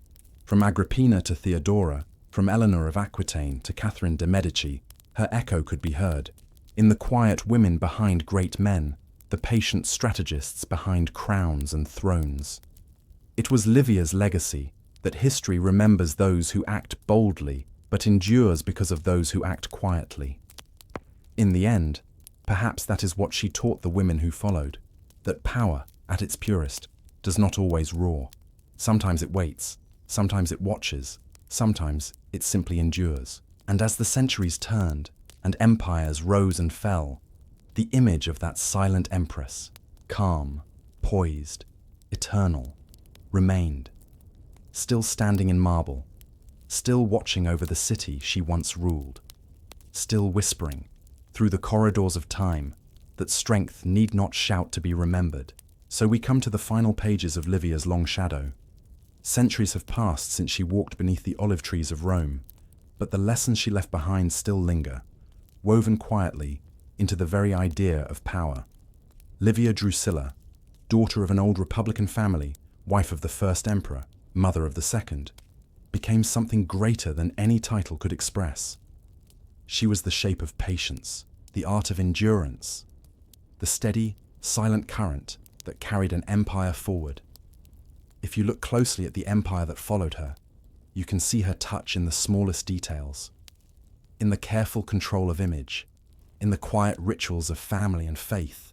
From Agrippina to Theodora, from Eleanor of Aquitaine to Catherine de' Medici, her echo could be heard. In the quiet women behind great men, the patient strategists behind crowns and thrones. It was Livia's legacy that history remembers those who act boldly, but endures because of those who act quietly. In the end, perhaps that is what she taught the women who followed, that power, at its purest, does not always roar. Sometimes it waits, sometimes it watches, sometimes it simply endures. And as the centuries turned and empires rose and fell, the image of that silent empress, calm, poised, eternal, remained, still standing in marble, still watching over the city she once ruled, still whispering, through the corridors of time, that strength need not shout to be remembered. So we come to the final pages of Livia's long shadow. Centuries have passed since she walked beneath the olive trees of Rome, but the lessons she left behind still linger, woven quietly into the very idea of power. Livia Drusilla, daughter of an old Republican family, wife of the first emperor, mother of the second, became something greater than any title could express. She was the shape of patience, the art of endurance, the steady, silent current that carried an empire forward. If you look closely at the empire that followed her, You can see her touch in the smallest details, in the careful control of image, in the quiet rituals of family and faith,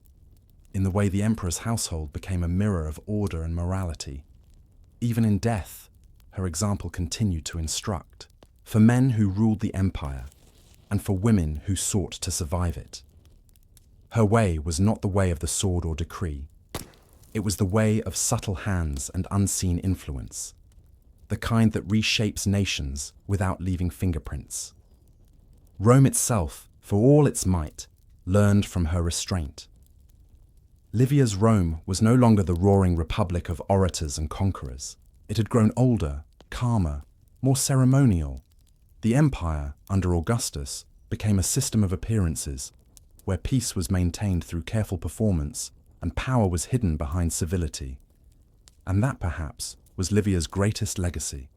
in the way the emperor's household became a mirror of order and morality. Even in death, her example continued to instruct, for men who ruled the empire, and for women who sought to survive it. Her way was not the way of the sword or decree. It was the way of subtle hands and unseen influence, the kind that reshapes nations without leaving fingerprints. Rome itself, for all its might, learned from her restraint. Livia's Rome was no longer the roaring republic of orators and conquerors. It had grown older, calmer, more ceremonial. The empire, under Augustus, became a system of appearances, where peace was maintained through careful performance and power was hidden behind civility. And that, perhaps, was Livia's greatest legacy.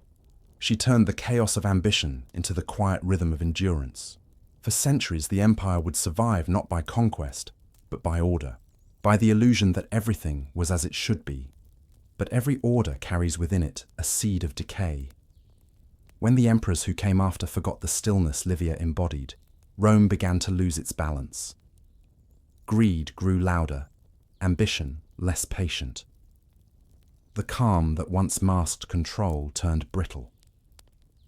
She turned the chaos of ambition into the quiet rhythm of endurance. For centuries, the empire would survive not by conquest, but by order, by the illusion that everything was as it should be. But every order carries within it a seed of decay. When the emperors who came after forgot the stillness Livia embodied, Rome began to lose its balance. Greed grew louder, ambition less patient. The calm that once masked control turned brittle.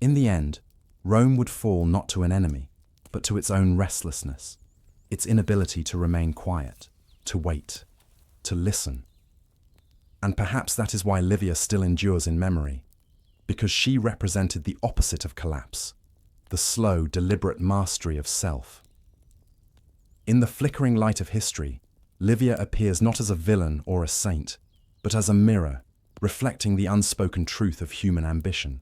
In the end, Rome would fall not to an enemy, but to its own restlessness, its inability to remain quiet, to wait, to listen. And perhaps that is why Livia still endures in memory, because she represented the opposite of collapse, the slow, deliberate mastery of self. In the flickering light of history, Livia appears not as a villain or a saint, but as a mirror, reflecting the unspoken truth of human ambition.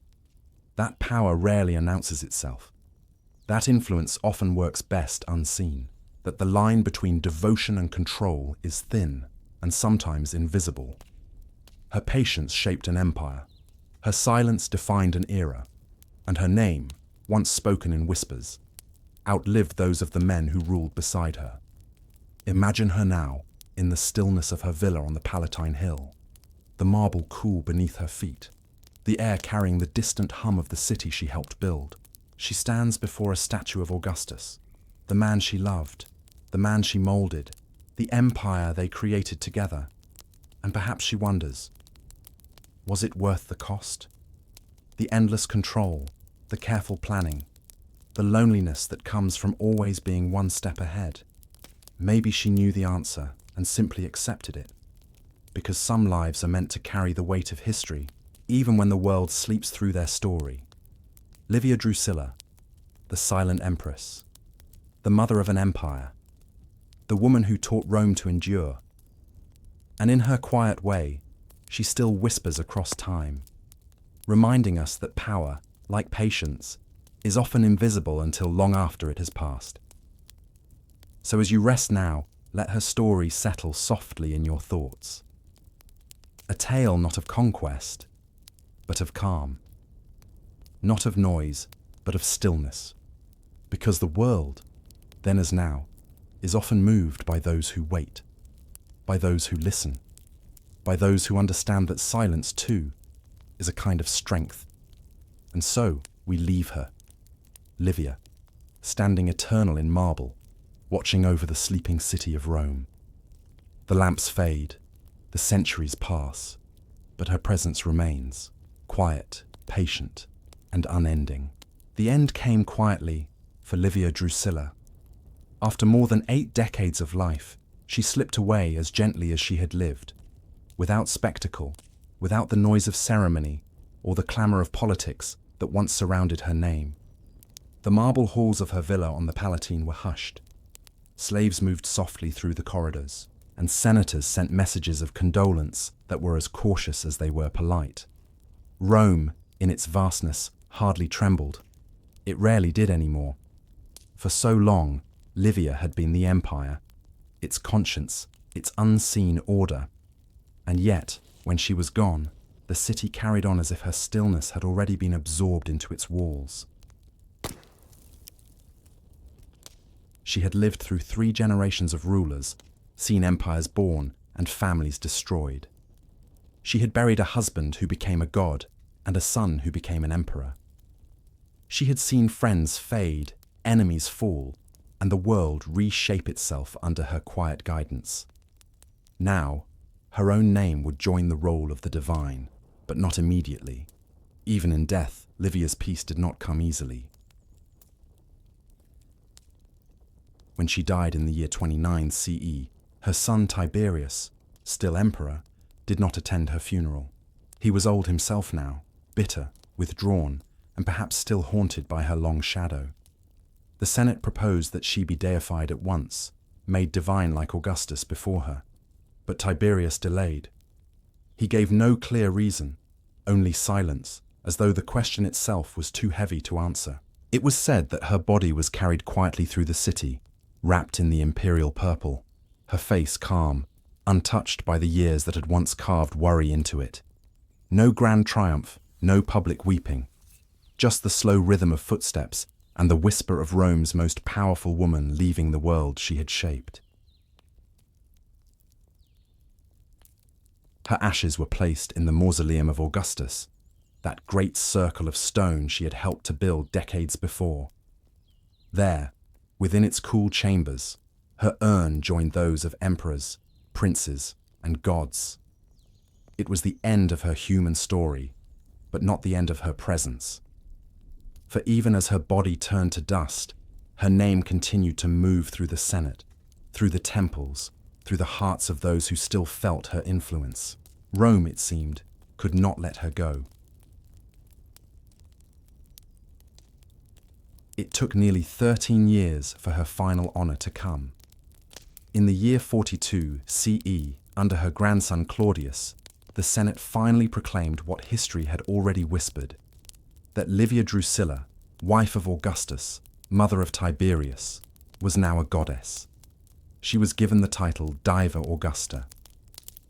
That power rarely announces itself. That influence often works best unseen, that the line between devotion and control is thin and sometimes invisible. Her patience shaped an empire, her silence defined an era, and her name, once spoken in whispers, outlived those of the men who ruled beside her. Imagine her now, in the stillness of her villa on the Palatine Hill, the marble cool beneath her feet, the air carrying the distant hum of the city she helped build. She stands before a statue of Augustus, the man she loved, the man she molded, the empire they created together. And perhaps she wonders, was it worth the cost? The endless control, the careful planning, the loneliness that comes from always being one step ahead. Maybe she knew the answer and simply accepted it, because some lives are meant to carry the weight of history, even when the world sleeps through their story. Livia Drusilla, the silent empress, the mother of an empire, the woman who taught Rome to endure. And in her quiet way, she still whispers across time, reminding us that power, like patience, is often invisible until long after it has passed. So as you rest now, let her story settle softly in your thoughts. A tale not of conquest, but of calm. Not of noise, but of stillness. Because the world, then as now, is often moved by those who wait, by those who listen, by those who understand that silence, too, is a kind of strength. And so we leave her, Livia, standing eternal in marble, watching over the sleeping city of Rome. The lamps fade, the centuries pass, but her presence remains, quiet, patient, and unending. The end came quietly for Livia Drusilla. After more than 8 decades of life, she slipped away as gently as she had lived, without spectacle, without the noise of ceremony or the clamour of politics that once surrounded her name. The marble halls of her villa on the Palatine were hushed. Slaves moved softly through the corridors, and senators sent messages of condolence that were as cautious as they were polite. Rome, in its vastness, hardly trembled. It rarely did anymore. For so long, Livia had been the empire, its conscience, its unseen order. And yet, when she was gone, the city carried on as if her stillness had already been absorbed into its walls. She had lived through 3 generations of rulers, seen empires born and families destroyed. She had buried a husband who became a god, and a son who became an emperor. She had seen friends fade, enemies fall, and the world reshape itself under her quiet guidance. Now, her own name would join the roll of the divine, but not immediately. Even in death, Livia's peace did not come easily. When she died in the year 29 CE, her son Tiberius, still emperor, did not attend her funeral. He was old himself now, bitter, withdrawn, and perhaps still haunted by her long shadow. The Senate proposed that she be deified at once, made divine like Augustus before her. But Tiberius delayed. He gave no clear reason, only silence, as though the question itself was too heavy to answer. It was said that her body was carried quietly through the city, wrapped in the imperial purple, her face calm, untouched by the years that had once carved worry into it. No grand triumph, no public weeping, just the slow rhythm of footsteps and the whisper of Rome's most powerful woman leaving the world she had shaped. Her ashes were placed in the mausoleum of Augustus, that great circle of stone she had helped to build decades before. There, within its cool chambers, her urn joined those of emperors, princes, and gods. It was the end of her human story, but not the end of her presence. For even as her body turned to dust, her name continued to move through the Senate, through the temples, through the hearts of those who still felt her influence. Rome, it seemed, could not let her go. It took nearly 13 years for her final honor to come. In the year 42 CE, under her grandson Claudius, the Senate finally proclaimed what history had already whispered, that Livia Drusilla, wife of Augustus, mother of Tiberius, was now a goddess. She was given the title Diva Augusta.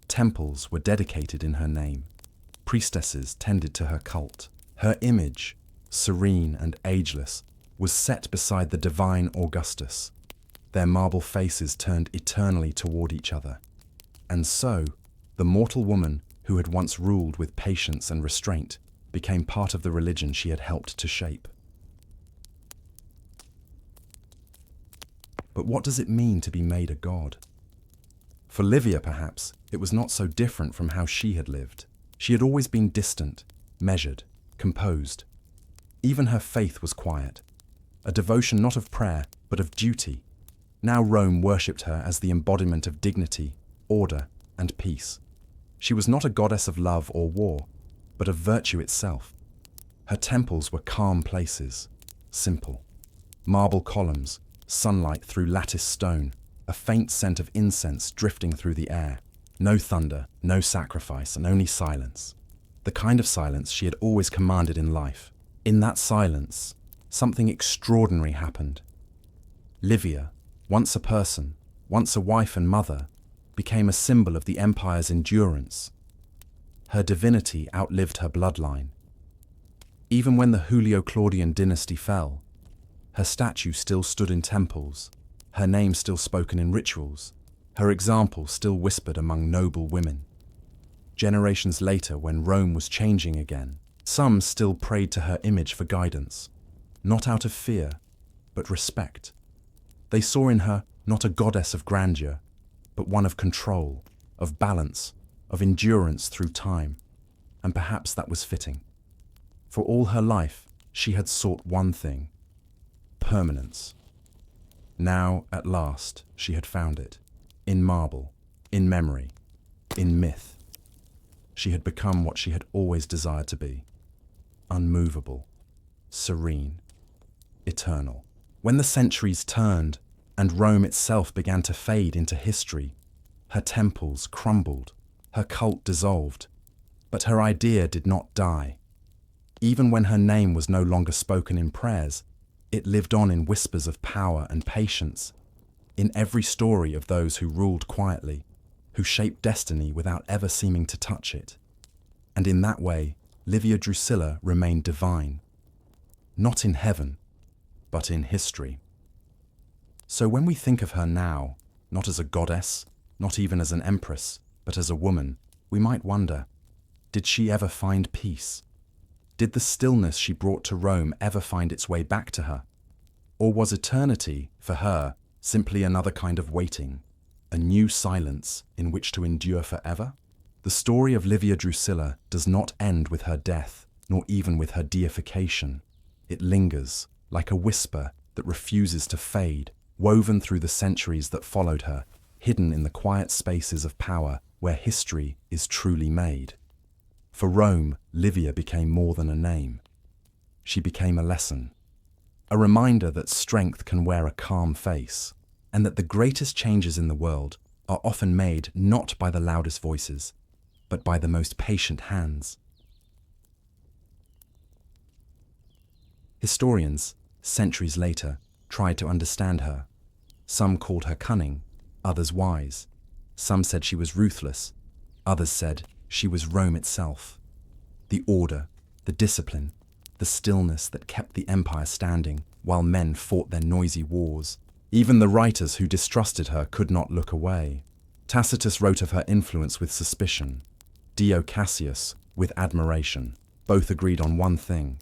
Temples were dedicated in her name. Priestesses tended to her cult. Her image, serene and ageless, was set beside the divine Augustus. Their marble faces turned eternally toward each other. And so, the mortal woman who had once ruled with patience and restraint became part of the religion she had helped to shape. But what does it mean to be made a god? For Livia, perhaps, it was not so different from how she had lived. She had always been distant, measured, composed. Even her faith was quiet, a devotion not of prayer, but of duty. Now Rome worshipped her as the embodiment of dignity, order, and peace. She was not a goddess of love or war, but of virtue itself. Her temples were calm places, simple. Marble columns, sunlight through latticed stone, a faint scent of incense drifting through the air. No thunder, no sacrifice, and only silence. The kind of silence she had always commanded in life. In that silence, something extraordinary happened. Livia, once a person, once a wife and mother, became a symbol of the empire's endurance. Her divinity outlived her bloodline. Even when the Julio-Claudian dynasty fell, her statue still stood in temples, her name still spoken in rituals, her example still whispered among noble women. Generations later, when Rome was changing again, some still prayed to her image for guidance, not out of fear, but respect. They saw in her not a goddess of grandeur, but one of control, of balance, of endurance through time, and perhaps that was fitting. For all her life, she had sought one thing: permanence. Now, at last, she had found it. In marble, in memory, in myth. She had become what she had always desired to be: unmovable, serene, eternal. When the centuries turned and Rome itself began to fade into history, her temples crumbled, her cult dissolved, but her idea did not die. Even when her name was no longer spoken in prayers, it lived on in whispers of power and patience, in every story of those who ruled quietly, who shaped destiny without ever seeming to touch it. And in that way, Livia Drusilla remained divine, not in heaven, but in history. So when we think of her now, not as a goddess, not even as an empress, but as a woman, we might wonder, did she ever find peace? Did the stillness she brought to Rome ever find its way back to her? Or was eternity, for her, simply another kind of waiting, a new silence in which to endure forever? The story of Livia Drusilla does not end with her death, nor even with her deification. It lingers, like a whisper that refuses to fade, woven through the centuries that followed her, hidden in the quiet spaces of power where history is truly made. For Rome, Livia became more than a name. She became a lesson, a reminder that strength can wear a calm face, and that the greatest changes in the world are often made not by the loudest voices, but by the most patient hands. Historians, centuries later, tried to understand her. Some called her cunning, others wise. Some said she was ruthless, others said she was Rome itself. The order, the discipline, the stillness that kept the empire standing while men fought their noisy wars. Even the writers who distrusted her could not look away. Tacitus wrote of her influence with suspicion, Dio Cassius with admiration. Both agreed on one thing,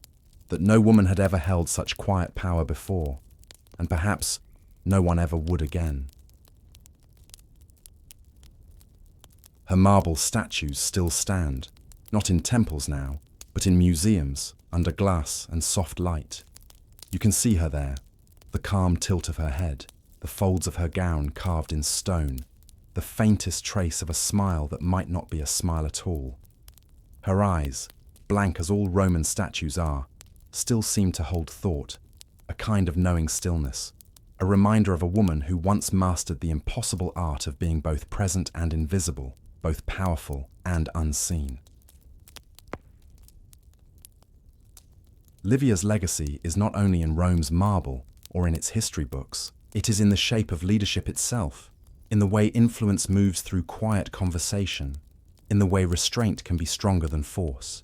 that no woman had ever held such quiet power before, and perhaps no one ever would again. Her marble statues still stand, not in temples now, but in museums, under glass and soft light. You can see her there, the calm tilt of her head, the folds of her gown carved in stone, the faintest trace of a smile that might not be a smile at all. Her eyes, blank as all Roman statues are, still seem to hold thought, a kind of knowing stillness, a reminder of a woman who once mastered the impossible art of being both present and invisible, both powerful and unseen. Livia's legacy is not only in Rome's marble or in its history books, it is in the shape of leadership itself, in the way influence moves through quiet conversation, in the way restraint can be stronger than force.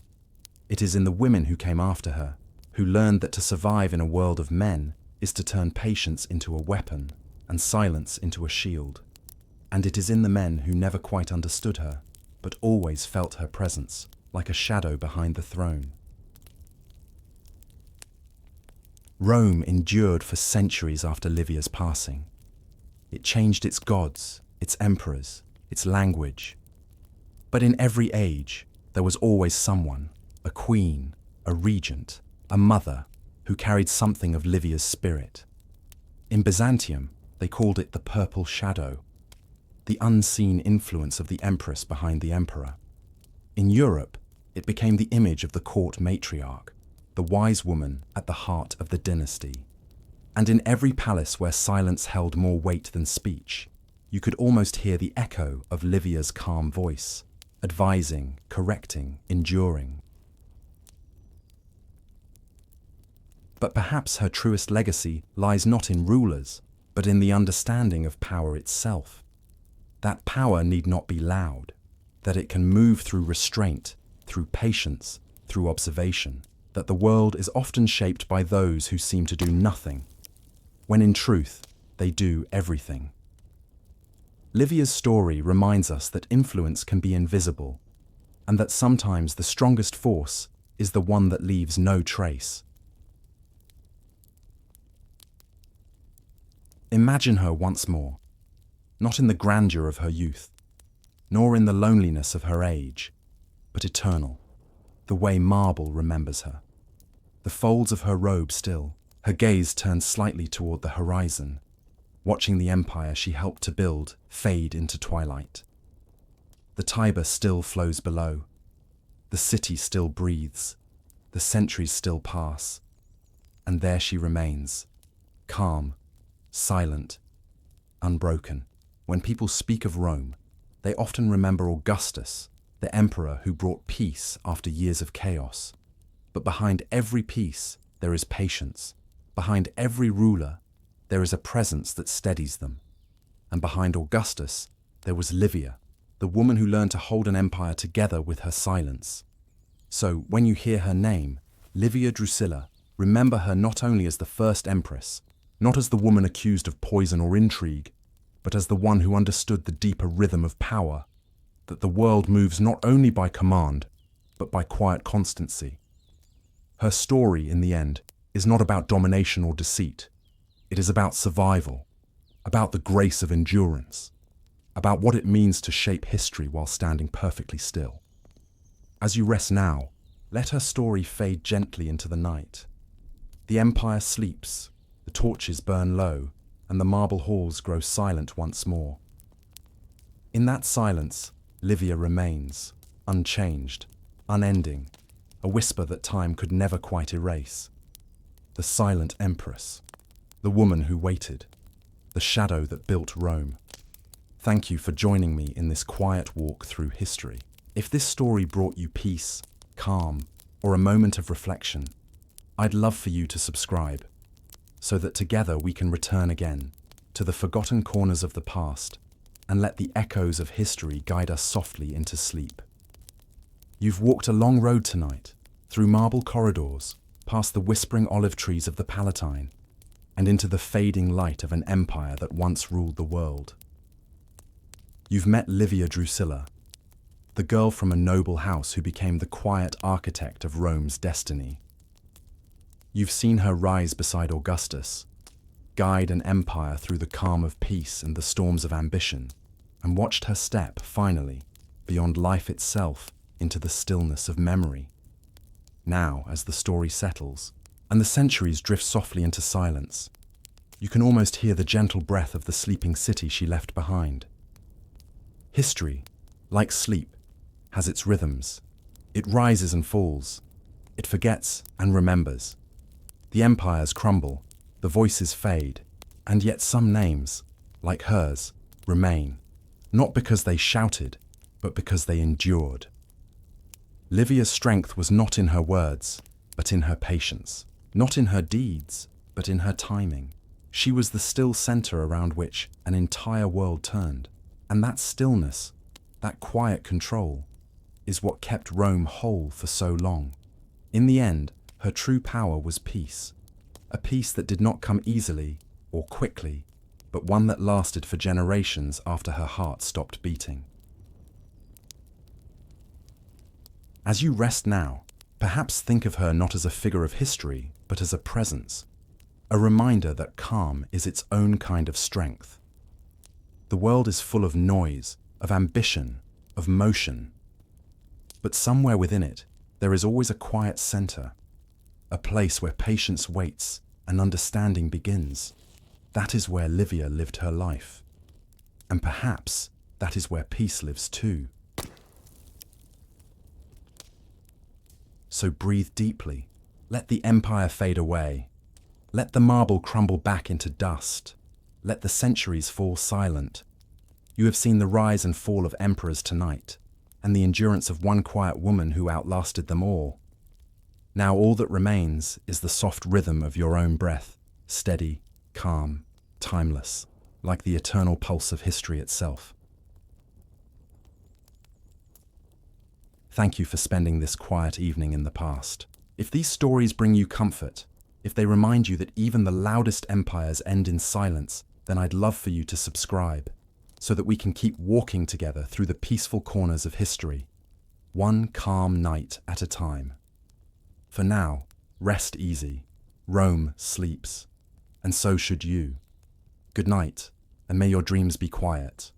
It is in the women who came after her, who learned that to survive in a world of men is to turn patience into a weapon and silence into a shield. And it is in the men who never quite understood her, but always felt her presence, like a shadow behind the throne. Rome endured for centuries after Livia's passing. It changed its gods, its emperors, its language. But in every age, there was always someone, a queen, a regent, a mother, who carried something of Livia's spirit. In Byzantium, they called it the purple shadow, the unseen influence of the empress behind the emperor. In Europe, it became the image of the court matriarch, the wise woman at the heart of the dynasty. And in every palace where silence held more weight than speech, you could almost hear the echo of Livia's calm voice, advising, correcting, enduring. But perhaps her truest legacy lies not in rulers, but in the understanding of power itself. That power need not be loud, that it can move through restraint, through patience, through observation, that the world is often shaped by those who seem to do nothing, when in truth they do everything. Livia's story reminds us that influence can be invisible, and that sometimes the strongest force is the one that leaves no trace. Imagine her once more, not in the grandeur of her youth, nor in the loneliness of her age, but eternal, the way marble remembers her. The folds of her robe still, her gaze turned slightly toward the horizon, watching the empire she helped to build fade into twilight. The Tiber still flows below, the city still breathes, the centuries still pass, and there she remains, calm, silent, unbroken. When people speak of Rome, they often remember Augustus, the emperor who brought peace after years of chaos. But behind every peace, there is patience. Behind every ruler, there is a presence that steadies them. And behind Augustus, there was Livia, the woman who learned to hold an empire together with her silence. So, when you hear her name, Livia Drusilla, remember her not only as the first empress, not as the woman accused of poison or intrigue, but as the one who understood the deeper rhythm of power, that the world moves not only by command, but by quiet constancy. Her story, in the end, is not about domination or deceit. It is about survival, about the grace of endurance, about what it means to shape history while standing perfectly still. As you rest now, let her story fade gently into the night. The empire sleeps, the torches burn low, and the marble halls grow silent once more. In that silence, Livia remains, unchanged, unending, a whisper that time could never quite erase. The silent empress, the woman who waited, the shadow that built Rome. Thank you for joining me in this quiet walk through history. If this story brought you peace, calm, or a moment of reflection, I'd love for you to subscribe, so that together we can return again to the forgotten corners of the past and let the echoes of history guide us softly into sleep. You've walked a long road tonight, through marble corridors, past the whispering olive trees of the Palatine, and into the fading light of an empire that once ruled the world. You've met Livia Drusilla, the girl from a noble house who became the quiet architect of Rome's destiny. You've seen her rise beside Augustus, guide an empire through the calm of peace and the storms of ambition, and watched her step, finally, beyond life itself into the stillness of memory. Now, as the story settles, and the centuries drift softly into silence, you can almost hear the gentle breath of the sleeping city she left behind. History, like sleep, has its rhythms. It rises and falls. It forgets and remembers. The empires crumble, the voices fade, and yet some names, like hers, remain, not because they shouted, but because they endured. Livia's strength was not in her words, but in her patience, not in her deeds, but in her timing. She was the still center around which an entire world turned, and that stillness, that quiet control, is what kept Rome whole for so long. In the end, her true power was peace, a peace that did not come easily or quickly, but one that lasted for generations after her heart stopped beating. As you rest now, perhaps think of her not as a figure of history, but as a presence, a reminder that calm is its own kind of strength. The world is full of noise, of ambition, of motion, but somewhere within it, there is always a quiet center, a place where patience waits and understanding begins. That is where Livia lived her life. And perhaps that is where peace lives too. So breathe deeply. Let the empire fade away. Let the marble crumble back into dust. Let the centuries fall silent. You have seen the rise and fall of emperors tonight, and the endurance of one quiet woman who outlasted them all. Now all that remains is the soft rhythm of your own breath, steady, calm, timeless, like the eternal pulse of history itself. Thank you for spending this quiet evening in the past. If these stories bring you comfort, if they remind you that even the loudest empires end in silence, then I'd love for you to subscribe, so that we can keep walking together through the peaceful corners of history, one calm night at a time. For now, rest easy. Rome sleeps, and so should you. Good night, and may your dreams be quiet.